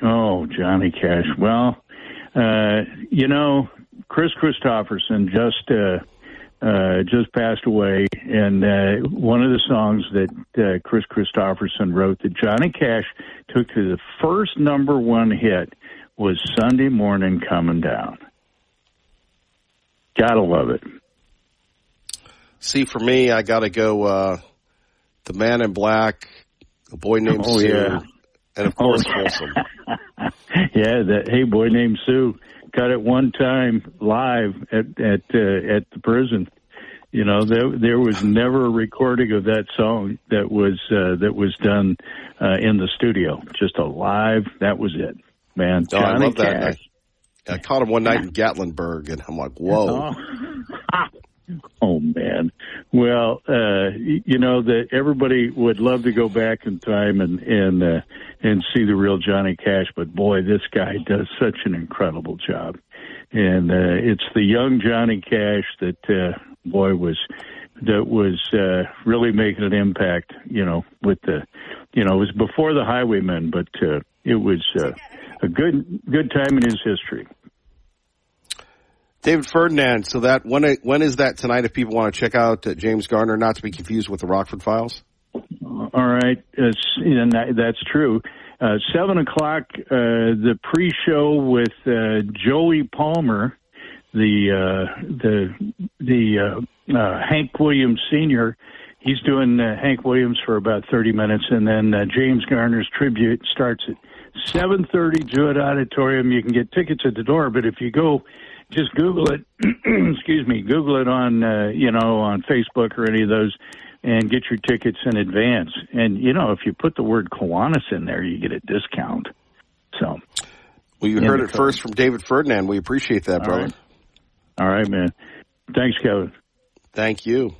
Oh, Johnny Cash. Well, Chris Christopherson just passed away, and one of the songs that Chris Christopherson wrote that Johnny Cash took to the first number one hit was Sunday Morning Coming Down. Gotta love it. See, for me, I gotta go The Man in Black, A Boy Named Sue, yeah. And of course Folsom. Yeah, that Hey Boy Named Sue. Got it one time live at the prison. There was never a recording of that song that was done in the studio. Just a live. That was it, man. Johnny I love Cash. that. I caught him one night in Gatlinburg, and I'm like, whoa. Oh man. Well, that everybody would love to go back in time and see the real Johnny Cash, but boy, this guy does such an incredible job. And it's the young Johnny Cash that was really making an impact, with it was before the Highwaymen, but it was a good time in his history. David Ferdinand, so that when is that tonight if people want to check out James Garner, not to be confused with the Rockford Files? All right, that's true. 7 o'clock, the pre-show with Joey Palmer, the Hank Williams Sr. He's doing Hank Williams for about 30 minutes, and then James Garner's tribute starts at 7:30, Jewett Auditorium. You can get tickets at the door, but if you go, just Google it. Google it on on Facebook or any of those, and get your tickets in advance. And if you put the word Kiwanis in there, you get a discount. So, well, you heard it first from David Ferdinand. We appreciate that, brother. All right, man. Thanks, Kevin. Thank you.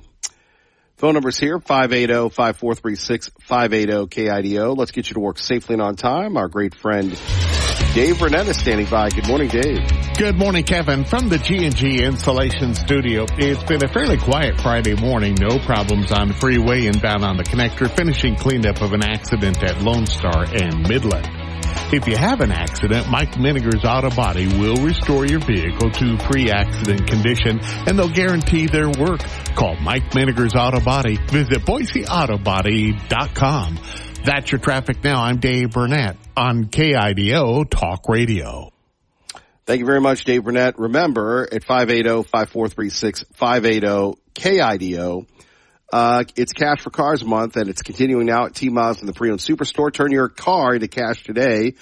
Phone number's here, 580-5436, 580-KIDO. Let's get you to work safely and on time. Our great friend Dave Burnett is standing by. Good morning, Dave. Good morning, Kevin. From the G&G Insulation Studio, it's been a fairly quiet Friday morning. No problems on the freeway inbound on the connector, finishing cleanup of an accident at Lone Star and Midland. If you have an accident, Mike Miniger's Auto Body will restore your vehicle to pre-accident condition, and they'll guarantee their work. Call Mike Miniger's Auto Body. Visit BoiseAutoBody.com. That's your traffic now. I'm Dave Burnett on KIDO Talk Radio. Thank you very much, Dave Burnett. Remember, at 580-5436, 580-KIDO, it's Cash for Cars month, and it's continuing now at T-Mazda in the Pre-Owned Superstore. Turn your car into cash today.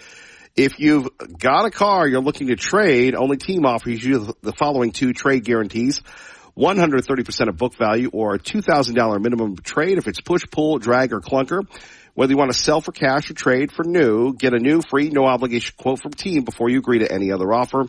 If you've got a car you're looking to trade, only Team offers you the following 2 trade guarantees. 130% of book value or a $2,000 minimum trade if it's push, pull, drag, or clunker. Whether you want to sell for cash or trade for new, get a new free, no obligation quote from Team before you agree to any other offer.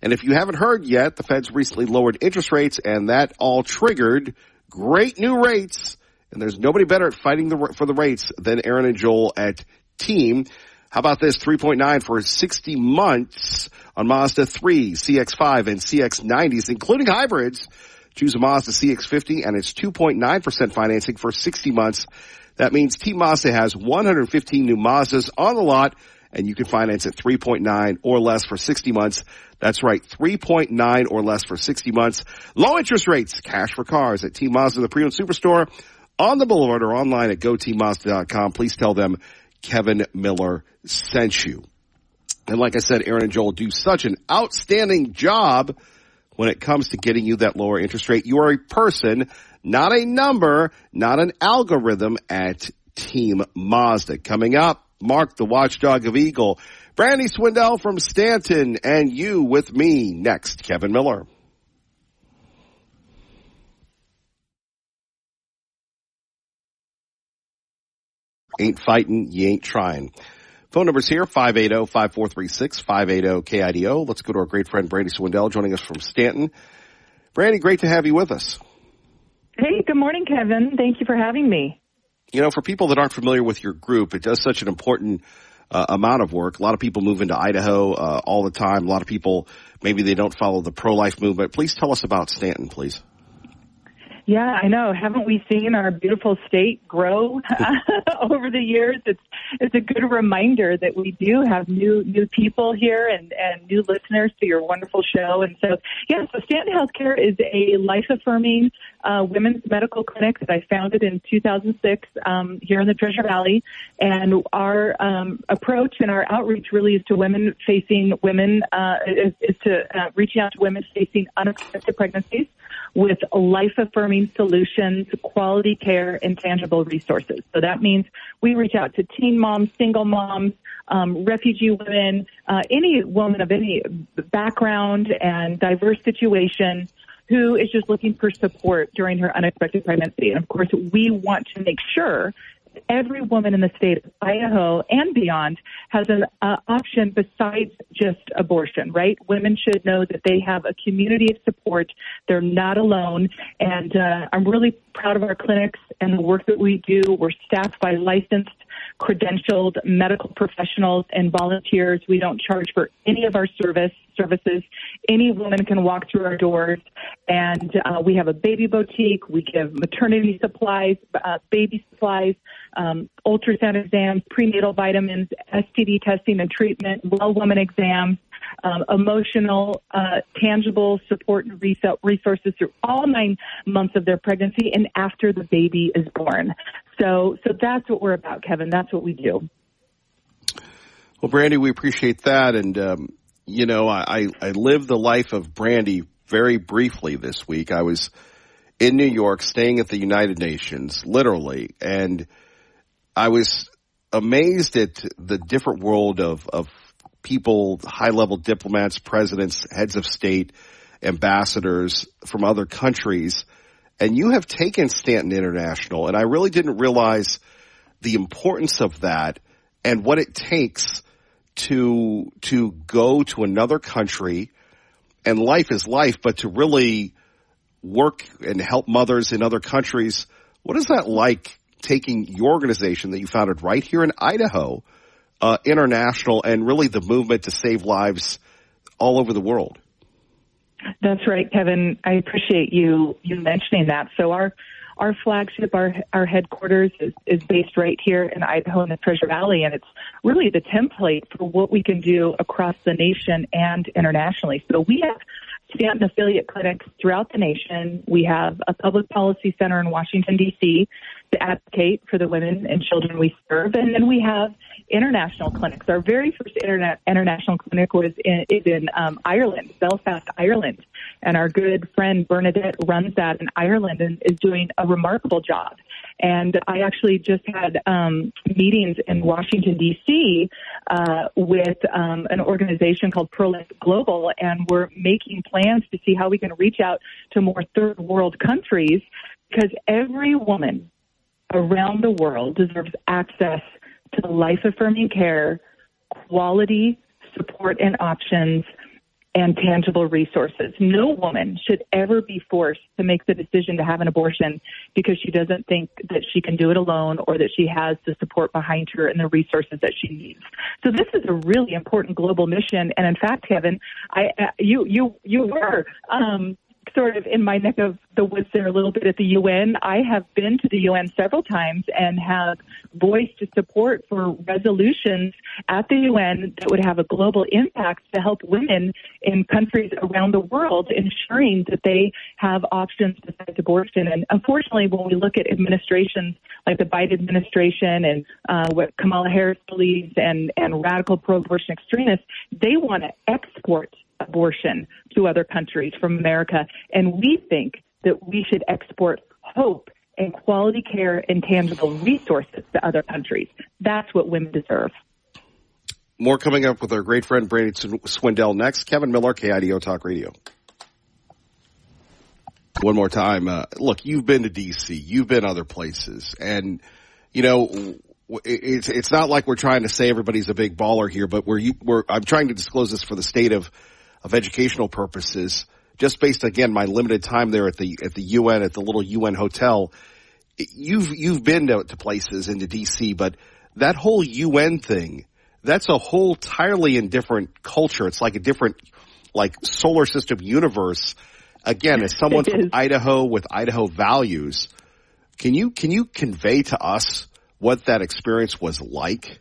And if you haven't heard yet, the Fed's recently lowered interest rates, and that all triggered great new rates. And there's nobody better at fighting for the rates than Aaron and Joel at Team. How about this? 3.9 for 60 months on Mazda 3, CX-5, and CX-90s, including hybrids. Choose a Mazda CX-50, and it's 2.9% financing for 60 months. That means Team Mazda has 115 new Mazdas on the lot, and you can finance at 3.9 or less for 60 months. That's right, 3.9 or less for 60 months. Low interest rates, Cash for Cars at Team Mazda, the Pre-Owned Superstore, on the Boulevard or online at GoTeamMazda.com. Please tell them Kevin Miller sent you. And like I said, Aaron and Joel do such an outstanding job when it comes to getting you that lower interest rate. You are a person, not a number, not an algorithm at Team Mazda. Coming up, Mark, the watchdog of Eagle, Brandi Swindell from Stanton, and you with me next, Kevin Miller. Ain't fighting, you ain't trying. Phone number's here, 580-5436, 580-KIDO. Let's go to our great friend Brandi Swindell joining us from Stanton. Brandi, great to have you with us. Hey, good morning, Kevin. Thank you for having me. You know, for people that aren't familiar with your group, it does such an important amount of work. A lot of people move into Idaho all the time. A lot of people, maybe they don't follow the pro-life movement. Please tell us about Stanton, please. Yeah, I know. Haven't we seen our beautiful state grow over the years? It's a good reminder that we do have new people here and new listeners to your wonderful show. And so, so Stanton Healthcare is a life-affirming women's medical clinic that I founded in 2006 here in the Treasure Valley. And our approach and our outreach really is to reaching out to women facing unexpected pregnancies with life-affirming solutions, quality care, and tangible resources. So that means we reach out to teen moms, single moms, refugee women, any woman of any background and diverse situation who is just looking for support during her unexpected pregnancy. And, of course, we want to make sure every woman in the state of Idaho and beyond has an option besides just abortion, right? Women should know that they have a community of support. They're not alone. And I'm really proud of our clinics and the work that we do. We're staffed by licensed, credentialed medical professionals and volunteers. We don't charge for any of our services. Any woman can walk through our doors, and we have a baby boutique. We give maternity supplies, baby supplies, ultrasound exams, prenatal vitamins, STD testing and treatment, well woman exams, emotional, tangible support and resources through all 9 months of their pregnancy and after the baby is born. So that's what we're about, Kevin. That's what we do. Well, Brandi, we appreciate that. And, I lived the life of Brandi very briefly this week. I was in New York staying at the United Nations, literally, and I was amazed at the different world of people, high-level diplomats, presidents, heads of state, ambassadors from other countries. And you have taken Stanton International, and I really didn't realize the importance of that and what it takes to go to another country. And life is life, but to really work and help mothers in other countries. What is that like, taking your organization that you founded right here in Idaho, international, and really the movement to save lives all over the world? That's right, Kevin. I appreciate you mentioning that. So our flagship, our headquarters is based right here in Idaho in the Treasure Valley, and it's really the template for what we can do across the nation and internationally. So we have Stanton affiliate clinics throughout the nation. We have a public policy center in Washington, D.C. to advocate for the women and children we serve. And then we have international clinics. Our very first international clinic is in Ireland, Belfast, Ireland. And our good friend Bernadette runs that in Ireland and is doing a remarkable job. And I actually just had meetings in Washington, D.C. With an organization called Pro-Life Global, and we're making plans to see how we can reach out to more third world countries, because every woman around the world deserves access to life-affirming care, quality support and options, and tangible resources. No woman should ever be forced to make the decision to have an abortion because she doesn't think that she can do it alone or that she has the support behind her and the resources that she needs. So this is a really important global mission. And in fact, Kevin, you were sort of in my neck of the woods there a little bit at the UN. I have been to the UN several times and have voiced support for resolutions at the UN that would have a global impact to help women in countries around the world, ensuring that they have options besides abortion. And unfortunately, when we look at administrations like the Biden administration and what Kamala Harris believes and radical pro-abortion extremists, they want to export abortion to other countries from America. And we think that we should export hope and quality care and tangible resources to other countries. That's what women deserve. More coming up with our great friend Brandi Swindell next. Kevin Miller, KIDO Talk Radio. One more time. Look, you've been to D.C., you've been other places, and, you know, it's not like we're trying to say everybody's a big baller here, but I'm trying to disclose this for the state of educational purposes, just based, again, my limited time there at the UN, at the little UN hotel. You've been to places into D.C., but that whole UN thing, that's a whole entirely different culture. It's like a different, solar system universe. Again, as someone from Idaho with Idaho values, can you convey to us what that experience was like?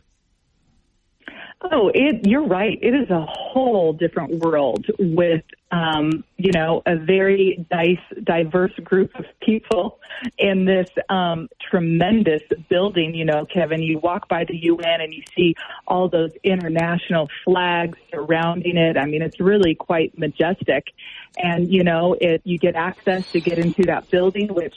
Oh, you're right. It is a whole different world with, a very diverse group of people in this tremendous building. Kevin, you walk by the UN and you see all those international flags surrounding it. I mean, it's really quite majestic. And, you get access to get into that building, which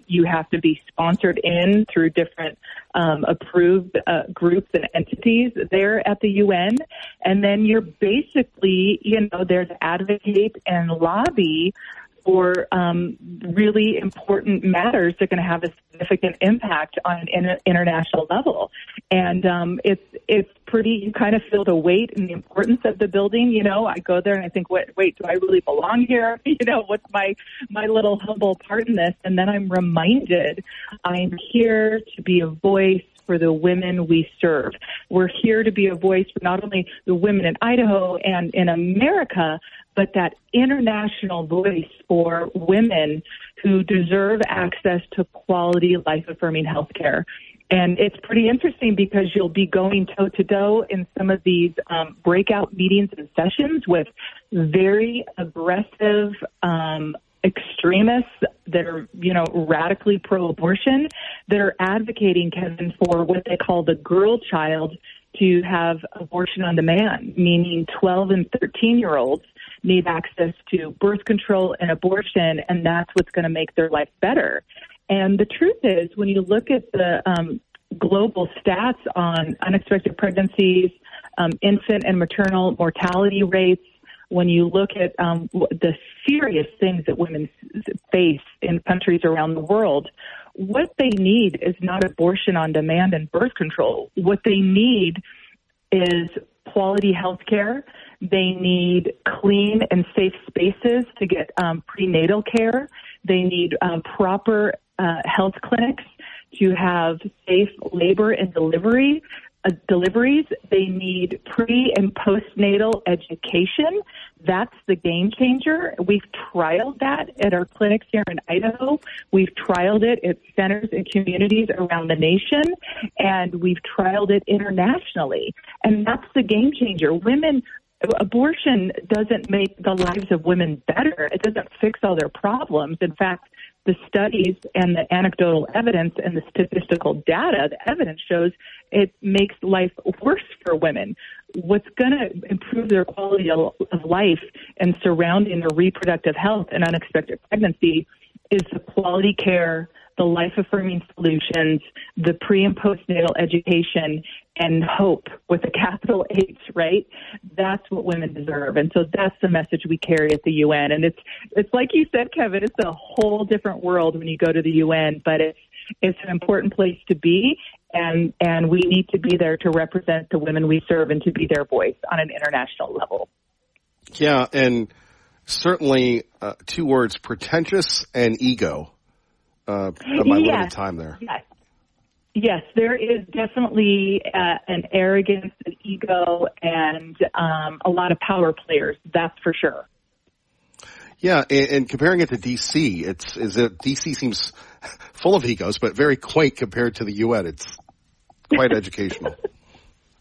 you have to be sponsored in through different approved groups and entities there at the UN. And then you're basically, there to advocate and lobby for really important matters that are going to have a significant impact on an international level. And it's pretty, you kind of feel the weight and the importance of the building. You know, I go there and I think, wait, do I really belong here? You know, what's my little humble part in this? And then I'm reminded I'm here to be a voice for the women we serve. We're here to be a voice for not only the women in Idaho and in America, but that international voice for women who deserve access to quality, life-affirming health care. And it's pretty interesting because you'll be going toe-to-toe in some of these breakout meetings and sessions with very aggressive extremists that are, you know, radically pro-abortion, that are advocating, Kevin, for what they call the girl child to have abortion on demand, meaning 12 and 13-year-olds need access to birth control and abortion, and that's what's going to make their life better. And the truth is, when you look at the global stats on unexpected pregnancies, infant and maternal mortality rates, when you look at the serious things that women face in countries around the world, what they need is not abortion on demand and birth control. What they need is quality health care. They need clean and safe spaces to get prenatal care. They need proper health clinics to have safe labor and deliveries. They need pre- and postnatal education. That's the game changer. We've trialed that at our clinics here in Idaho. We've trialed it at centers and communities around the nation, and we've trialed it internationally. And that's the game changer. Abortion doesn't make the lives of women better. It doesn't fix all their problems. In fact, the studies and the anecdotal evidence and the statistical data, the evidence shows it makes life worse for women. What's going to improve their quality of life and surrounding their reproductive health and unexpected pregnancy is the quality care, the life-affirming solutions, the pre- and postnatal education, and hope with a capital H, right? That's what women deserve. And so that's the message we carry at the UN. And it's like you said, Kevin, it's a whole different world when you go to the UN, but it's an important place to be. And we need to be there to represent the women we serve and to be their voice on an international level. Yeah, and certainly 2 words, pretentious and ego. My limited time there. Yes, there is definitely an arrogance, an ego, and a lot of power players. That's for sure. Yeah, and comparing it to D.C., D.C. seems full of egos, but very quaint compared to the UN. It's quite educational.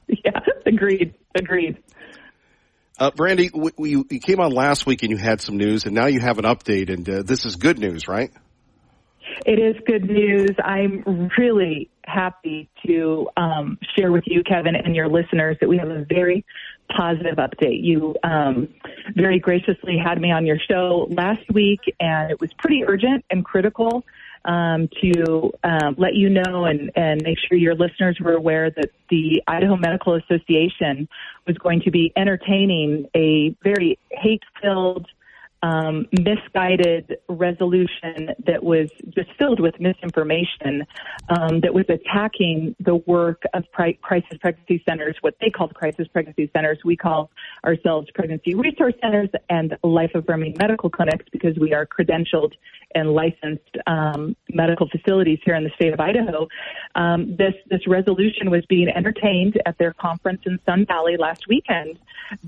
Yeah, agreed. Brandi, you came on last week and you had some news, and now you have an update, and this is good news, right? It is good news. I'm really happy to share with you, Kevin, and your listeners that we have a very positive update. You very graciously had me on your show last week, and it was pretty urgent and critical to let you know and make sure your listeners were aware that the Idaho Medical Association was going to be entertaining a very hate-filled, misguided resolution that was just filled with misinformation that was attacking the work of crisis pregnancy centers, what they called crisis pregnancy centers. We call ourselves pregnancy resource centers and life-affirming medical clinics because we are credentialed and licensed medical facilities here in the state of Idaho. This resolution was being entertained at their conference in Sun Valley last weekend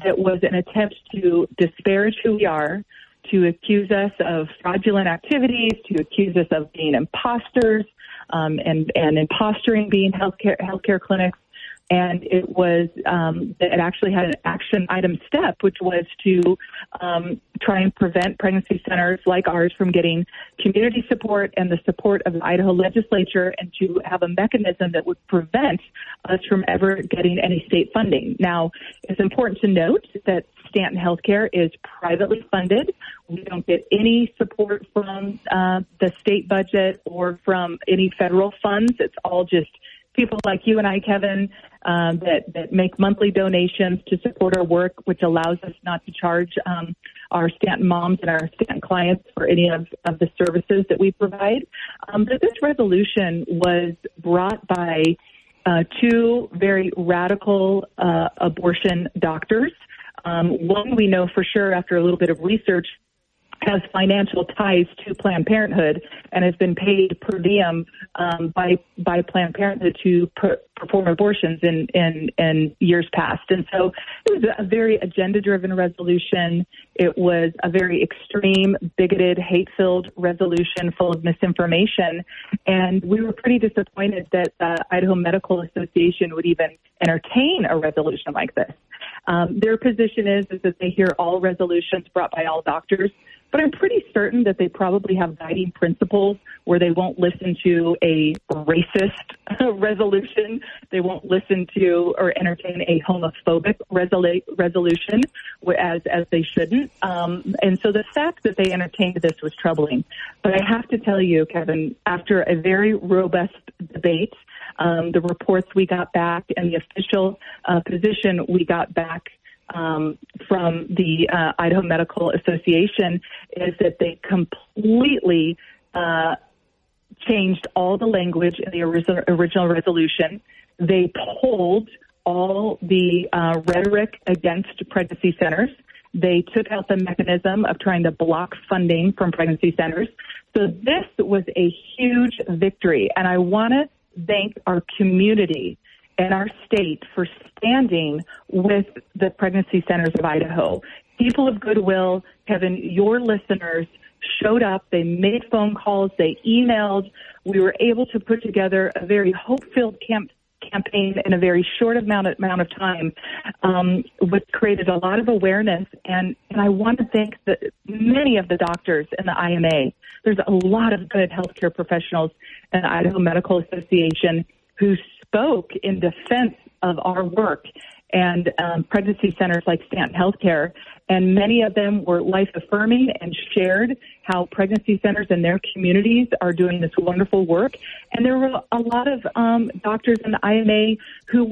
that was an attempt to disparage who we are, to accuse us of fraudulent activities, to accuse us of being imposters, and imposturing being healthcare clinics. And it actually had an action item step, which was to try and prevent pregnancy centers like ours from getting community support and the support of the Idaho legislature, and to have a mechanism that would prevent us from ever getting any state funding. Now, it's important to note that Stanton Healthcare is privately funded. We don't get any support from the state budget or from any federal funds. It's all just people like you and I, Kevin, that make monthly donations to support our work, which allows us not to charge our Stanton moms and our Stanton clients for any of the services that we provide. But this resolution was brought by two very radical abortion doctors. One we know for sure after a little bit of research has financial ties to Planned Parenthood and has been paid per diem by Planned Parenthood to perform abortions in years past. And so it was a very agenda-driven resolution. It was a very extreme, bigoted, hate-filled resolution full of misinformation. And we were pretty disappointed that the Idaho Medical Association would even entertain a resolution like this. Their position is that they hear all resolutions brought by all doctors, but I'm pretty certain that they probably have guiding principles where they won't listen to a racist resolution. They won't listen to or entertain a homophobic resolution as they shouldn't. And so the fact that they entertained this was troubling. But I have to tell you, Kevin, after a very robust debate, the reports we got back and the official position we got back from the Idaho Medical Association is that they completely changed all the language in the original resolution. They pulled all the rhetoric against pregnancy centers. They took out the mechanism of trying to block funding from pregnancy centers. So this was a huge victory, and I want to thank our community and our state for standing with the pregnancy centers of Idaho. People of goodwill, Kevin, your listeners showed up. They made phone calls. They emailed. We were able to put together a very hope-filled campaign in a very short amount of time, which created a lot of awareness. And I want to thank many of the doctors in the IMA. There's a lot of good healthcare professionals in the Idaho Medical Association who spoke in defense of our work and pregnancy centers like Stanton Healthcare. And many of them were life-affirming and shared how pregnancy centers in their communities are doing this wonderful work. And there were a lot of doctors in the IMA who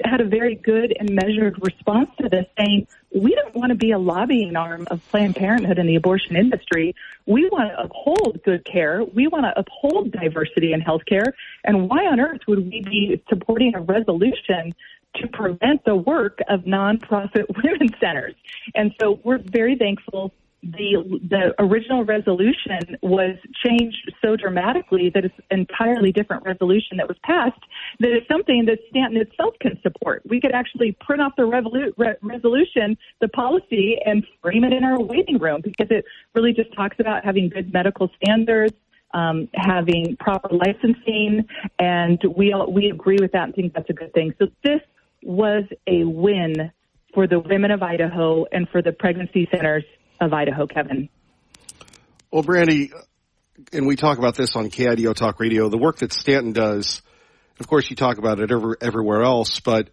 had a very good and measured response to this, saying, we don't want to be a lobbying arm of Planned Parenthood in the abortion industry. We want to uphold good care. We want to uphold diversity in healthcare. And why on earth would we be supporting a resolution to prevent the work of nonprofit women's centers? And so we're very thankful. The original resolution was changed so dramatically that it's an entirely different resolution that was passed, that it's something that Stanton itself can support. We could actually print off the resolution, the policy, and frame it in our waiting room, because it really just talks about having good medical standards, having proper licensing, and we agree with that and think that's a good thing. So this was a win for the women of Idaho and for the pregnancy centers of Idaho, Kevin. Well, Brandi, and we talk about this on KIDO Talk Radio, the work that Stanton does, of course you talk about it everywhere else, but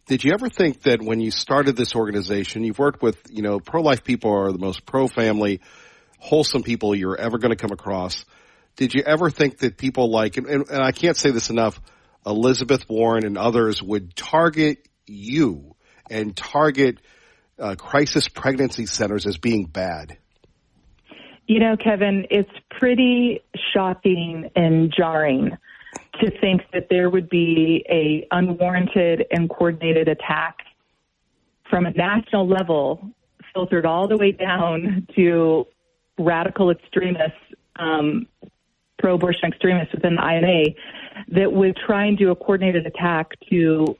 did you ever think that when you started this organization, you've worked with, pro-life people are the most pro-family, wholesome people you're ever going to come across. Did you ever think that people like, and I can't say this enough, Elizabeth Warren and others would target you and target crisis pregnancy centers as being bad? Kevin, it's pretty shocking and jarring to think that there would be a unwarranted and coordinated attack from a national level, filtered all the way down to radical extremists, pro-abortion extremists within the INA, that would try and do a coordinated attack to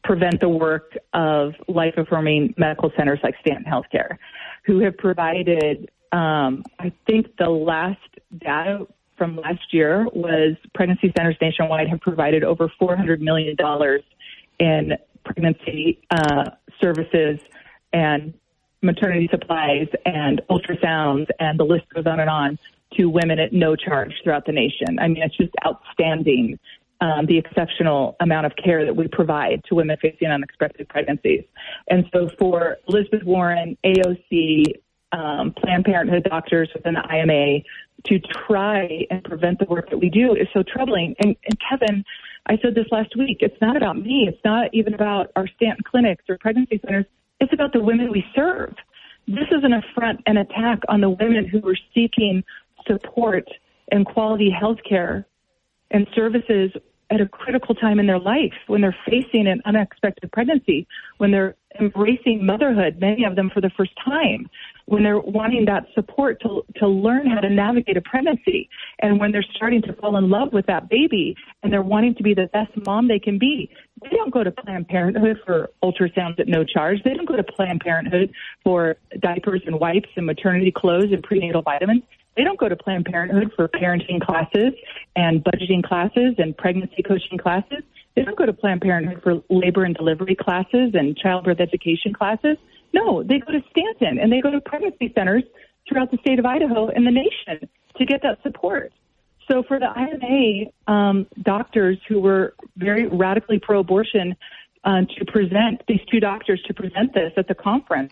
prevent the work of life-affirming medical centers like Stanton Healthcare, who have provided, I think the last data from last year was pregnancy centers nationwide have provided over $400 million in pregnancy services and maternity supplies and ultrasounds, and the list goes on to women at no charge throughout the nation. I mean, it's just outstanding, the exceptional amount of care that we provide to women facing unexpected pregnancies. And so for Elizabeth Warren, AOC, Planned Parenthood doctors within the IMA to try and prevent the work that we do is so troubling. And Kevin, I said this last week. It's not about me. It's not even about our Stanton clinics or pregnancy centers. It's about the women we serve. This is an affront and attack on the women who are seeking support and quality health care and services at a critical time in their life, when they're facing an unexpected pregnancy, when they're embracing motherhood, many of them for the first time, when they're wanting that support to learn how to navigate a pregnancy, and when they're starting to fall in love with that baby and they're wanting to be the best mom they can be. They don't go to Planned Parenthood for ultrasounds at no charge. They don't go to Planned Parenthood for diapers and wipes and maternity clothes and prenatal vitamins. They don't go to Planned Parenthood for parenting classes and budgeting classes and pregnancy coaching classes. They don't go to Planned Parenthood for labor and delivery classes and childbirth education classes. No, they go to Stanton, and they go to pregnancy centers throughout the state of Idaho and the nation to get that support. So for the IMA doctors who were very radically pro-abortion to present, these two doctors to present this at the conference,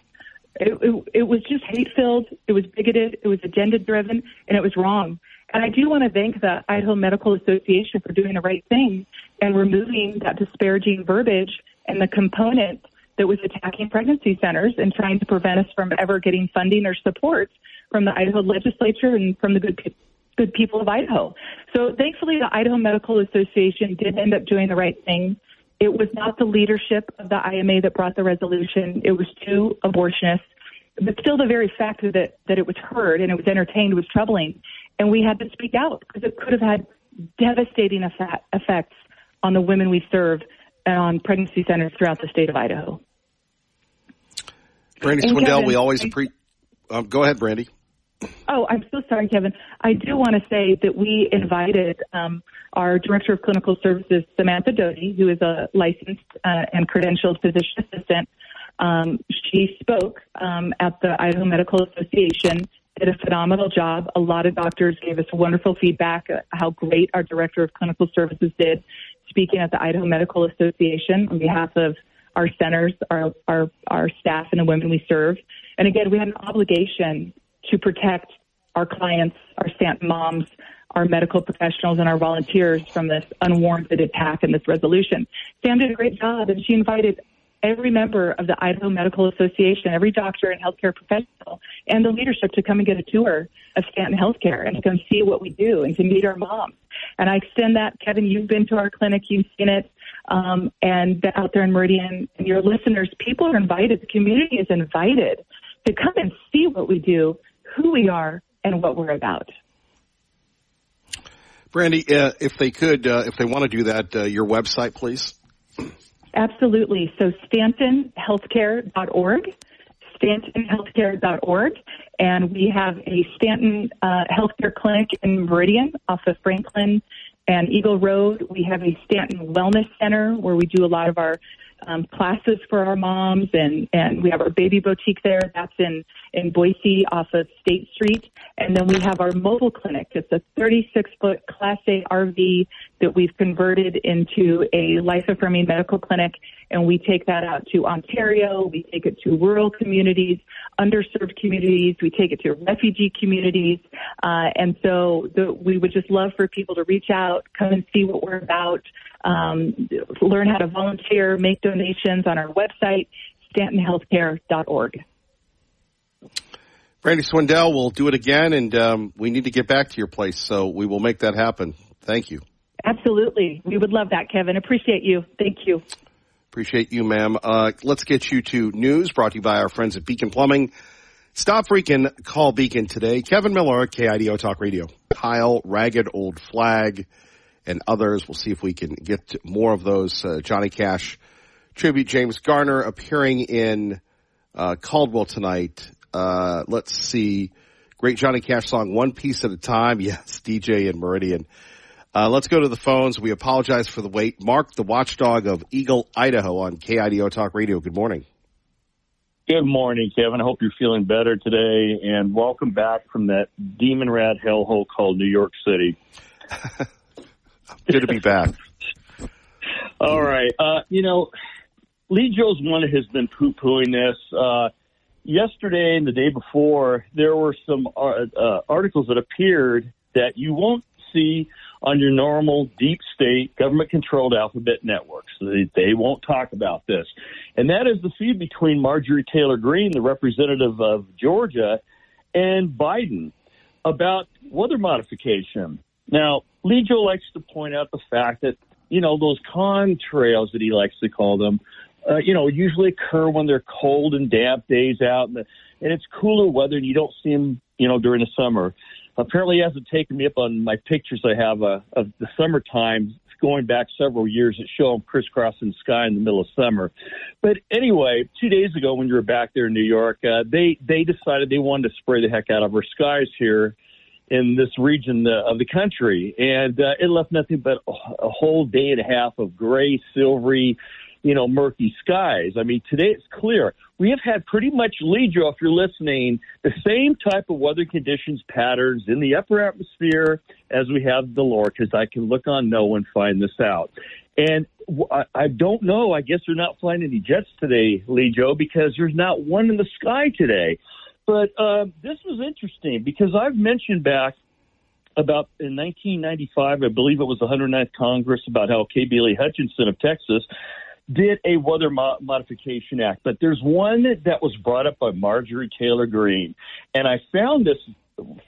it was just hate-filled, it was bigoted, it was agenda-driven, and it was wrong. And I do want to thank the Idaho Medical Association for doing the right thing and removing that disparaging verbiage and the component that was attacking pregnancy centers and trying to prevent us from ever getting funding or support from the Idaho legislature and from the good people of Idaho. So thankfully, the Idaho Medical Association did end up doing the right thing. It was not the leadership of the IMA that brought the resolution. It was two abortionists. But still, the very fact that it was heard and it was entertained was troubling. And we had to speak out because it could have had devastating effects on the women we serve and on pregnancy centers throughout the state of Idaho. Brandi Swindell, we always appreciate. Go ahead, Brandi. Oh, I'm so sorry, Kevin. I do want to say that we invited our Director of Clinical Services, Samantha Doty, who is a licensed and credentialed physician assistant. She spoke at the Idaho Medical Association, did a phenomenal job. A lot of doctors gave us wonderful feedback how great our Director of Clinical Services did speaking at the Idaho Medical Association on behalf of our centers, our staff, and the women we serve. And again, we had an obligation to protect our clients, our Stanton moms, our medical professionals, and our volunteers from this unwarranted attack and this resolution. Sam did a great job, and she invited every member of the Idaho Medical Association, every doctor and healthcare professional, and the leadership to come and get a tour of Stanton Healthcare and to come see what we do and to meet our moms. And I extend that, Kevin, you've been to our clinic, you've seen it, and out there in Meridian, and your listeners, people are invited, the community is invited to come and see what we do, who we are, and what we're about. Brandi, if they want to do that, your website, please. Absolutely. So StantonHealthcare.org, StantonHealthcare.org, and we have a Stanton Healthcare Clinic in Meridian off of Franklin and Eagle Road. We have a Stanton Wellness Center where we do a lot of our classes for our moms, and we have our baby boutique there. That's in Boise off of State Street. And then we have our mobile clinic. It's a 36-foot Class A RV that we've converted into a life-affirming medical clinic, and we take that out to Ontario. We take it to rural communities, underserved communities. We take it to refugee communities. And so we would just love for people to reach out, come and see what we're about, learn how to volunteer, make donations on our website, StantonHealthcare.org. Brandi Swindell, we'll do it again, and we need to get back to your place, so we will make that happen. Thank you. Absolutely. We would love that, Kevin. Appreciate you. Thank you. Appreciate you, ma'am. Let's get you to news brought to you by our friends at Beacon Plumbing. Stop freaking, call Beacon today. Kevin Miller, KIDO Talk Radio. Kyle, Ragged Old Flag, and others. We'll see if we can get more of those. Johnny Cash tribute. James Garner appearing in Caldwell tonight. Let's see. Great Johnny Cash song, One Piece at a Time. Yes, DJ in Meridian. Let's go to the phones. We apologize for the wait. Mark, the watchdog of Eagle, Idaho on KIDO Talk Radio. Good morning. Good morning, Kevin. I hope you're feeling better today, and welcome back from that demon rat hellhole called New York City. Good to be back. All right. Lee Joe's one has been poo-pooing this. Yesterday and the day before, there were some articles that appeared that you won't see on your normal deep state government-controlled alphabet networks. They won't talk about this. And that is the feud between Marjorie Taylor Greene, the representative of Georgia, and Biden about weather modification. Now, Lee Joe likes to point out the fact that, those contrails that he likes to call them, usually occur when they're cold and damp days out, and it's cooler weather, and you don't see them, during the summer. Apparently, he hasn't taken me up on my pictures I have of the summertime going back several years that show them crisscrossing the sky in the middle of summer. But anyway, 2 days ago when you were back there in New York, they decided they wanted to spray the heck out of our skies here in this region of the country. And it left nothing but a whole day and a half of gray, silvery, murky skies. I mean, today it's clear. We have had pretty much, Lee Joe, if you're listening, the same type of weather conditions patterns in the upper atmosphere as we have the lower, because I can look on NOAA and find this out. And I don't know. I guess they're not flying any jets today, Lee Joe, because there's not one in the sky today. But this was interesting because I've mentioned back about in 1995, I believe it was the 109th Congress, about how K. Bailey Hutchinson of Texas did a Weather Modification Act. But there's one that was brought up by Marjorie Taylor Greene. And I found this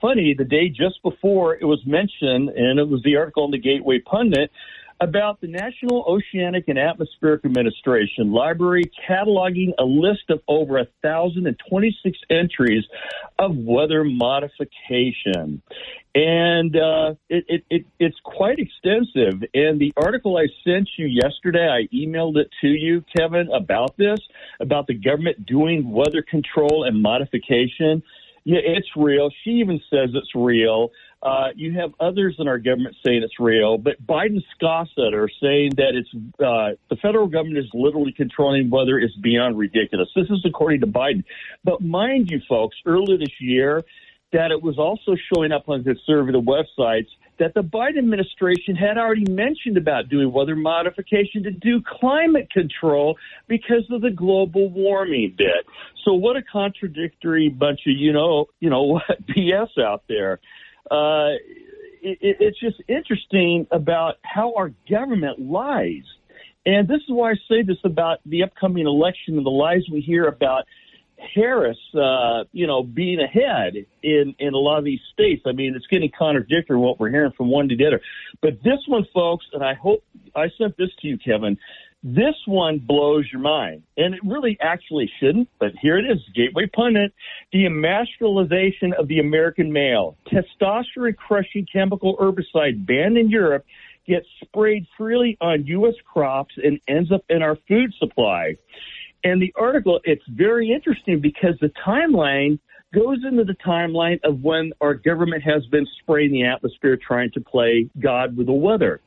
funny the day just before it was mentioned, and it was the article in the Gateway Pundit, about the National Oceanic and Atmospheric Administration Library cataloging a list of over 1,026 entries of weather modification. And it's quite extensive. And the article I sent you yesterday, I emailed it to you, Kevin, about this, about the government doing weather control and modification. Yeah, it's real. She even says it's real. You have others in our government saying it's real, but Biden scoffs at her, saying that it's the federal government is literally controlling weather is beyond ridiculous. This is according to Biden. But mind you, folks, earlier this year, that it was also showing up on conservative websites that the Biden administration had already mentioned about doing weather modification to do climate control because of the global warming bit. So what a contradictory bunch of, BS out there. It's just interesting about how our government lies. And this is why I say this about the upcoming election and the lies we hear about Harris, being ahead in a lot of these states. I mean, it's getting contradictory what we're hearing from one to the other. But this one, folks, and I hope I sent this to you, Kevin, this one blows your mind. And it really actually shouldn't, but here it is, Gateway Pundit. The emasculization of the American male. Testosterone-crushing chemical herbicide banned in Europe gets sprayed freely on U.S. crops and ends up in our food supply. And the article, it's very interesting because the timeline goes into the timeline of when our government has been spraying the atmosphere trying to play God with the weather.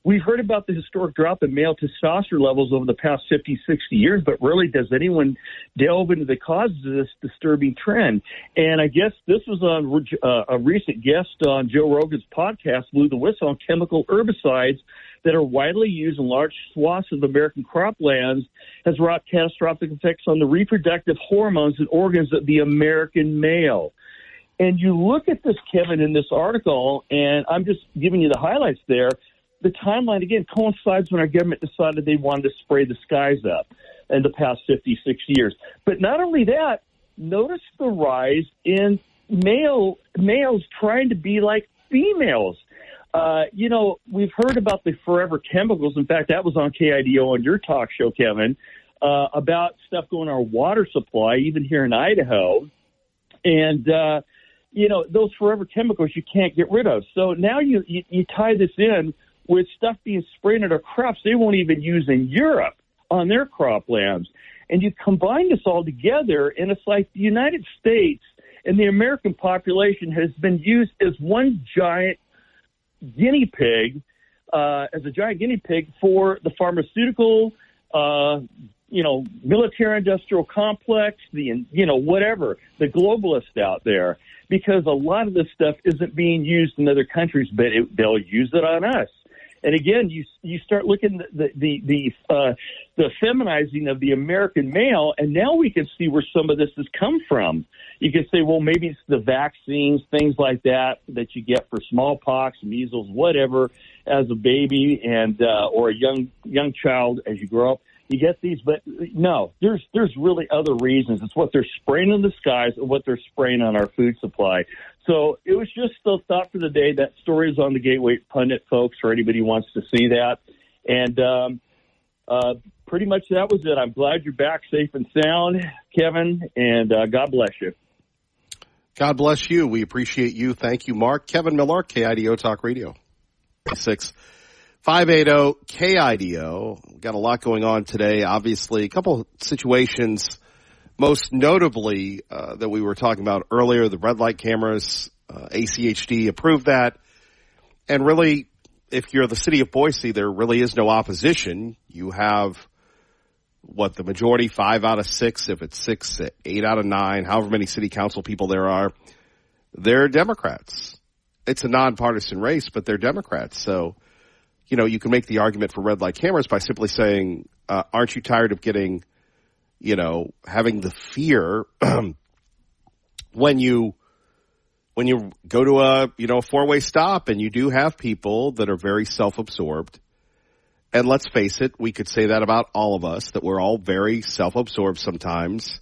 We've heard about the historic drop in male testosterone levels over the past 50, 60 years, but rarely does anyone delve into the causes of this disturbing trend. And I guess this was on a recent guest on Joe Rogan's podcast, Blew the Whistle, on chemical herbicides that are widely used in large swaths of American croplands has wrought catastrophic effects on the reproductive hormones and organs of the American male. And you look at this, Kevin, in this article, and I'm just giving you the highlights there. The timeline, again, coincides when our government decided they wanted to spray the skies up in the past 50, 60 years. But not only that, notice the rise in males trying to be like females. We've heard about the forever chemicals. In fact, that was on KIDO on your talk show, Kevin, about stuff going in our water supply, even here in Idaho. And, those forever chemicals you can't get rid of. So now you tie this in with stuff being sprayed at our crops they won't even use in Europe on their croplands. And you combine this all together, and it's like the United States and the American population has been used as one giant guinea pig, for the pharmaceutical, military-industrial complex, the globalists out there, because a lot of this stuff isn't being used in other countries, but they'll use it on us. And again, you start looking at the feminizing of the American male, and now we can see where some of this has come from. You can say, well, maybe it's the vaccines, things like that you get for smallpox, measles, whatever, as a baby and or a young child as you grow up. You get these, but no, there's really other reasons. It's what they're spraying in the skies and what they're spraying on our food supply. So it was just the thought for the day. That story is on the Gateway Pundit, folks, for anybody who wants to see that. And pretty much that was it. I'm glad you're back safe and sound, Kevin, and God bless you. God bless you. We appreciate you. Thank you, Mark. Kevin Miller, KIDO Talk Radio. 580-KIDO. We've got a lot going on today. Obviously, a couple of situations, most notably that we were talking about earlier, the red light cameras. ACHD approved that. And really, if you're the city of Boise, there really is no opposition. You have, the majority, 5 out of 6, if it's 6, 8 out of 9, however many city council people there are, they're Democrats. It's a nonpartisan race, but they're Democrats. So, you can make the argument for red light cameras by simply saying, aren't you tired of getting, having the fear when you go to a 4-way stop and you do have people that are very self-absorbed. And let's face it, we could say that about all of us, that we're all very self-absorbed sometimes.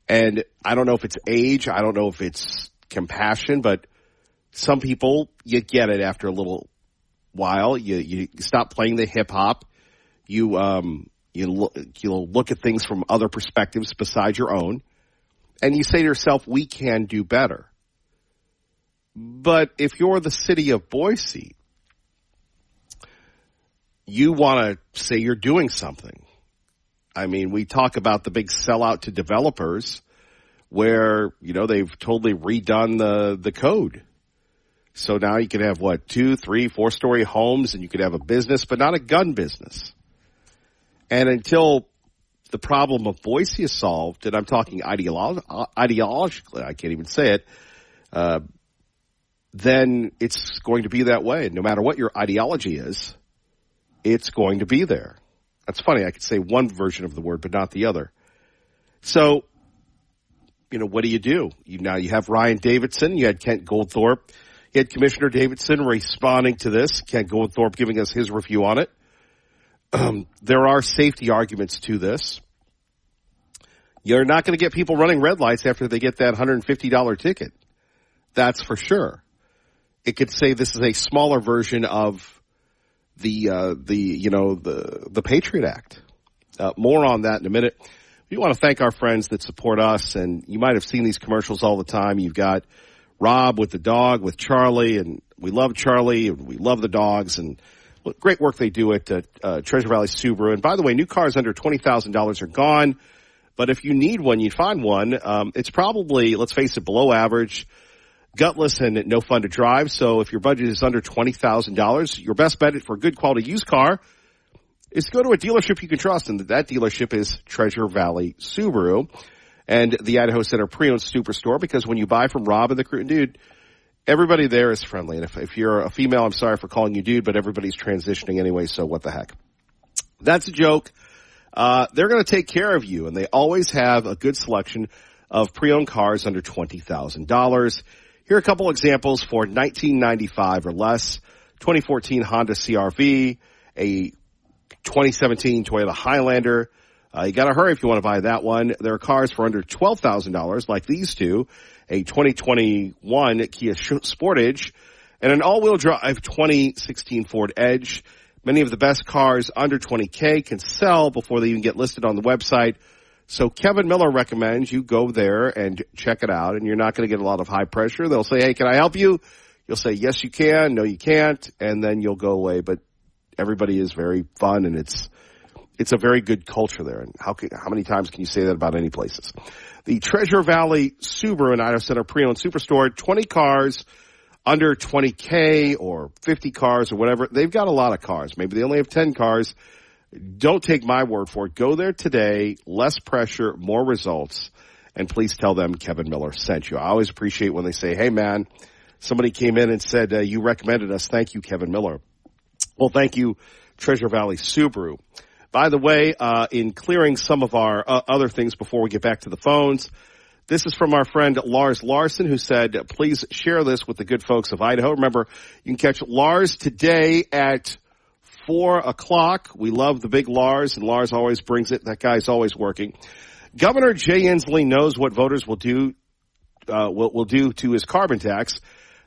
And I don't know if it's age, I don't know if it's compassion, but some people, you get it after a little while. You stop playing the hip hop. You look at things from other perspectives besides your own. And you say to yourself, we can do better. But if you're the city of Boise, you want to say you're doing something. I mean, we talk about the big sellout to developers where, they've totally redone the code. So now you can have, 2, 3, 4-story homes, and you could have a business, but not a gun business. And until the problem of Boise is solved, and I'm talking ideologically, I can't even say it, then it's going to be that way. No matter what your ideology is, it's going to be there. That's funny. I could say one version of the word, but not the other. So, what do? You have Ryan Davidson. You had Kent Goldthorpe. You had Commissioner Davidson responding to this. Kent Goldthorpe giving us his review on it. There are safety arguments to this. You're not going to get people running red lights after they get that $150 ticket. That's for sure. It could say this is a smaller version of the Patriot Act. More on that in a minute. We want to thank our friends that support us, and you might have seen these commercials all the time. You've got Rob with the dog, with Charlie, and we love Charlie, and we love the dogs, and great work they do at Treasure Valley Subaru. And by the way, new cars under $20,000 are gone, but if you need one, you find one. It's probably, let's face it, below average, gutless, and no fun to drive. So if your budget is under $20,000, your best bet for a good quality used car is to go to a dealership you can trust, and that dealership is Treasure Valley Subaru and the Idaho Center Pre-Owned Superstore, because when you buy from Rob and the crew, dude, everybody there is friendly. And if you're a female, I'm sorry for calling you dude, but everybody's transitioning anyway, so what the heck. That's a joke. They're going to take care of you, and they always have a good selection of pre-owned cars under $20,000. Here are a couple examples for $1995 or less. 2014 Honda CR-V, a 2017 Toyota Highlander. You got to hurry if you want to buy that one. There are cars for under $12,000 like these two, a 2021 Kia Sportage and an all-wheel drive 2016 Ford Edge. Many of the best cars under $20K can sell before they even get listed on the website. So Kevin Miller recommends you go there and check it out, and you're not going to get a lot of high pressure. They'll say, hey, can I help you? You'll say, yes, you can. No, you can't. And then you'll go away. But everybody is very fun, and it's a very good culture there. And how many times can you say that about any places? The Treasure Valley Subaru and Idaho Center Pre-Owned Superstore, 20 cars under $20K or 50 cars or whatever. They've got a lot of cars. Maybe they only have 10 cars. Don't take my word for it. Go there today. Less pressure, more results. And please tell them Kevin Miller sent you. I always appreciate when they say, hey, man, somebody came in and said you recommended us. Thank you, Kevin Miller. Well, thank you, Treasure Valley Subaru. By the way, in clearing some of our other things before we get back to the phones, this is from our friend Lars Larson, who said, please share this with the good folks of Idaho. Remember, you can catch Lars today at 4 o'clock. We love the big Lars, and Lars always brings it. That guy's always working. Governor Jay Inslee knows what voters will do to his carbon tax.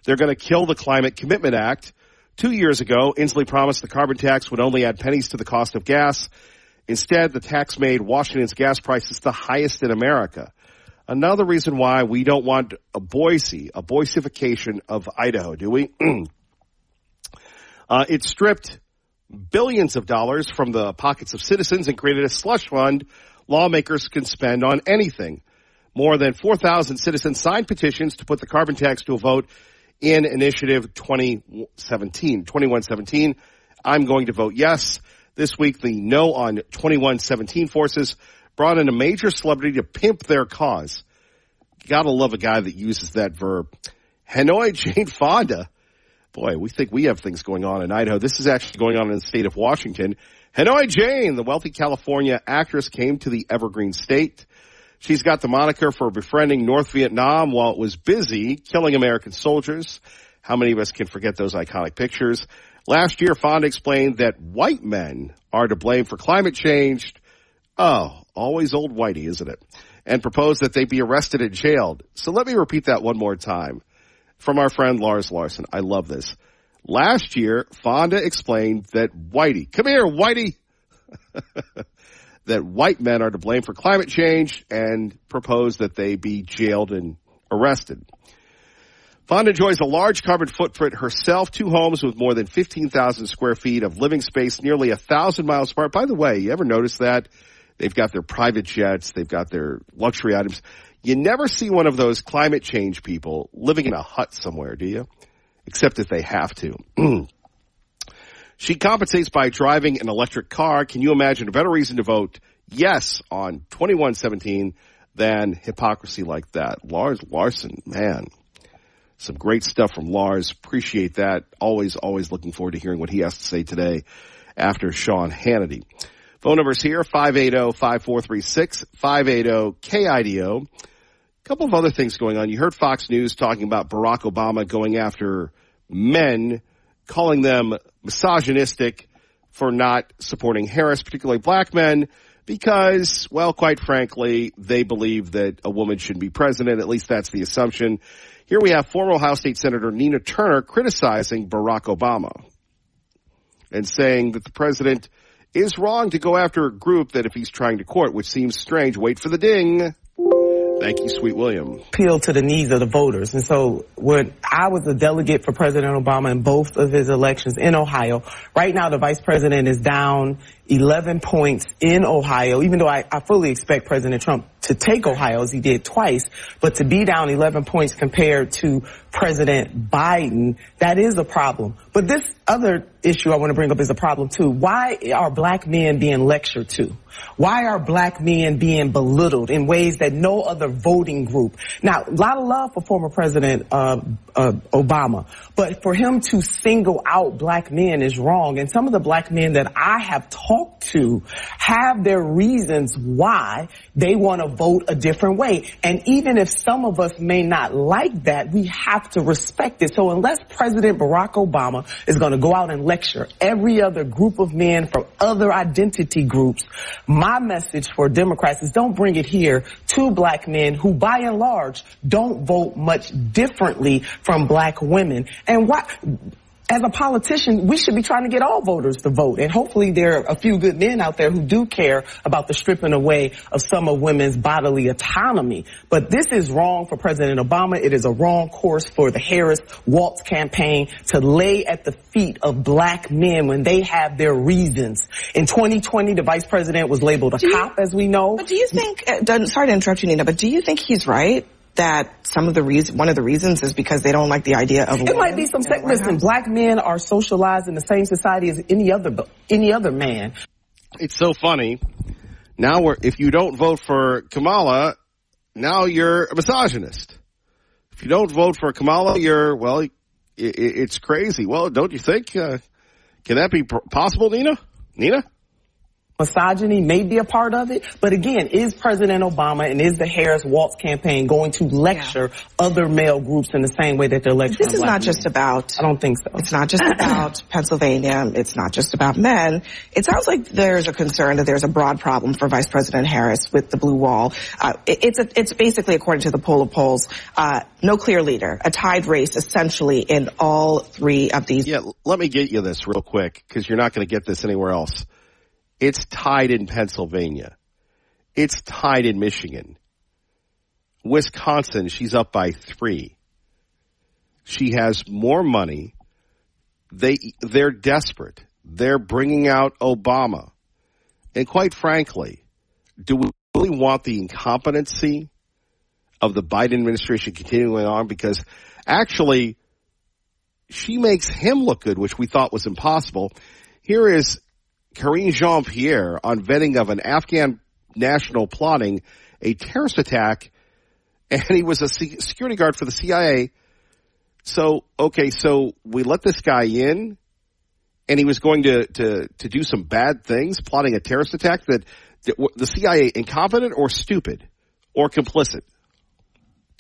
They're going to kill the Climate Commitment Act. 2 years ago, Inslee promised the carbon tax would only add pennies to the cost of gas. Instead, the tax made Washington's gas prices the highest in America. Another reason why we don't want a Boise-ification of Idaho, do we? It stripped billions of dollars from the pockets of citizens and created a slush fund lawmakers can spend on anything. More than 4,000 citizens signed petitions to put the carbon tax to a vote in Initiative 2117. I'm going to vote yes. This week, the No on 2117 forces brought in a major celebrity to pimp their cause. You gotta love a guy that uses that verb. Hanoi Jane Fonda. Boy, we think we have things going on in Idaho. This is actually going on in the state of Washington. Hanoi Jane, the wealthy California actress, came to the Evergreen State. She's got the moniker for befriending North Vietnam while it was busy killing American soldiers. How many of us can forget those iconic pictures? Last year, Fonda explained that white men are to blame for climate change. Oh, always old whitey, isn't it? And proposed that they be arrested and jailed. So let me repeat that one more time. From our friend Lars Larson. I love this. Last year, Fonda explained that Whitey, come here, Whitey, that white men are to blame for climate change and proposed that they be jailed and arrested. Fonda enjoys a large carbon footprint herself, 2 homes with more than 15,000 square feet of living space, nearly 1,000 miles apart. By the way, you ever notice that? They've got their private jets. They've got their luxury items. You never see one of those climate change people living in a hut somewhere, do you? Except if they have to. She compensates by driving an electric car. Can you imagine a better reason to vote yes on 2117 than hypocrisy like that? Lars Larson, man. Some great stuff from Lars. Appreciate that. Always looking forward to hearing what he has to say today after Sean Hannity. Phone numbers here, 580-5436, 580-KIDO. A couple of other things going on. You heard Fox News talking about Barack Obama going after men, calling them misogynistic for not supporting Harris, particularly black men, because, well, quite frankly, they believe that a woman shouldn't be president. At least that's the assumption. Here we have former Ohio State Senator Nina Turner criticizing Barack Obama and saying that the president is wrong to go after a group that if he's trying to court, which seems strange. Wait for the ding. Thank you, Sweet William. Appeal to the needs of the voters. And so when I was a delegate for President Obama in both of his elections in Ohio, right now the vice president is down 11 points in Ohio, even though I fully expect President Trump to take Ohio as he did twice, but to be down 11 points compared to President Biden, that is a problem. But this other issue I want to bring up is a problem too. Why are black men being lectured to? Why are black men being belittled in ways that no other voting group? Now, a lot of love for former President Obama, but for him to single out black men is wrong. And some of the black men that I have talked to have their reasons why they want to vote a different way. And even if some of us may not like that, we have to respect it. So unless President Barack Obama is going to go out and lecture every other group of men from other identity groups, my message for Democrats is don't bring it here to black men who, by and large, don't vote much differently from black women. And why? As a politician, we should be trying to get all voters to vote. And hopefully there are a few good men out there who do care about the stripping away of some of women's bodily autonomy. But this is wrong for President Obama. It is a wrong course for the Harris-Walz campaign to lay at the feet of black men when they have their reasons. In 2020, the vice president was labeled a cop, as we know. But do you think, sorry to interrupt you, Nina, but do you think he's right? That one of the reasons is because they don't like the idea of it might be some listen, black men are socialized in the same society as any other man. It's so funny. Now if you don't vote for Kamala, now you're a misogynist. If you don't vote for Kamala, it's crazy. Well, don't you think, Can that be possible, Nina? Nina? Misogyny may be a part of it, but again, is President Obama and is the Harris Waltz campaign going to lecture other male groups in the same way that they're lecturing This is not just about... I don't think so. It's not just about Pennsylvania. It's not just about men. It sounds like there's a concern that there's a broad problem for Vice President Harris with the blue wall. It's basically, according to the poll of polls, no clear leader, a tied race essentially in all three of these. Yeah, let me get you this real quick because you're not going to get this anywhere else. It's tied in Pennsylvania. It's tied in Michigan. Wisconsin, she's up by 3. She has more money. They're desperate. They're bringing out Obama. And quite frankly, do we really want the incompetency of the Biden administration continuing on? Because actually, she makes him look good, which we thought was impossible. Here is Karine Jean-Pierre on vetting of an Afghan national plotting a terrorist attack, and he was a security guard for the CIA. So we let this guy in, and he was going to do some bad things, plotting a terrorist attack. That the CIA incompetent or stupid or complicit?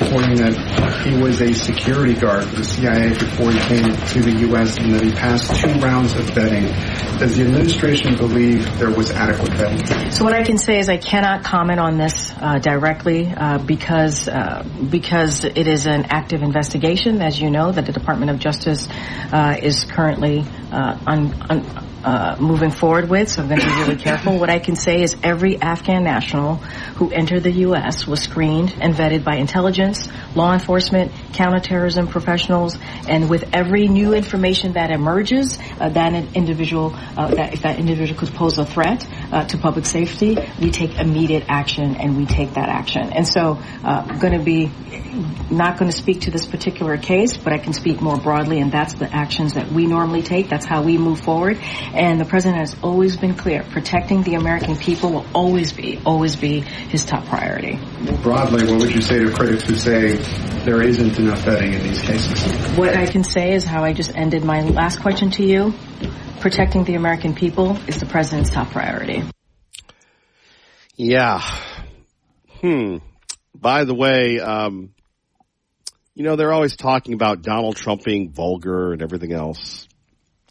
Reporting that he was a security guard for the CIA before he came to the U.S. and that he passed 2 rounds of vetting. Does the administration believe there was adequate vetting? So what I can say is I cannot comment on this directly because it is an active investigation. As you know, that the Department of Justice is currently moving forward with, so I'm going to be really careful. What I can say is every Afghan national who entered the U.S. was screened and vetted by intelligence, law enforcement, counterterrorism professionals, and with every new information that emerges, if that individual could pose a threat to public safety, we take immediate action, and we take that action. And so I'm going to be not going to speak to this particular case, but I can speak more broadly, and that's the actions that we normally take. That's how we move forward. And the president has always been clear. Protecting the American people will always be his top priority. More broadly, what would you say to critics who say there isn't enough vetting in these cases? What I can say is how I just ended my last question to you. Protecting the American people is the president's top priority. Yeah. By the way, they're always talking about Donald Trump being vulgar and everything else.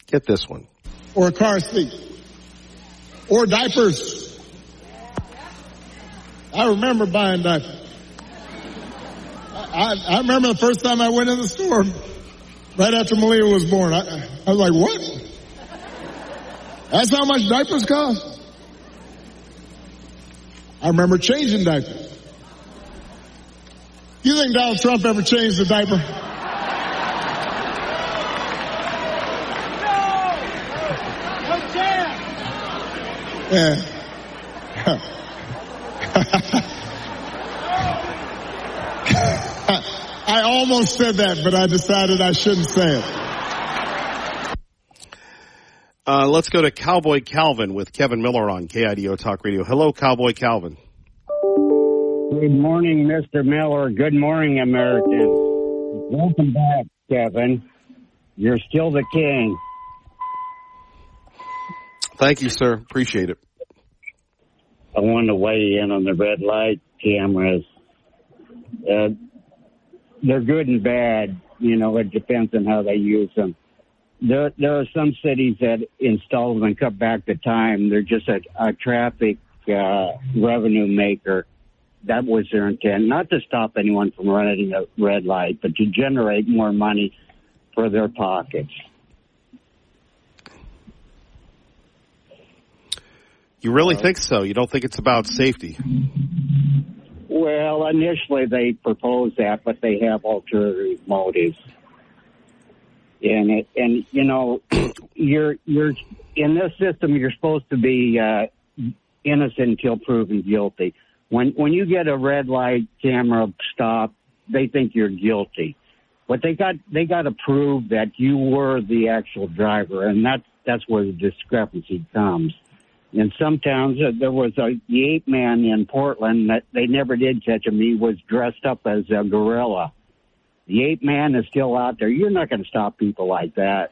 Get this one. Or a car seat. Or diapers. I remember buying diapers. I remember the first time I went in the store right after Malia was born. I was like, what? That's how much diapers cost? I remember changing diapers. You think Donald Trump ever changed a diaper? Yeah. I almost said that, but I decided I shouldn't say it. Let's go to Cowboy Calvin with Kevin Miller on KIDO Talk Radio. Hello, Cowboy Calvin. Good morning, Mr. Miller. Good morning, Americans. Welcome back, Kevin. You're still the king. Thank you, sir. Appreciate it. I want to weigh in on the red light cameras. They're good and bad. It depends on how they use them. There are some cities that install them and cut back the time. They're just a traffic revenue maker. That was their intent, not to stop anyone from running a red light, but to generate more money for their pockets. You really think so? You don't think it's about safety? Well, initially they proposed that, but they have ulterior motives. You're in this system. You're supposed to be innocent until proven guilty. When you get a red light camera stop, they think you're guilty, but they got to prove that you were the actual driver, and that's where the discrepancy comes. In some towns, there was the ape man in Portland that they never did catch him. He was dressed up as a gorilla. The ape man is still out there. You're not going to stop people like that.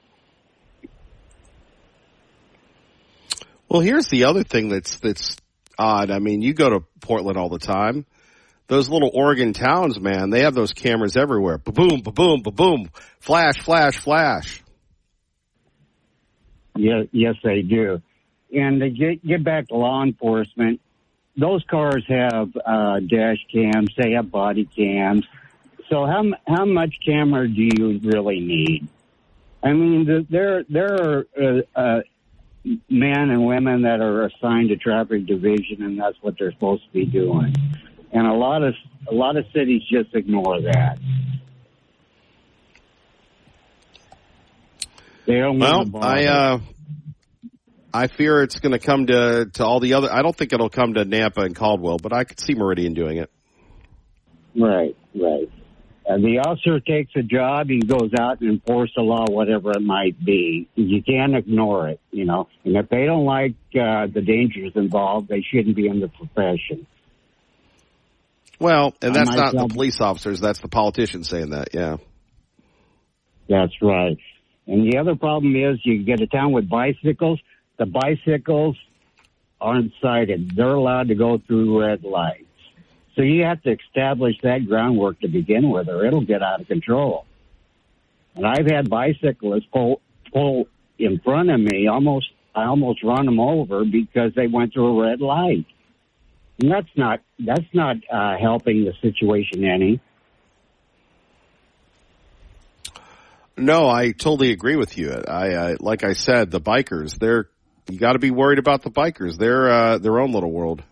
Well, here's the other thing that's odd. I mean, you go to Portland all the time. Those little Oregon towns, man, they have those cameras everywhere. Ba-boom, ba-boom, ba-boom. Flash, flash, flash. Yes, they do. And to get back to law enforcement, those cars have dash cams. They have body cams. So how much camera do you really need? I mean, there are men and women that are assigned to traffic division, and that's what they're supposed to be doing. And a lot of cities just ignore that. They don't want to bother. I fear it's going to come to all the other. I don't think it'll come to Nampa and Caldwell, but I could see Meridian doing it. Right. The officer takes a job. He goes out and enforces the law, whatever it might be. You can't ignore it, you know. And if they don't like the dangers involved, they shouldn't be in the profession. Well, and that's not the police officers. That's the politicians saying that, yeah. That's right. And the other problem is you get a town with bicycles. The bicycles aren't sighted. They're allowed to go through red lights. So you have to establish that groundwork to begin with, or it'll get out of control. And I've had bicyclists pull in front of me. I almost run them over because they went through a red light. And that's not helping the situation any. No, I totally agree with you. I like I said, the bikers, you got to be worried about the bikers. They're their own little world.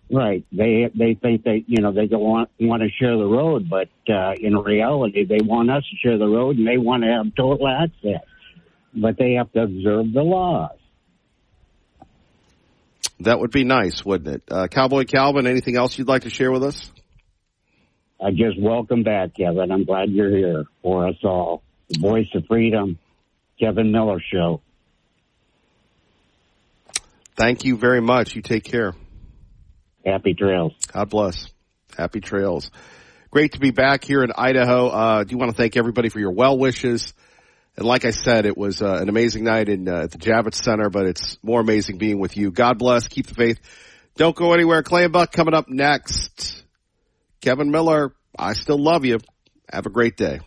Right. They think they don't want to share the road, but in reality, they want us to share the road, and they want to have total access. But they have to observe the laws. That would be nice, wouldn't it? Cowboy Calvin, anything else you'd like to share with us? I just welcome back, Kevin. I'm glad you're here for us all. The Voice of Freedom, Kevin Miller Show. Thank you very much. You take care. Happy trails. God bless. Happy trails. Great to be back here in Idaho. I do want to thank everybody for your well wishes. And like I said, it was an amazing night at the Javits Center, but it's more amazing being with you. God bless. Keep the faith. Don't go anywhere. Clay and Buck coming up next. Kevin Miller, I still love you. Have a great day.